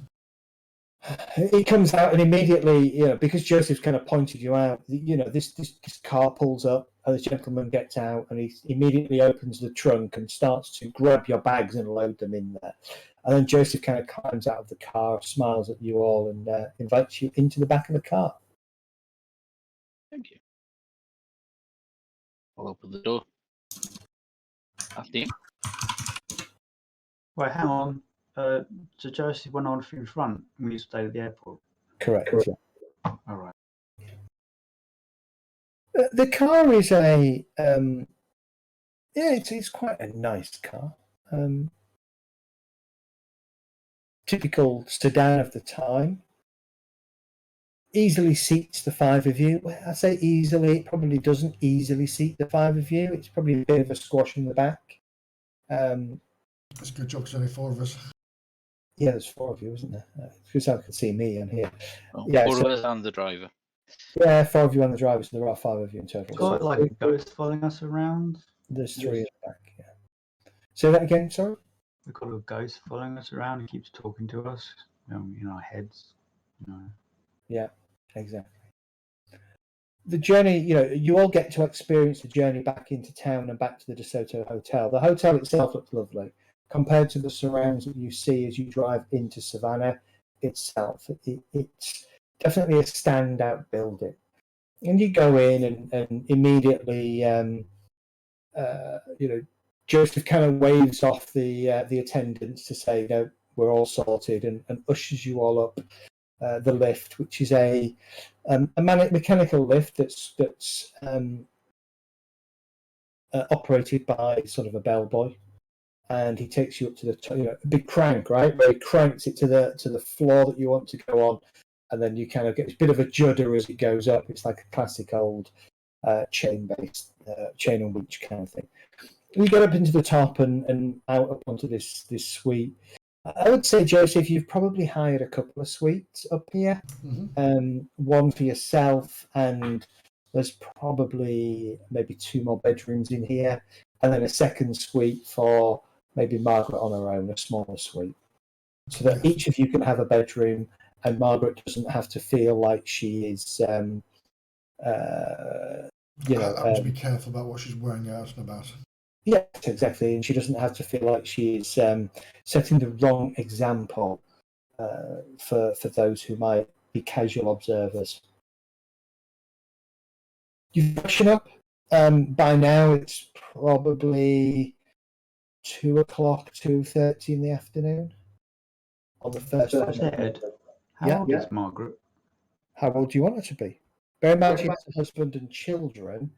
He comes out and immediately, because Joseph's kind of pointed you out, this car pulls up and the gentleman gets out and he immediately opens the trunk and starts to grab your bags and load them in there. And then Joseph kind of climbs out of the car, smiles at you all, and invites you into the back of the car. Thank you. I'll open the door. After you. Wait, hang on. So Joseph went on through front when you stayed at the airport? Correct. All right. The car is it's quite a nice car. Typical sedan of the time. Easily seats the 5 of you. Well, I say easily, it probably doesn't easily seat the 5 of you. It's probably a bit of a squash in the back. That's a good job, because only 4 of us. Yeah, there's 4 of you, isn't there? Because I can see me on here. Oh, Yeah, 4 of us and the driver. Yeah, 4 of you on the driver, so there are 5 of you in total. Got like a ghost following us around? There's 3 in the back, yeah. Say that again, sorry? We've got a ghost following us around. He keeps talking to us, in our heads. Yeah, exactly. The journey, you all get to experience the journey back into town and back to the DeSoto Hotel. The hotel itself looks lovely. Compared to the surrounds that you see as you drive into Savannah itself, it's definitely a standout building. And you go in and immediately, Joseph kind of waves off the attendants to say, we're all sorted, and ushers you all up the lift, which is a mechanical lift that's operated by sort of a bellboy. And he takes you up to the a big crank, right? Where he cranks it to the floor that you want to go on, and then you kind of get a bit of a judder as it goes up. It's like a classic old chain-based chain and winch kind of thing. You get up into the top and out up onto this suite. I would say, Joseph, you've probably hired a couple of suites up here. Mm-hmm. One for yourself, and there's probably maybe 2 more bedrooms in here, and then a second suite for maybe Margaret on her own, a smaller suite, so that Yes. each of you can have a bedroom, and Margaret doesn't have to feel like she is, Having to be careful about what she's wearing out and about. Yes, exactly, and she doesn't have to feel like she is setting the wrong example for those who might be casual observers. You freshen up. By now, it's probably 2:00, 2:30 in the afternoon on the first. Ed, how old is Margaret? How old do you want her to be? Bear in mind, she has a husband and children.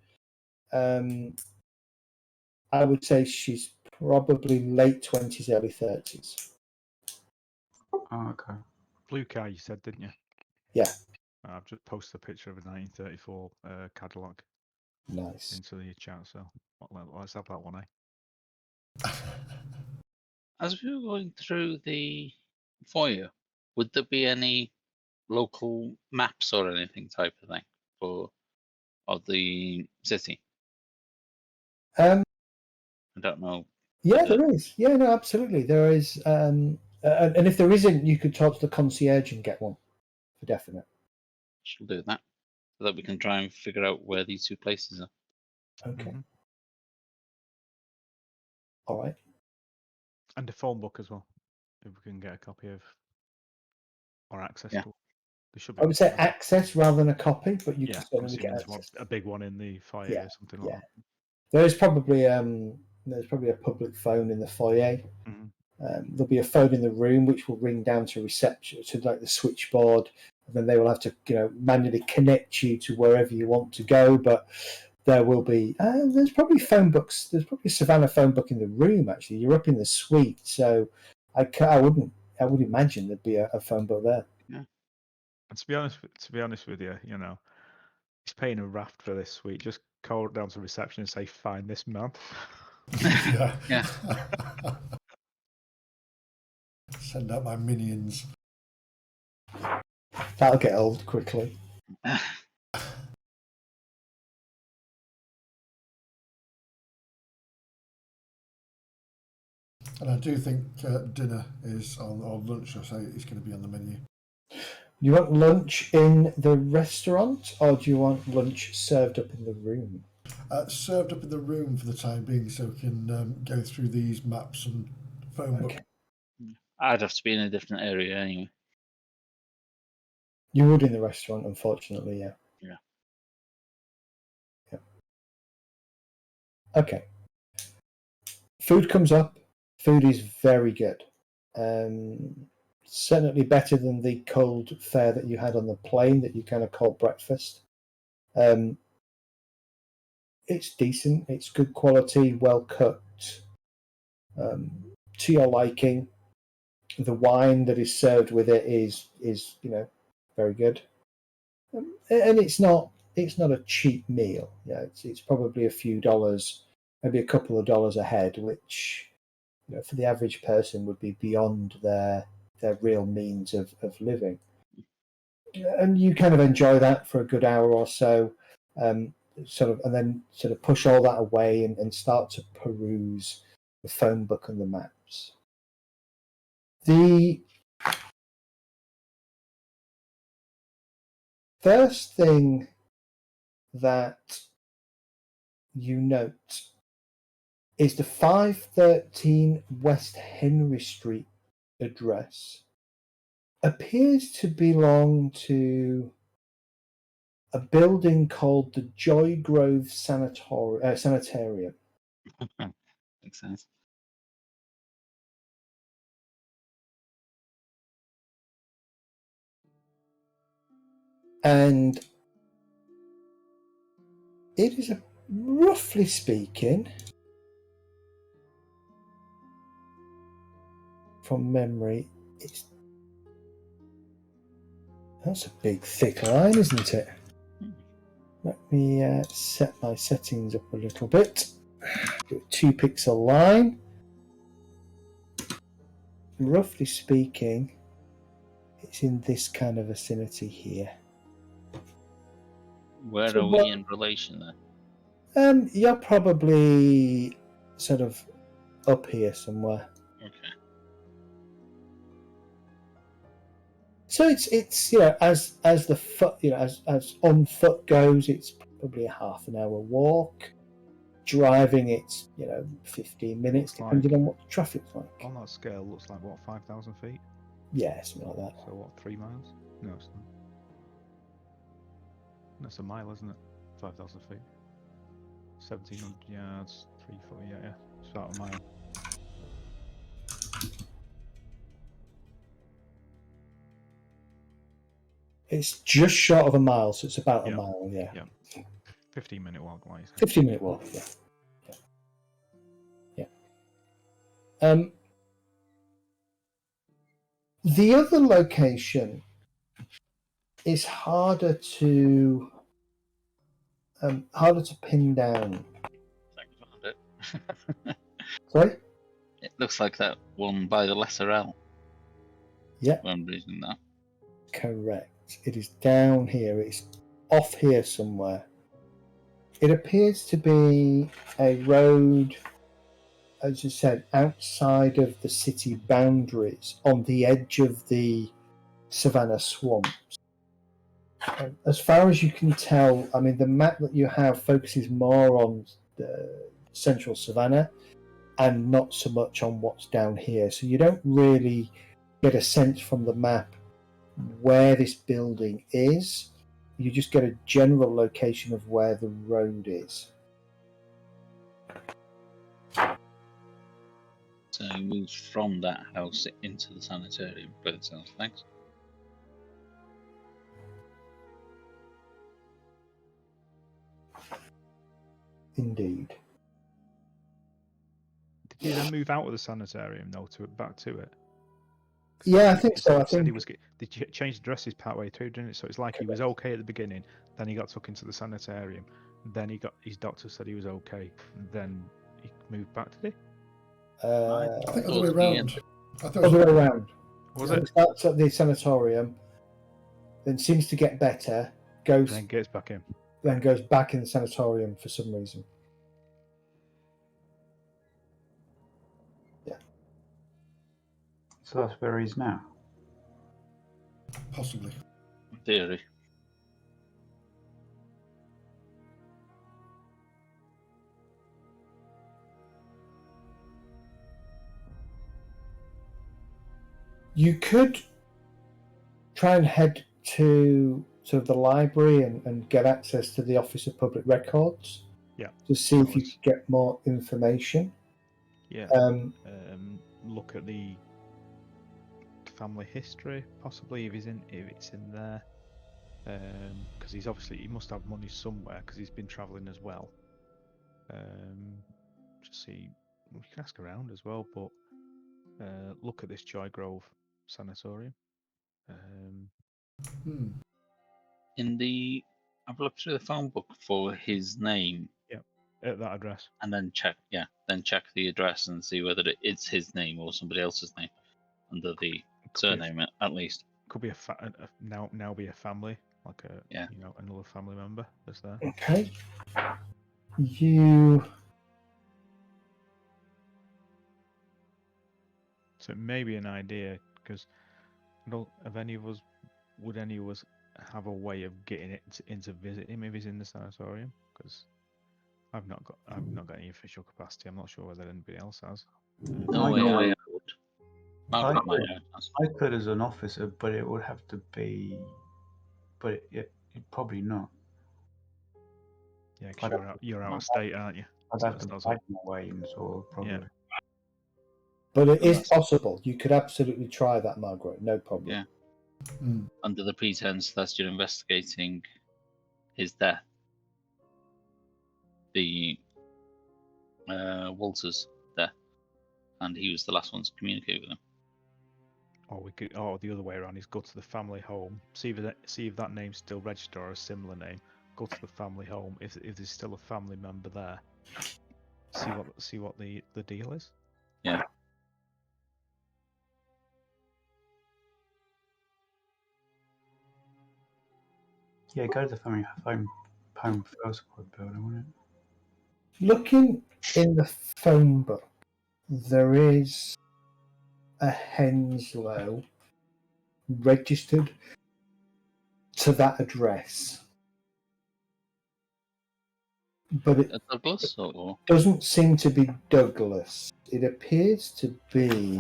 I would say she's probably late 20s, early 30s. Oh, okay. Blue car, you said, didn't you? Yeah. I've just posted a picture of a 1934 Cadillac Nice. into the chat, so let's have that one, eh? As we were going through the foyer, would there be any local maps or anything type of thing of the city? Um, I don't know. Yeah, there is. Yeah, no, absolutely. There is. And if there isn't, you could talk to the concierge and get one for definite. She'll do that so that we can try and figure out where these 2 places are. Okay. All right. And a phone book as well, if we can get a copy of or access Yeah. to. There should be. I would say access rather than a copy, but you can I'm certainly assuming get there's access. a big one in the foyer Yeah, or something like yeah. There's probably a public phone in the foyer. that. There'll be a phone in the room which will ring down to reception, to like the switchboard, and then they will have to, manually connect you to wherever you want to go. But there will be there's probably phone books. There's probably a Savannah phone book in the room. Actually, you're up in the suite, so I would imagine there'd be a phone book there. Yeah. And to be honest with you, he's paying a raft for this suite. Just call down to reception and say, "Find this man." Yeah. Yeah. Send out my minions. That'll get old quickly. And I do think dinner is on, or lunch, I say, is going to be on the menu. You want lunch in the restaurant, or do you want lunch served up in the room? Served up in the room for the time being, so we can go through these maps and phone book. I'd have to be in a different area anyway. You would in the restaurant, unfortunately, yeah. Yeah. Okay. Food comes up. Food is very good. Certainly better than the cold fare that you had on the plane that you kind of called breakfast. It's decent. It's good quality, well cooked, to your liking. The wine that is served with it is very good, and it's not a cheap meal. Yeah, it's probably a few dollars, maybe a couple of dollars a head, which for the average person would be beyond their real means of living. And you kind of enjoy that for a good hour or so, and then push all that away and start to peruse the phone book and the maps. The first thing that you note is the 513 West Henry Street address appears to belong to a building called the Joy Grove Sanitarium. Makes sense. And it is, roughly speaking, from memory, that's a big thick line, isn't it? Let me set my settings up a little bit. Do a 2 pixel line. roughly speaking, it's in this kind of vicinity here. Where So are we in relation there? You're probably sort of up here somewhere. Okay. So it's as the foot as on foot goes, it's probably a half an hour walk. Driving, it's 15 minutes, Looks depending like- on what the traffic's like. On that scale, looks like what, 5,000 feet? Yeah, something like that. So what, 3 miles? No, it's not. That's a mile, isn't it? 5,000 feet. 1,700 yards, 340. Yeah. It's about a mile. It's just short of a mile, so it's about a Yeah. mile. Yeah. 15-minute walk, like you said. 15-minute walk. Yeah. The other location is harder to pin down. I found it. Sorry. It looks like that one by the lesser L. Yeah. For some reason now. Correct. It is down here. It's off here somewhere. It appears to be a road, as you said, outside of the city boundaries, on the edge of the Savannah swamps. As far as you can tell, I mean, the map that you have focuses more on the central Savannah and not so much on what's down here. So you don't really get a sense from the map where this building is. You just get a general location of where the road is. So he moves from that house into the sanitarium by itself. Thanks. Did Indeed. he then move out of the sanitarium though back to it? Yeah, I think so. I He said think he was. They changed addresses partway through, didn't it? So it's like he was okay at the beginning, then he got took into the sanitarium, then his doctor said he was okay, and then he moved back. Did he? I think other way Thought around. Ian- I thought other way around. Was So it? it starts at the sanatorium, then seems to get better, goes Then gets back in. then goes back in the sanatorium for some reason. So that's where he's now. possibly. In theory. You could try and head to sort of the library and get access to the Office of Public Records. Yeah. To see if you Nice. could get more information. Yeah. Look at the family history, possibly if it's in there, because he must have money somewhere because he's been travelling as well. Just see, we can ask around as well, but look at this Joy Grove Sanatorium. I've looked through the phone book for his name At that address. and then check the address and see whether it's his name or somebody else's name under the surname at least. Could be now be a family, like another family member that's there. Okay. You So it may be an idea because would any of us have a way of getting it in to visit him if he's in the sanatorium? Because I've not got any official capacity. I'm not sure whether anybody else has. No way I would. Margaret might have. I could as an officer, but it would have to be. But it probably not. Yeah, because you're out of state, aren't you? I'd So have to that's fight my way in, so probably. Yeah. But it is possible. You could absolutely try that, Margaret. No problem. Yeah. Mm. Under the pretense that you're investigating his death. The Walter's death. And he was the last one to communicate with him. Or the other way around is go to the family home, see if that name's still registered or a similar name. Go to the family home if there's still a family member there. See what the deal is. Yeah. Yeah, go to the phone first building, wouldn't it? Looking in the phone book, there is a Henslow registered to that address, but it Douglas or doesn't seem to be Douglas. It appears to be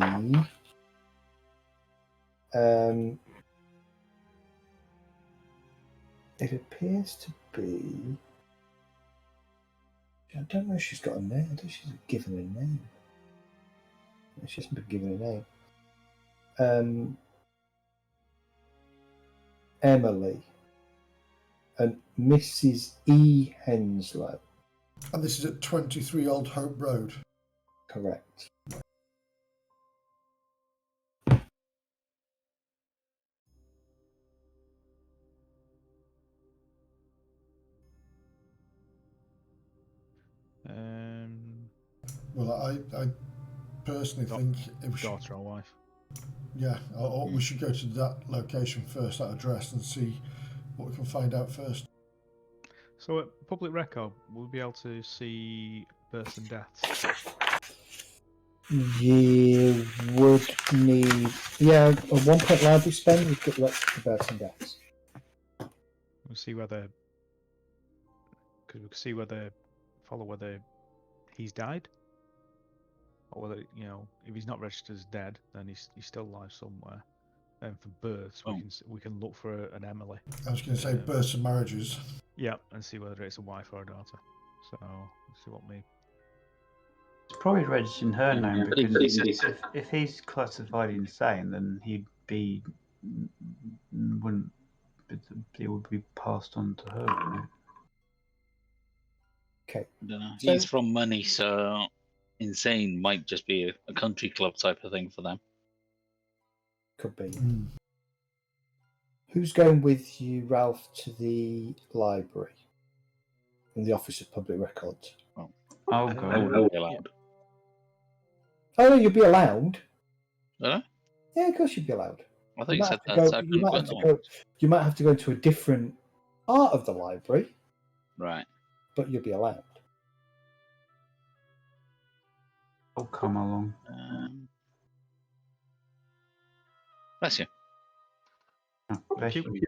I don't know if she's got a name. I don't think she's given a name. She hasn't been given a name. Emily and Mrs. E. Henslow. And this is at 23 Old Hope Road. Correct. Well, I personally think it was, Daughter or wife? yeah, or we should go to that location first, that address, and see what we can find out first. So at public record, we'll be able to see births and deaths. You would need, a 1 point library spend. You've got the births and deaths. We'll see whether, because we can see whether he's died, or whether if he's not registered as dead, then he's still alive somewhere. And for births, we can look for an Emily. I was going to say births and marriages. Yeah, and see whether it's a wife or a daughter. So let's see what me. It's probably registered in her name but because if he's classified insane, then it would be passed on to her. Wouldn't it? Okay. I don't know. So- He's from money, so insane might just be a country club type of thing for them. Could be. Mm. Who's going with you, Ralph, to the library and the Office of Public Records? I'll I go. wouldn't be allowed. Oh, you'll be allowed. Huh? Yeah, of course you'd be allowed. I thought you might said have to that. go- I couldn't go in the one. You might have to go to a different part of the library, Right. but you'll be allowed. I'll come along. Bless you. Oh, bless you.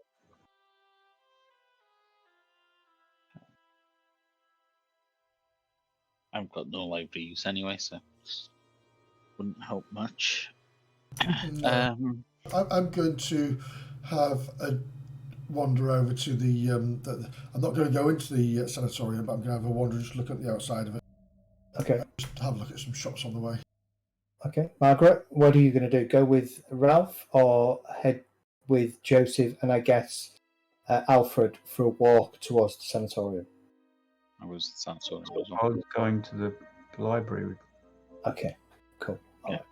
I've got no library use anyway, so wouldn't help much. No. I'm going to have a wander over to the I'm not going to go into the sanatorium, but I'm going to have a wander and just look at the outside of it. Okay. Just have a look at some shops on the way. Okay. Margaret, what are you going to do? Go with Ralph or head with Joseph and I guess Alfred for a walk towards the sanatorium? I was sanatorium as well. I was going to the library. Okay, cool. All Yeah. right.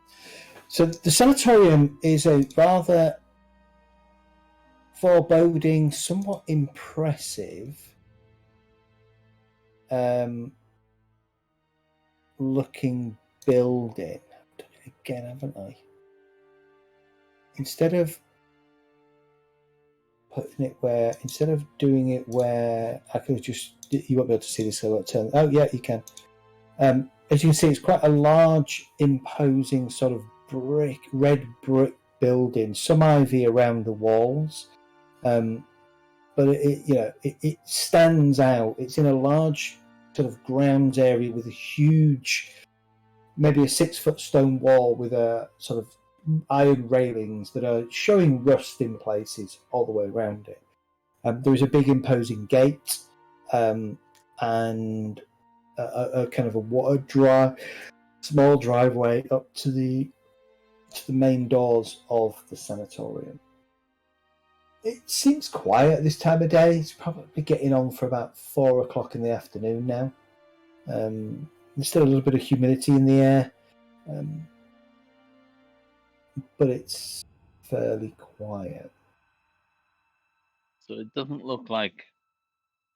So the sanatorium is a rather foreboding, somewhat impressive looking building. I've done it again, haven't I? Instead of doing it where I could have just, you won't be able to see this, so I'll turn. Oh yeah, you can. As you can see, it's quite a large, imposing sort of red brick building. Some ivy around the walls, but it stands out. It's in a large sort of grounds area with a huge, maybe a 6-foot stone wall with a sort of iron railings that are showing rust in places all the way around it. There is a big imposing gate and a kind of a small driveway up to the main doors of the sanatorium. It seems quiet at this time of day. It's probably getting on for about 4 o'clock in the afternoon now. There's still a little bit of humidity in the air, but it's fairly quiet. So it doesn't look like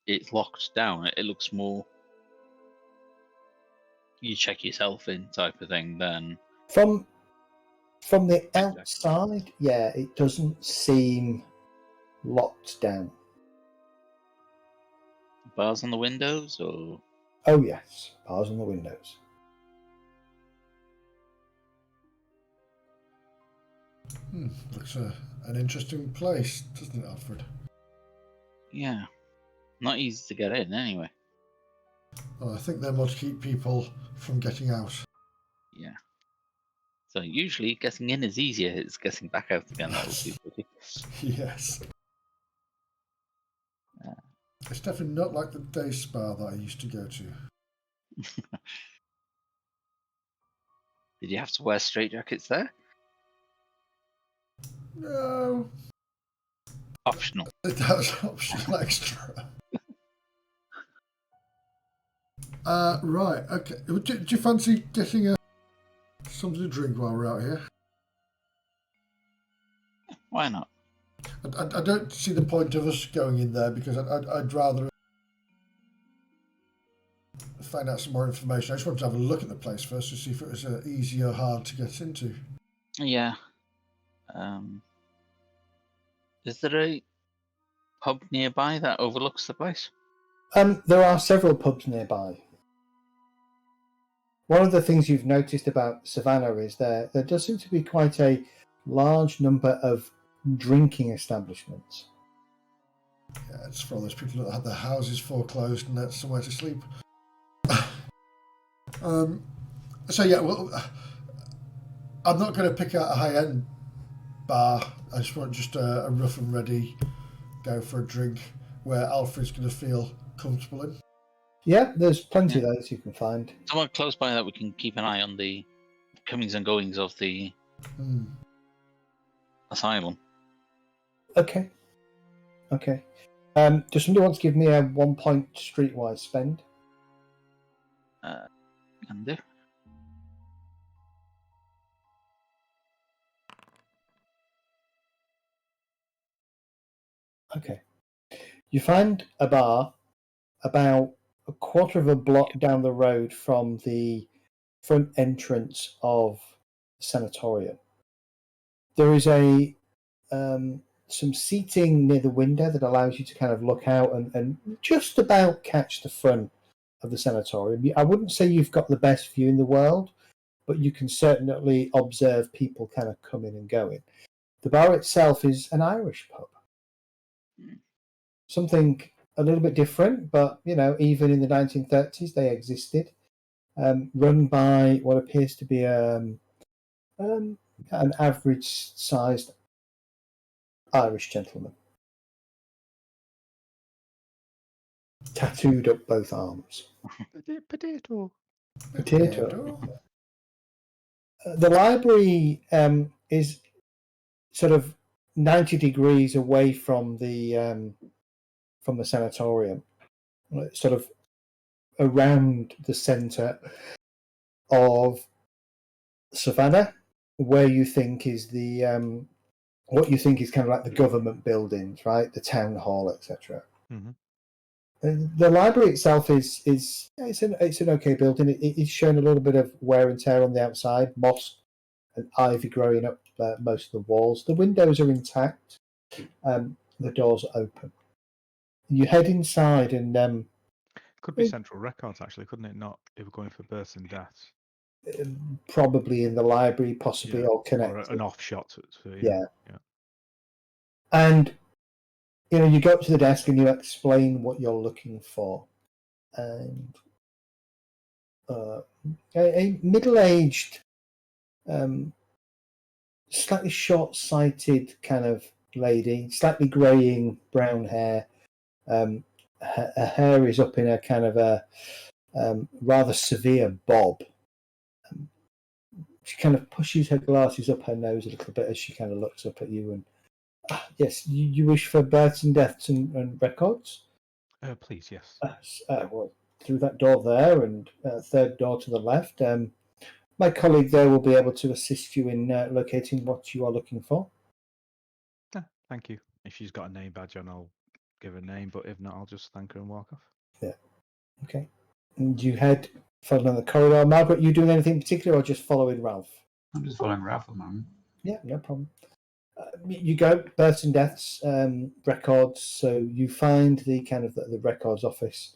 it's locked down. It looks more you check yourself in type of thing than From the outside, yeah, it doesn't seem locked down. bars on the windows, or Oh yes, bars on the windows. Looks an interesting place, doesn't it, Alfred? yeah, not easy to get in anyway. Well, I think they're more to keep people from getting out. Yeah. So usually getting in is easier. It's getting back out again that would be tricky. Yes. It's definitely not like the day spa that I used to go to. Did you have to wear straitjackets there? No, Optional. that's optional extra. Right, okay. Do you fancy getting something to drink while we're out here? Why not? I don't see the point of us going in there because I'd rather find out some more information. I just wanted to have a look at the place first to see if it was easy or hard to get into. Yeah. Is there a pub nearby that overlooks the place? There are several pubs nearby. One of the things you've noticed about Savannah is there does seem to be quite a large number of drinking establishments. Yeah, it's for all those people that had their houses foreclosed and that's somewhere to sleep. So yeah, well, I'm not going to pick out a high-end bar. I just want just a rough and ready go for a drink where Alfred's going to feel comfortable in. Yeah, there's plenty of those you can find. Somewhere close by that we can keep an eye on the comings and goings of the asylum. Okay. Does somebody want to give me a 1 point streetwise spend? Can do. Okay. You find a bar about a quarter of a block down the road from the front entrance of the sanatorium. There is some seating near the window that allows you to kind of look out and just about catch the front of the sanatorium. I wouldn't say you've got the best view in the world, but you can certainly observe people kind of coming and going. The bar itself is an Irish pub. Something a little bit different, but even in the 1930s they existed. Run by what appears to be an average-sized Irish gentleman, tattooed up both arms. Potato. The library is sort of 90 degrees away from the sanatorium, sort of around the centre of Savannah, where you think is the what you think is kind of like the government buildings, right? The town hall, etc. Mm-hmm. The library itself is it's an okay building. It's shown a little bit of wear and tear on the outside, moss and ivy growing up most of the walls. The windows are intact. The doors are open. You head inside and could be Central Records, actually, couldn't it? Not if we're going for births and deaths. Probably in the library, possibly all connected. Or an offshot. Yeah. And you go up to the desk and you explain what you're looking for, and a middle-aged, slightly short-sighted kind of lady, slightly greying brown hair. Her hair is up in a kind of a rather severe bob. She kind of pushes her glasses up her nose a little bit as she kind of looks up at you and, yes, you wish for births and deaths and records? Please, yes. Well, through that door there and third door to the left. My colleague there will be able to assist you in locating what you are looking for. Thank you. If she's got a name badge on, I'll give her name, but if not, I'll just thank her and walk off. Yeah. Okay. And you head further down the corridor. Margaret, you doing anything particular or just following Ralph? I'm just following Ralph at the moment. Yeah, no problem. You go births and deaths records, so you find the kind of the records office.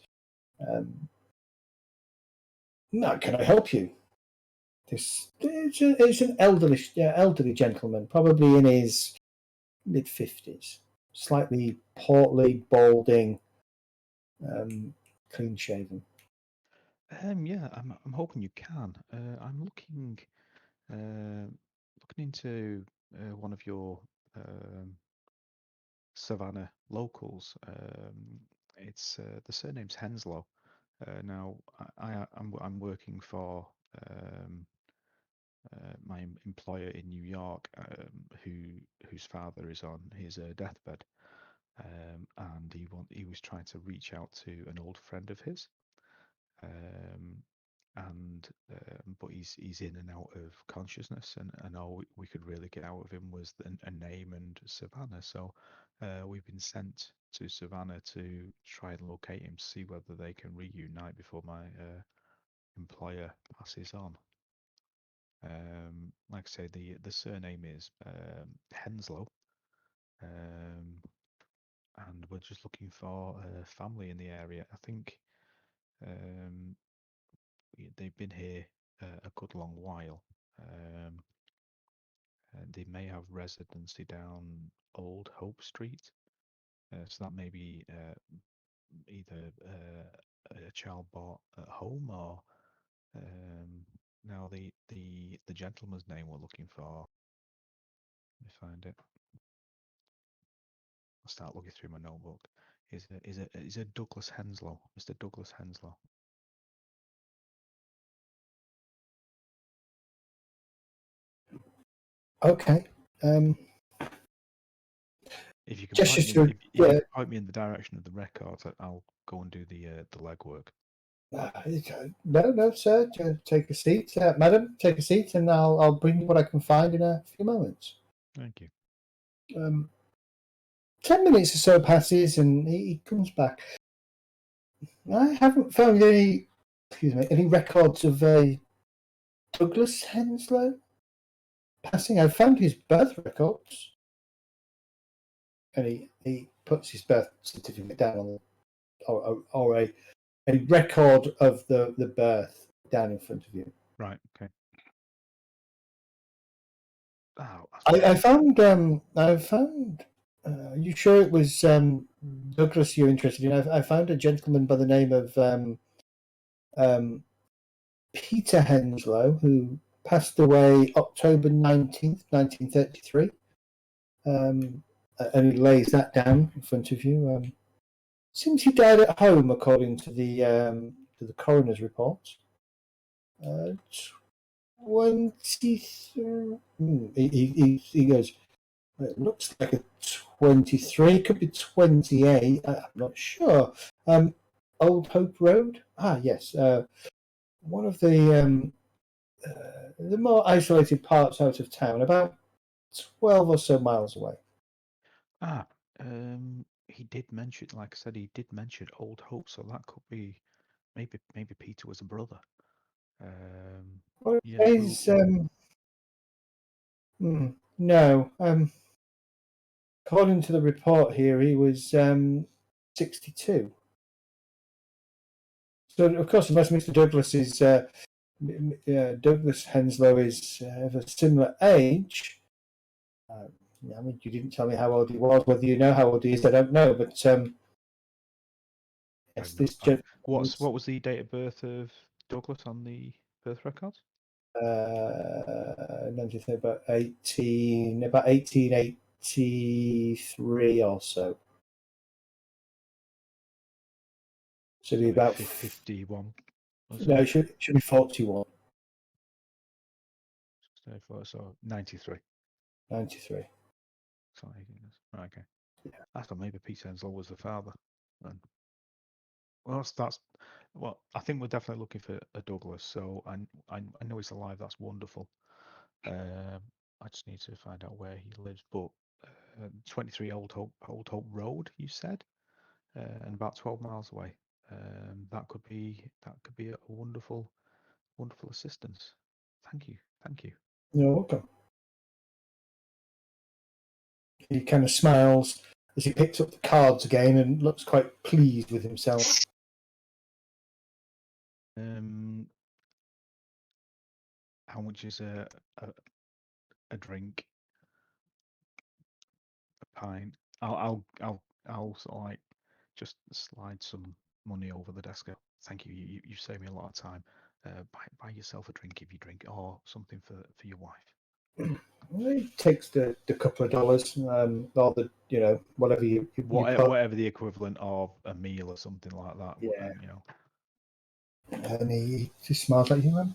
Now, can I help you? It's an elderly gentleman, probably in his mid-50s, slightly portly, balding, clean shaven. Yeah, I'm hoping you can. I'm looking into one of your Savannah locals. It's the surname's Henslow. Now I'm working for my employer in New York, whose father is on his deathbed, and he was trying to reach out to an old friend of his, and but he's in and out of consciousness, and all we could really get out of him was a name and Savannah. So we've been sent to Savannah to try and locate him, see whether they can reunite before my employer passes on. Like I say, the surname is Henslow, and we're just looking for a family in the area. I think they've been here a good long while. They may have residency down Old Hope Street, so that may be either a child bought at home or now the gentleman's name we're looking for. Let me find it. I'll start looking through my notebook. Is a Douglas Henslow, Mr. Douglas Henslow. Okay. If you can Just point me, to, if you can point me in the direction of the records, I'll go and do the legwork. No, sir. Take a seat, madam. Take a seat, and I'll bring you what I can find in a few moments. Thank you. 10 minutes or so passes, and he comes back. I haven't found any records of Douglas Henslow passing. I found his birth records, and he puts his birth certificate down on or a record of the birth down in front of you. Right. Okay. Oh, I found. Are you sure it was Douglas you're interested in? I found a gentleman by the name of Peter Henslow, who passed away October 19th, 1933. And he lays that down in front of you. Seems he died at home, according to the coroner's report. 23. He goes, it looks like a 23, could be 28, I'm not sure. Old Hope Road? Ah, yes. One of the more isolated parts out of town, about 12 or so miles away. He did mention, like I said, he did mention Old Hope, so that could be maybe Peter was a brother. Well, Yeah. no. According to the report here, he was 62. So, of course, unless Mr. Douglas is Douglas Henslow is of a similar age. I mean, you didn't tell me how old he was. Whether you know how old he is, I don't know. But yes, this what was the date of birth of Douglas on the birth records? 93, about 1883 or so. So it'd be about 51. No, it should be 41. So 93. 93. So, okay. Yeah. I thought maybe Peter Henslow was the father. And, well, that's well. I think we're definitely looking for a Douglas. So I know he's alive. That's wonderful. I just need to find out where he lives. But 23 Old Hope Road, you said, and about 12 miles away. That could be a wonderful assistance. Thank you. You're welcome. He kind of smiles as he picks up the cards again and looks quite pleased with himself. How much is a drink? A pint. I'll sort of like just slide some money over the desk. Thank you. You saved me a lot of time. Buy yourself a drink if you drink, or something for your wife. He takes the couple of dollars, or the whatever you put. Whatever the equivalent of a meal or something like that. Yeah. You know. And he just smiles at you.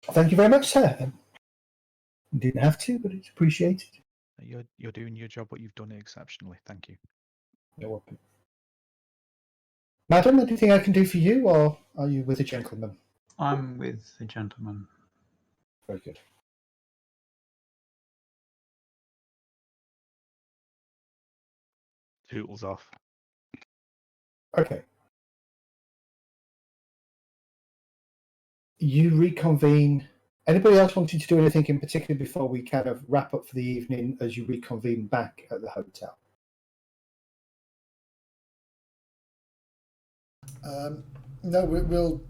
Thank you very much, sir. Didn't have to, but it's appreciated. You're doing your job, but you've done it exceptionally. Thank you. You're welcome. Madam, anything I can do for you, or are you with a gentleman? I'm with the gentleman. Very good. Tootles off. Okay. You reconvene. Anybody else wanting to do anything in particular before we kind of wrap up for the evening as you reconvene back at the hotel? No, we'll.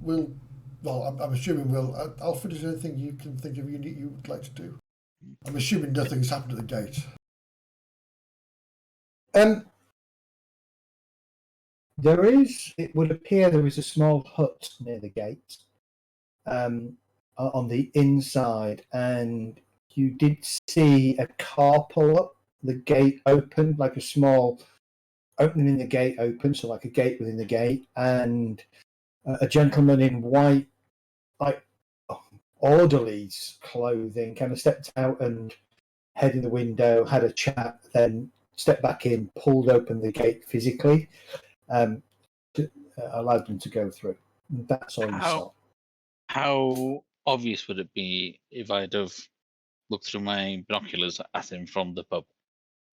Well, I'm assuming we'll. Alfred, is there anything you can think of you would like to do? I'm assuming nothing's happened at the gate. There is. It would appear there is a small hut near the gate, on the inside, and you did see a car pull up. The gate open, like a small opening in the gate open, so like a gate within the gate, and a gentleman in white, like orderly's clothing, kind of stepped out and head in the window, had a chat, then stepped back in, pulled open the gate physically, allowed them to go through. That's all you saw. How obvious would it be if I'd have looked through my binoculars at him from the pub?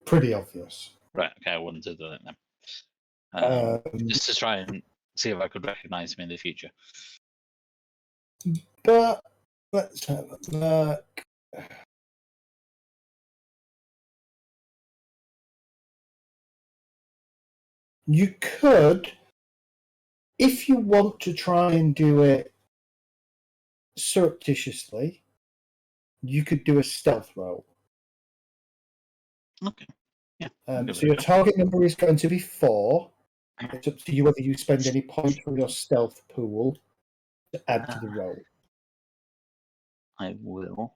Pretty obvious. Right, okay, I wouldn't have done it then. Just to try and see if I could recognise him in the future. But let's have a look. You could, if you want to try and do it surreptitiously, you could do a stealth roll. Okay. Yeah. So your target number is going to be 4. It's up to you whether you spend any points from your stealth pool to add to the roll. I will.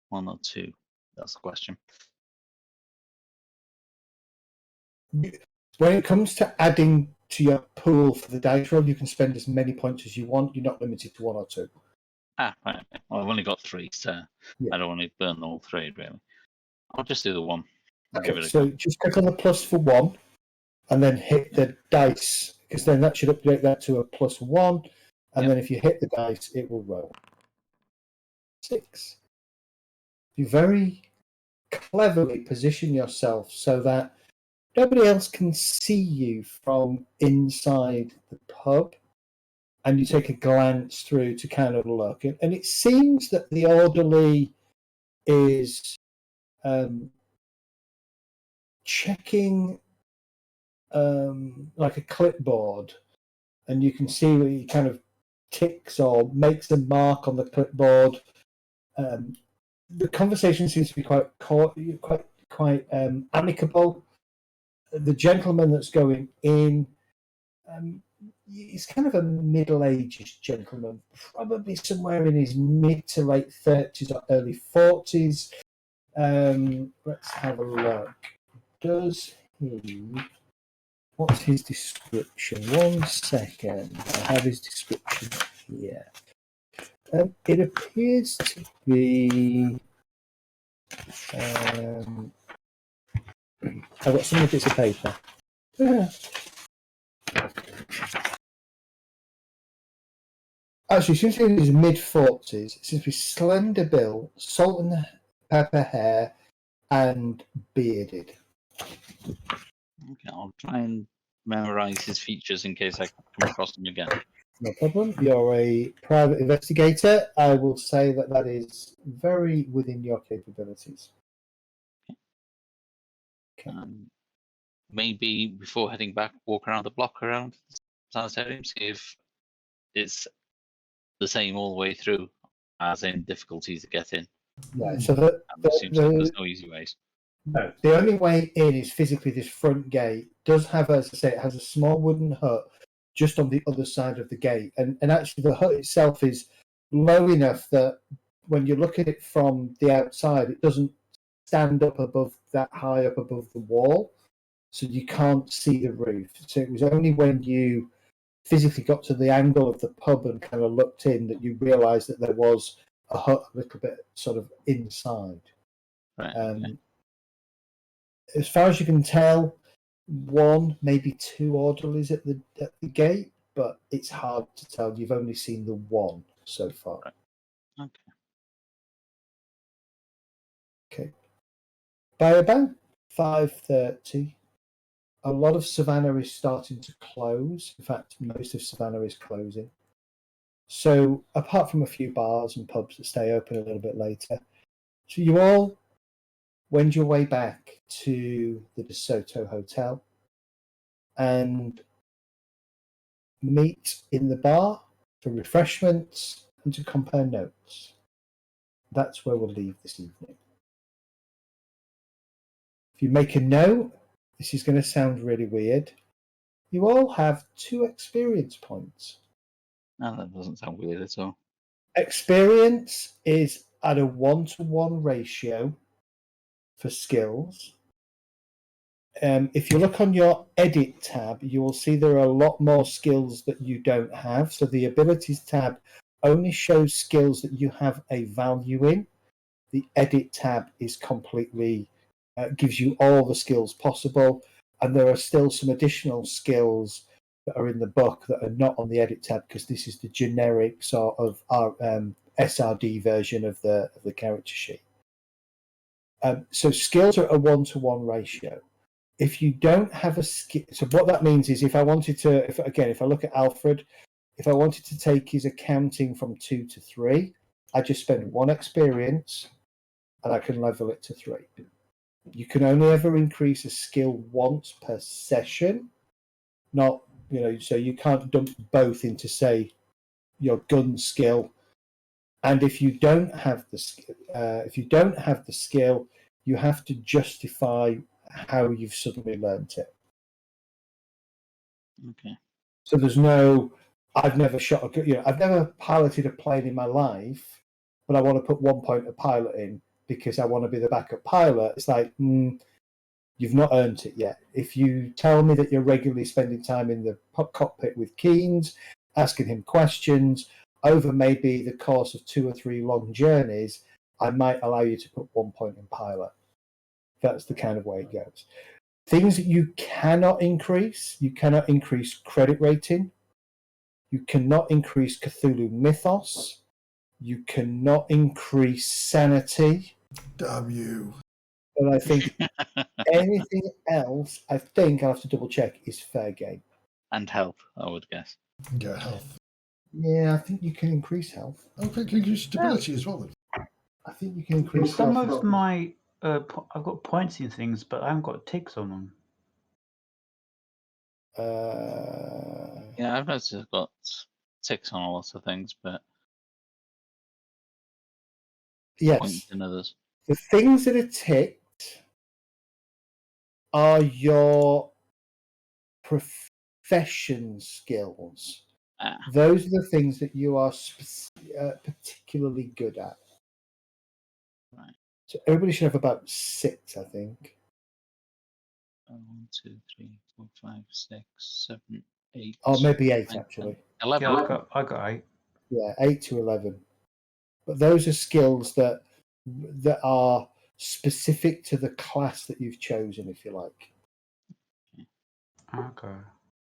1 or 2. That's the question. When it comes to adding to your pool for the dice roll, you can spend as many points as you want. You're not limited to 1 or 2. Right. Okay. Well, I've only got 3, so Yeah. I don't want to burn all 3, really. I'll just do the 1. Okay, so just click on the plus for 1, and then hit the dice, because then that should update that to a +1, and then if you hit the dice, it will roll. 6. You very cleverly position yourself so that nobody else can see you from inside the pub, and you take a glance through to kind of look. And it seems that the orderly is checking like a clipboard, and you can see where he kind of ticks or makes a mark on the clipboard. The conversation seems to be quite amicable. The gentleman that's going in, he's kind of a middle-aged gentleman, probably somewhere in his mid to late 30s or early 40s. Let's have a look. What's his description? 1 second. I have his description here. It appears to be. I've got some bits of paper. Actually, seems to be in his mid-40s. Seems to be slender build, salt and pepper hair, and bearded. Okay, I'll try and memorise his features in case I come across him again. No problem. You're a private investigator. I will say that that is very within your capabilities. Okay. Maybe before heading back, walk around the block around the sanitarium, see if it's the same all the way through, as in difficulties to get in. Right. So I'm assuming there's no easy ways. no, the only way in is physically this front gate. Does have, as I say, it has a small wooden hut just on the other side of the gate, and actually the hut itself is low enough that when you look at it from the outside, it doesn't stand up above that high up above the wall, so you can't see the roof. So it was only when you physically got to the angle of the pub and kind of looked in that you realised that there was a hut a little bit sort of inside. Right. Okay. As far as you can tell, one, maybe two orderlies at the gate, but it's hard to tell. You've only seen the one so far. Right. Okay. Okay. By about 5:30, a lot of Savannah is starting to close. In fact, most of Savannah is closing. So, apart from a few bars and pubs that stay open a little bit later, so you all wend your way back to the De Soto Hotel and meet in the bar for refreshments and to compare notes. That's where we'll leave this evening. If you make a note, this is going to sound really weird. You all have 2 experience points. No, that doesn't sound weird at all. Experience is at a 1-to-1 ratio for skills. If you look on your edit tab, you will see there are a lot more skills that you don't have. So the abilities tab only shows skills that you have a value in. The edit tab is completely gives you all the skills possible, and there are still some additional skills that are in the book that are not on the edit tab because this is the generic sort of SRD version of the character sheet. So skills are a 1-to-1 ratio. If you don't have a skill, so what that means is if I wanted to, if I look at Alfred, if I wanted to take his accounting from 2 to 3, I just spend 1 experience and I can level it to 3. You can only ever increase a skill once per session, not, so you can't dump both into, say, your gun skill. And if you don't have the skill, you have to justify how you've suddenly learnt it. Okay. So there's no, I've never shot I've never piloted a plane in my life, but I want to put 1 point of pilot in because I want to be the backup pilot. It's like, you've not earned it yet. If you tell me that you're regularly spending time in the cockpit with Keynes, asking him questions over maybe the course of 2 or 3 long journeys, I might allow you to put 1 point in pilot. That's the kind of way it goes. Things that you cannot increase credit rating. You cannot increase Cthulhu mythos. You cannot increase sanity. Damn you. But I think anything else, I think I'll have to double check, is fair game. And health, I would guess. Get health. Yeah, I think you can increase health. Okay, can you use stability as well then? I think you can increase Some health. of my I've got points in things, but I haven't got ticks on them. Yeah, I've noticed I've got ticks on lots of things, but Yes. points in others. The things that are ticked are your profession skills. Those are the things that you are particularly good at. Right. So everybody should have about 6, I think. 1, 2, 3, 4, 5, 6, 7, 8. Or maybe 8, 9, actually. 11. Yeah, I got 8. Yeah, 8 to 11. But those are skills that are specific to the class that you've chosen, if you like. Okay.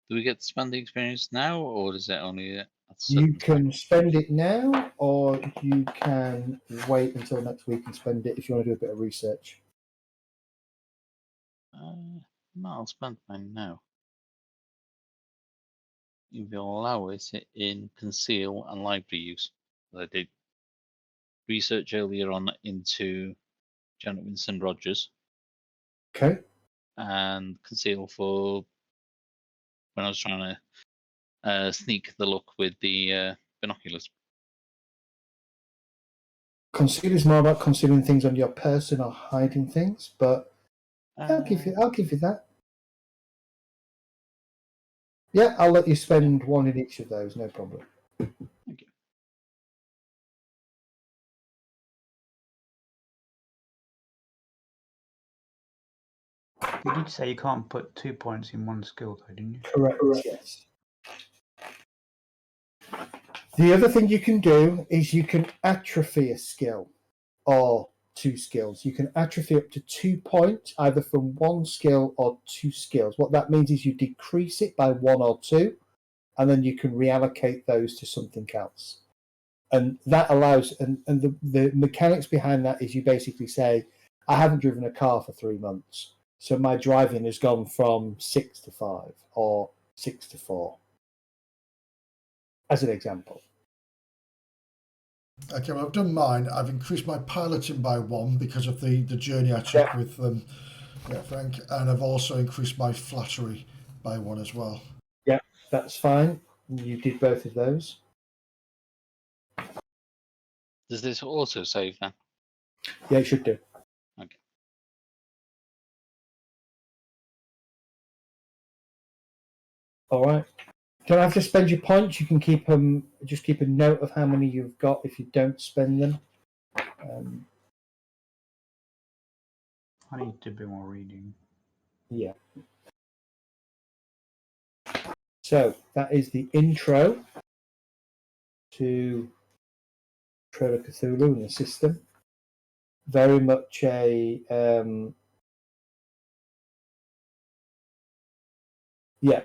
Do we get to spend the experience now, or is it only at a You certain can time? spend it now, or you can wait until next week and spend it if you want to do a bit of research. No, I'll spend mine now. Yeah, 8 to 11. But those are skills if you'll allow it, in conceal and library use. I did research earlier on into Janet Winston Rogers, Okay. and conceal for when I was trying to sneak the look with the binoculars. Conceal is more about concealing things on your person or hiding things, but I'll give you that. Yeah, I'll let you spend one in each of those, no problem. Thank you. You did say you can't put 2 points in one skill, though, didn't you? Correct. Yes. The other thing you can do is you can atrophy a skill or 2 skills. You can atrophy up to 2 points, either from 1 skill or 2 skills. What that means is you decrease it by 1 or 2, and then you can reallocate those to something else. And that allows, and the mechanics behind that is you basically say, I haven't driven a car for 3 months, so my driving has gone from 6 to 5 or 6 to 4, as an example. Okay, well, I've done mine. I've increased my piloting by 1 because of the journey I took with Frank, and I've also increased my flattery by 1 as well. Yeah, that's fine. You did both of those. Does this also save then? Yeah, it should do. Okay. All right. Don't have to spend your points. You can keep them. Just keep a note of how many you've got if you don't spend them. I need to do more reading. Yeah. So that is the intro to Trail of Cthulhu in the system. Very much a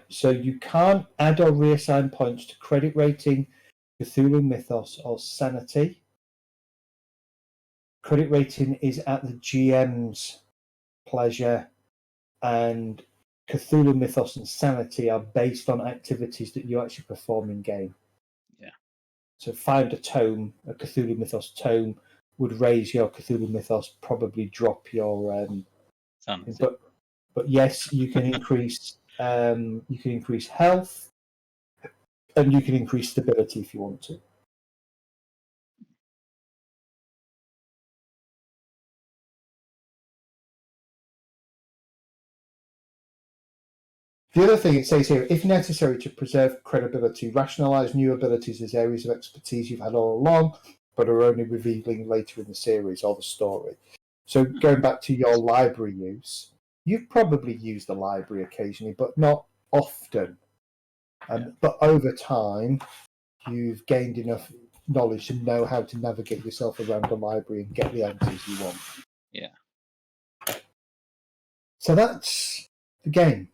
so you can't add or reassign points to credit rating, Cthulhu Mythos, or Sanity. Credit rating is at the GM's pleasure, and Cthulhu Mythos and Sanity are based on activities that you actually perform in game. Yeah. So find a tome, a Cthulhu Mythos tome, would raise your Cthulhu Mythos, probably drop your Sanity. But yes, you can increase health, and you can increase stability if you want to. The other thing it says here, if necessary to preserve credibility, rationalise new abilities as areas of expertise you've had all along, but are only revealing later in the series or the story. So going back to your library use, you've probably used the library occasionally, but not often. But over time, you've gained enough knowledge to know how to navigate yourself around the library and get the answers you want. Yeah. So that's the game.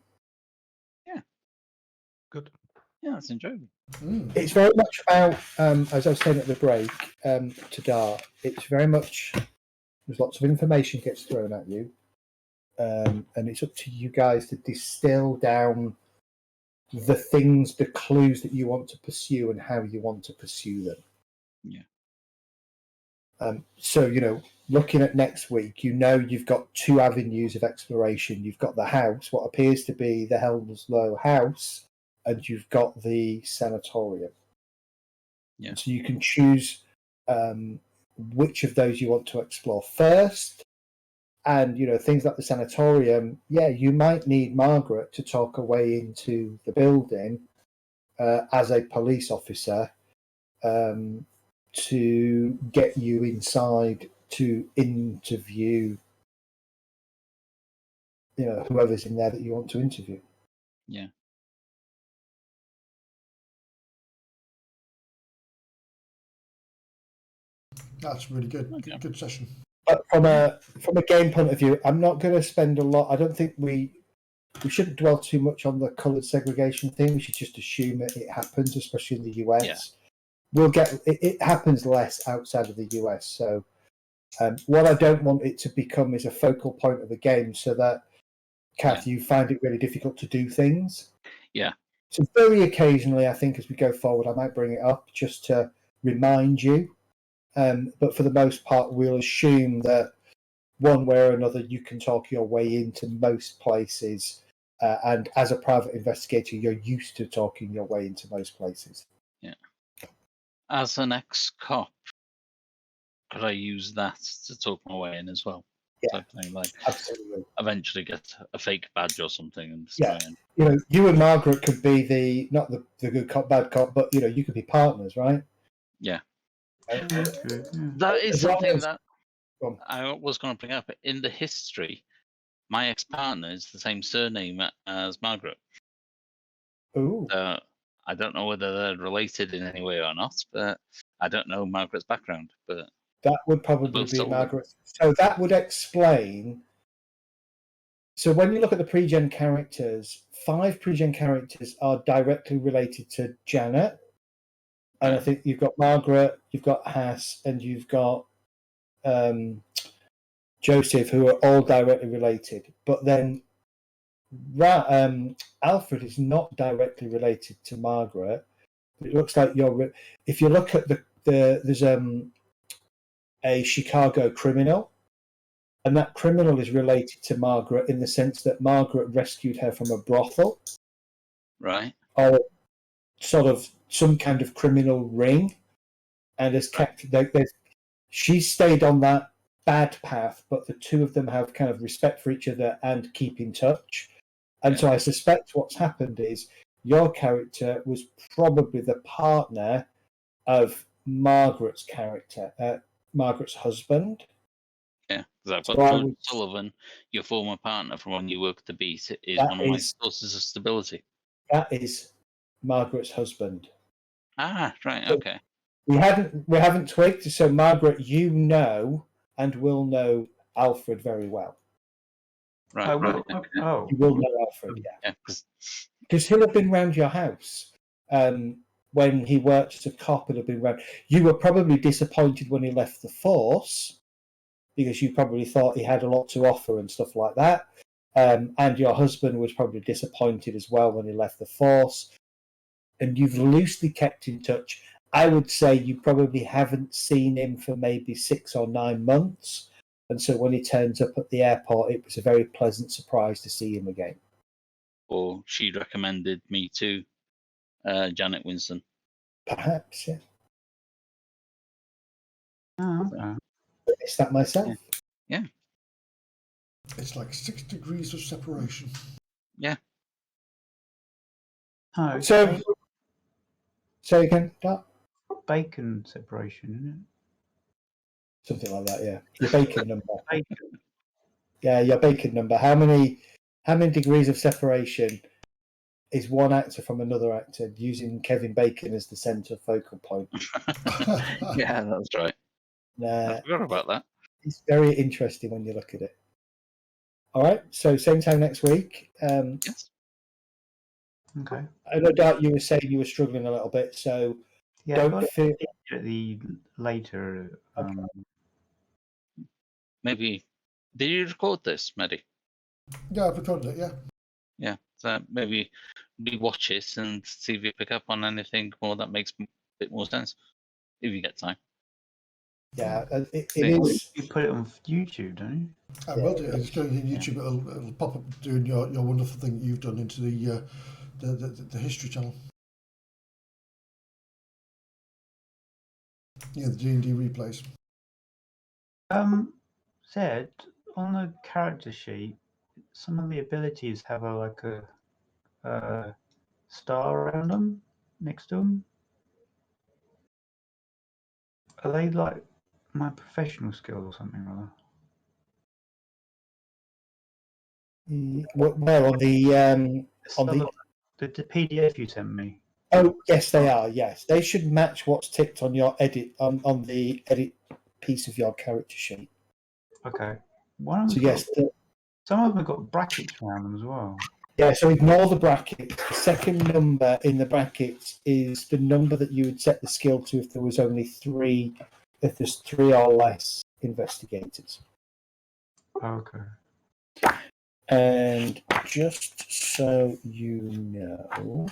Good. Yeah, that's enjoyable. It's very much about, as I was saying at the break to Dart, it's very much, there's lots of information gets thrown at you, and it's up to you guys to distill down the things, the clues that you want to pursue and how you want to pursue them. Yeah. So, looking at next week, you've got 2 avenues of exploration. You've got the house, what appears to be the Hounslow house, and you've got the sanatorium. Yeah. So you can choose which of those you want to explore first. And, things like the sanatorium, you might need Margaret to talk her way into the building as a police officer to get you inside to interview, whoever's in there that you want to interview. Yeah. That's really good. Good session. But from a game point of view, I'm not going to spend a lot. I don't think we shouldn't dwell too much on the coloured segregation thing. We should just assume it happens, especially in the US. Yeah. We'll get it happens less outside of the US. So what I don't want it to become is a focal point of the game, so that Kath, you find it really difficult to do things. Yeah. So very occasionally, I think as we go forward, I might bring it up just to remind you. But for the most part, we'll assume that one way or another, you can talk your way into most places. And as a private investigator, you're used to talking your way into most places. Yeah. As an ex-cop, could I use that to talk my way in as well? Yeah, so I can, like, absolutely. eventually get a fake badge or something and just Yeah. try and... You know, you and Margaret could be not the good cop, bad cop, but you could be partners, right? Yeah. True, yeah. That is As long something as- that Go on. I was going to bring up. In the history, my ex-partner is the same surname as Margaret. Ooh. So I don't know whether they're related in any way or not, but I don't know Margaret's background. But That would probably both be Sullivan. Margaret. So that would explain. So when you look at the pre-gen characters, 5 pre-gen characters are directly related to Janet. And I think you've got Margaret, you've got Haas, and you've got Joseph, who are all directly related. But then Alfred is not directly related to Margaret. It looks like if you look at there's a Chicago criminal, and that criminal is related to Margaret in the sense that Margaret rescued her from a brothel, Right. or sort of some kind of criminal ring, and has kept. She's stayed on that bad path, but the two of them have kind of respect for each other and keep in touch. And so I suspect what's happened is your character was probably the partner of Margaret's character, Margaret's husband. Yeah, because I've got So George Sullivan, your former partner from when you worked the beat, is one of my sources of stability. That is Margaret's husband. Ah, right, So okay. we haven't twigged. So Margaret, you know and will know Alfred very well. Right, I will. right. Oh, You will know Alfred, yeah. Yeah, Because he'll have been round your house when he worked as a cop. He'll have been round. You were probably disappointed when he left the force because you probably thought he had a lot to offer and stuff like that. And your husband was probably disappointed as well when he left the force. And you've loosely kept in touch. I would say you probably haven't seen him for maybe 6 or 9 months. And so when he turns up at the airport, it was a very pleasant surprise to see him again. or she recommended me to Janet Winston. Perhaps, yeah. oh, okay. I missed that myself. Yeah. It's like 6 degrees of separation. Yeah. Oh, So, say again, Doc? bacon separation, isn't Something like that, yeah. Your bacon number. it? Bacon. Yeah, your bacon number. How many degrees of separation is one actor from another actor using Kevin Bacon as the centre focal point? Yeah, that's right. I forgot about that. It's very interesting when you look at it. All right, so same time next week. Yes. Okay. I no doubt you were saying you were struggling a little bit, so Yeah, I got don't it feel. at the later. Maybe. Did you record this, Maddie? Yeah, I've recorded it, yeah. Yeah. So maybe rewatch it and see if you pick up on anything more that makes a bit more sense. If you get time. Yeah, it Yeah. is. You put it on YouTube, don't you? I will do it. It's going to YouTube. It'll pop up doing your wonderful thing that you've done into the History Channel. Yeah, the D&D replays. Zed, on the character sheet, some of the abilities have a star around them, next to them. Are they like my professional skills or something or other? Where on the The PDF you sent me. Oh, yes, they are. Yes, they should match what's ticked on your edit on the edit piece of your character sheet. Okay. So yes, some of them have got brackets around them as well. yeah. So ignore the brackets. The second number in the brackets is the number that you would set the skill to if there was only 3. If there's 3 or less investigators. Okay. And just so you know,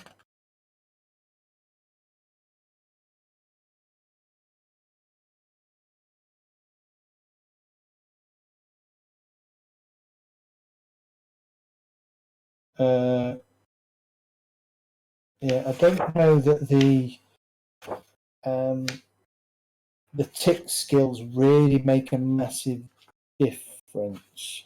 Yeah, I don't know that the tick skills really make a massive difference.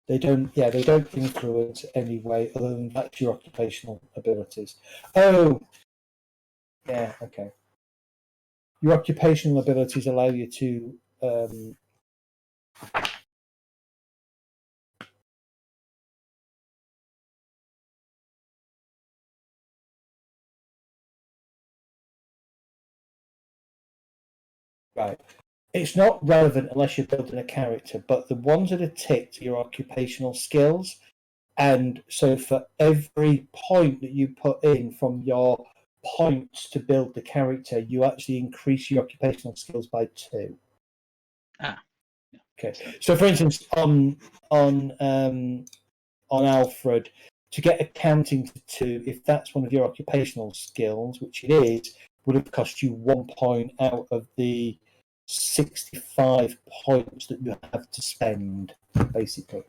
They don't influence any way other than that's your occupational abilities. Oh, yeah, okay. Your occupational abilities allow you to right. It's not relevant unless you're building a character, but the ones that are ticked are your occupational skills. And so for every point that you put in from your points to build the character, you actually increase your occupational skills by 2. Okay. So for instance, on Alfred, to get accounting to 2, if that's one of your occupational skills, which it is, would have cost you 1 point out of the 65 points that you have to spend, basically.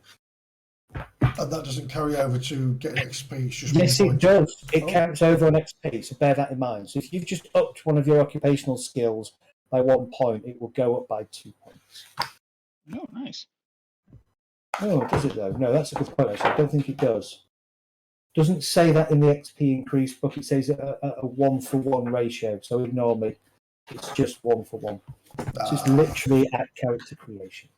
And that doesn't carry over to getting XP. It's just Yes, 1 it point. does. It counts over on XP, so bear that in mind. So if you've just upped one of your occupational skills by 1 point, it will go up by 2 points. Oh, nice. Oh, does it though? No, that's a good point, actually. I don't think it does. Doesn't say that in the XP increase book. It says a 1-for-1 ratio, so ignore me. It's just 1-for-1. It's just literally at character creation.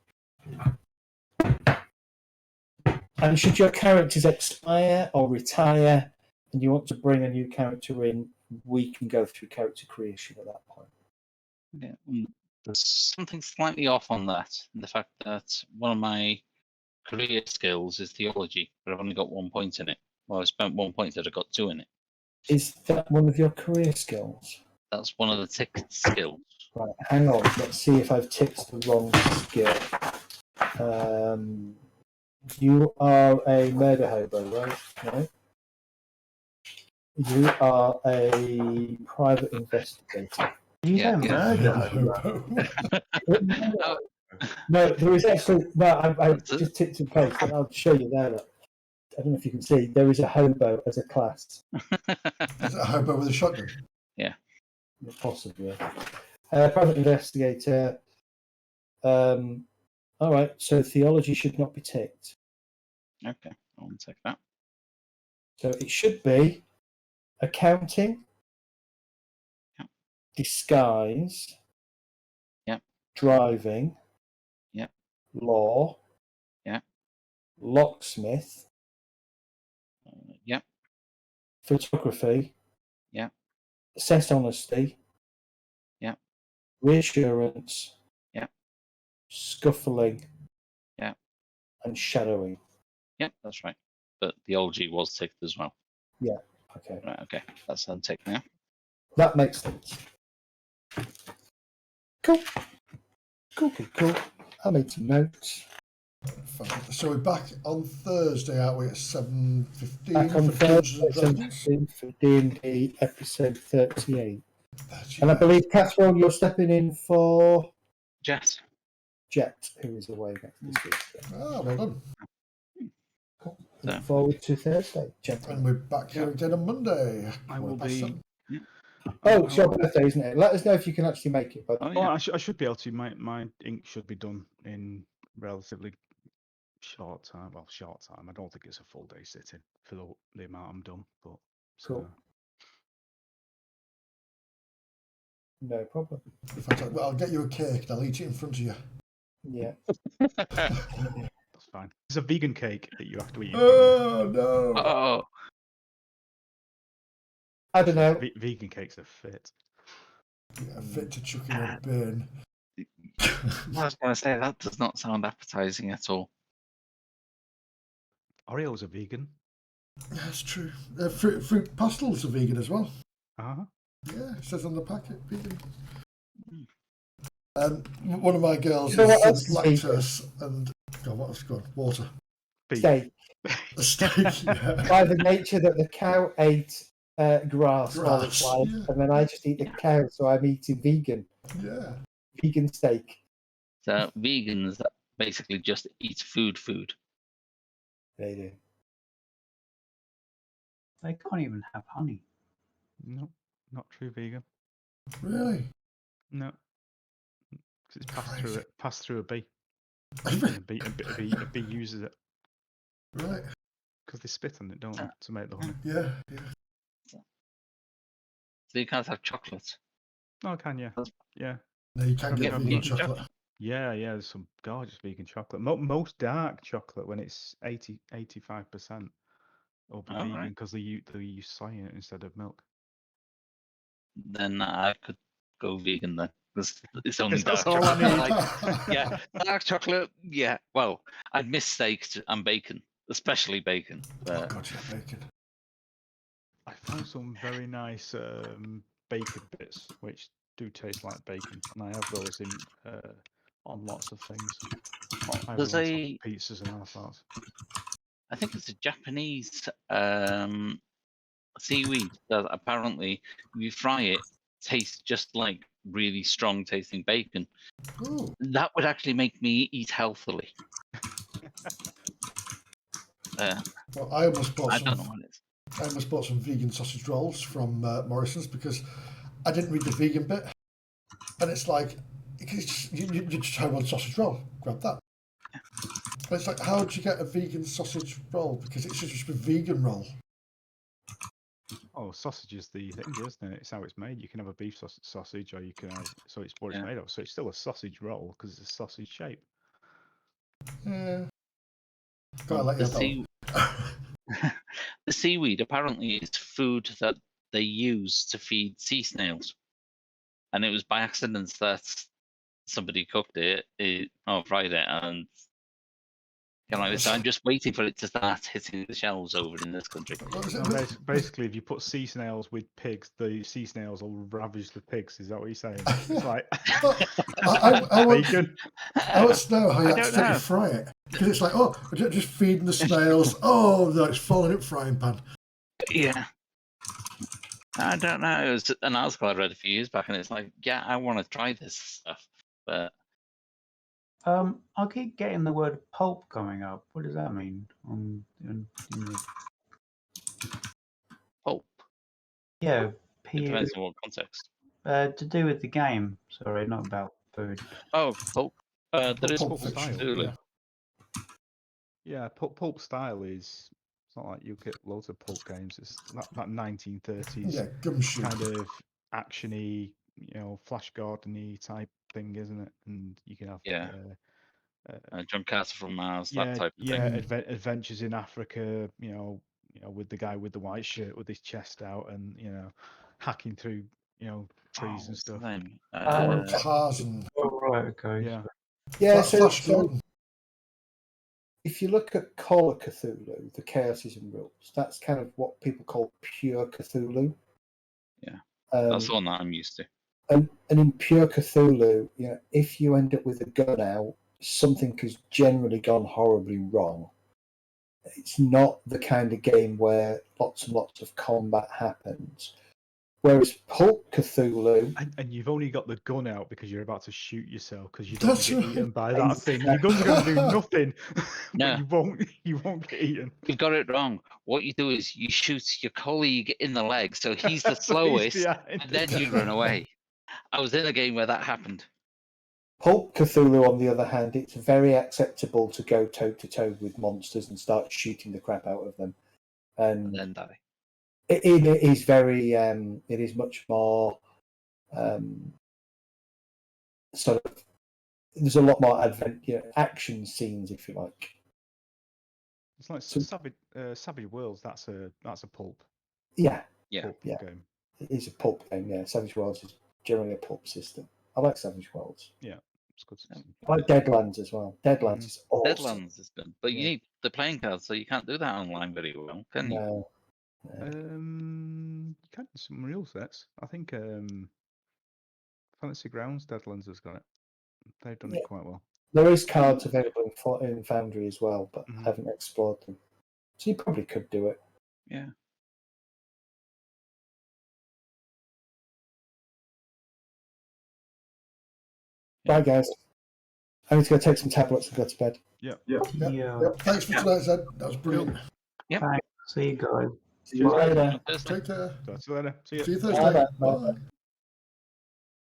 And should your characters expire or retire and you want to bring a new character in, we can go through character creation at that point. Yeah, there's something slightly off on that. The fact that one of my career skills is theology, but I've only got 1 point in it. Well, I spent 1 point that I got 2 in it. Is that one of your career skills? That's one of the ticked skills. Right, hang on. Let's see if I've ticked the wrong skill. You are a murder hobo, right? No? You are a private investigator. No, there is actually I just ticked in place, but I'll show you there. Look. I don't know if you can see. There is a hobo as a class. Is it a hobo with a shotgun? Yeah. Possibly. Private investigator. All right. So theology should not be ticked. Okay, I'll take that. So it should be accounting. Yep. Disguise. Yep. Driving. Yep. Law. Yep. Locksmith. Yep. Photography. Yep. Assess honesty. Yep. Reassurance. Yep. Scuffling. Yep. And shadowing. Yep, that's right. But theology was ticked as well. Yeah. Okay. Right, okay. That's unticked now. That makes sense. Cool. Cool. I made some notes. So we're back on Thursday, aren't we, at 7:15? Back on for Dungeons and Thursday Dragons? for D&D episode 38. And I believe, Catherine, you're stepping in for Jet. Jet, who is away next this week. Ah, well done. Cool. Look forward to Thursday, Jet. And we're back here again on Monday. I will be. Oh, it's your birthday, isn't it? Let us know if you can actually make it. But Oh, Well, yeah. I should be able to. My ink should be done in relatively short time. Well, short time. I don't think it's a full day sitting for the amount I'm done. But Cool. No problem. Fantastic. Well, I'll get you a cake and I'll eat it in front of you. Yeah. that's fine. It's a vegan cake that you have to eat. Oh, no. Oh, I don't know. Vegan cakes are fit. Yeah, fit to chuck in a bin. I was going to say, that does not sound appetizing at all. Oreos are vegan. That's true. Fruit pastels are vegan as well. Uh-huh. Yeah, it says on the packet, vegan. One of my girls You know what else is is lactose and what else gone? Water. Beef. Steak. A steak. Yeah. By the nature that the cow ate grass all its Grass, life, yeah. and then I just eat the cow, so I'm eating Yeah. vegan steak. So vegans basically just eat food. They do. They can't even have honey. No, not true vegan. Really? No, because it's Crazy. passed through a bee. And a bee uses it Right. because they spit on it, don't they, to make the honey? Yeah. So you can't have chocolate. Oh, can you? Yeah. No, you can't get Yeah, vegan vegan chocolate. Yeah, there's some gorgeous vegan chocolate. Most dark chocolate, when it's 85%, will be All vegan right. because they use soy in it instead of milk. Then I could go vegan then. Because it's only That's dark all I chocolate. need. Yeah, dark chocolate. Yeah. Well, I'd miss steak and bacon, especially bacon. Oh But god, yeah, bacon. I found some very nice bacon bits, which do taste like bacon, and I have those in on lots of things. I have there's them on top a, of pizzas and all sorts. I think it's a Japanese seaweed that apparently, if you fry it, tastes just like really strong tasting bacon. Ooh. That would actually make me eat healthily. Well, I almost bought I don't know some. what it is. I almost bought some vegan sausage rolls from Morrison's because I didn't read the vegan bit, and it's like you just have one sausage roll, grab that. But it's like, how would you get a vegan sausage roll? Because it's just a vegan roll. Oh, sausage is the thing, isn't it? It's how it's made. You can have a beef sausage, or you can have it's what it's Yeah. made of. So it's still a sausage roll because it's a sausage shape. Yeah. God, I Well, like the, that. the seaweed apparently is food that they use to feed sea snails, and it was by accident that somebody cooked it, or fried it, and so I'm just waiting for it to start hitting the shelves over in this country. No, basically, if you put sea snails with pigs, the sea snails will ravage the pigs. Is that what you're saying? It's like I want bacon. to know how you I don't accidentally know. fry it. Because it's like, oh, we're just feeding the snails. Oh, no, it's falling in frying pan. Yeah. I don't know. It was an article I read a few years back, and it's like, yeah, I want to try this stuff, but I keep getting the word pulp coming up. What does that mean? pulp. Yeah, It depends on what context. to do with the game. Sorry, not about food. Oh, pulp. There is Pulp Pulp Fiction. Cthulhu. Yeah, pulp style is. It's not like you get loads of pulp games. It's that 1930s Yeah, gumshoe. kind of actiony, Flash Gordon-y type thing, isn't it? And you can have John Carter from Mars, yeah, that type of yeah, thing. adventures in Africa. With the guy with the white shirt with his chest out, and hacking through trees and What's the stuff. name? Tarzan. Oh, right, okay. Yeah. Yeah, Flash so Gordon. if you look at Call of Cthulhu, the Chaoses and Rules, that's kind of what people call pure Cthulhu. Yeah. Um, That's the one that I'm used to. and in pure Cthulhu, if you end up with a gun out, something has generally gone horribly wrong. It's not the kind of game where lots and lots of combat happens. Whereas Pulp Cthulhu, And you've only got the gun out because you're about to shoot yourself because you don't want That's to get right. eaten by that thing. Your gun's going to do nothing, No. but you won't get eaten. You've got it wrong. What you do is you shoot your colleague in the leg, so he's the So he's slowest, behind and then you run away. I was in a game where that happened. Pulp Cthulhu, on the other hand, it's very acceptable to go toe-to-toe with monsters and start shooting the crap out of them. And then die. It is very, it is much more sort of, there's a lot more action scenes, if you like. It's like Savage Worlds. That's a pulp. Yeah. Pulp game. It is a pulp game, yeah. Savage Worlds is generally a pulp system. I like Savage Worlds. Yeah, it's good system. I like Deadlands as well. Deadlands is awesome. Deadlands is good, but you need the playing cards, so you can't do that online very well, can you? No. You can do some real sets. I think Fantasy Grounds Deadlands has got it. They've done it quite well. There is cards available in Foundry as well, but I haven't explored them. So you probably could do it. Yeah. Bye, guys. I need to go take some tablets and go to bed. Yep. Thanks for tonight, Zed. That was brilliant. Yep. Thanks. See you guys. See you later. Thursday. Take care. Talk to you later. See you. See you Thursday. Bye. Bye.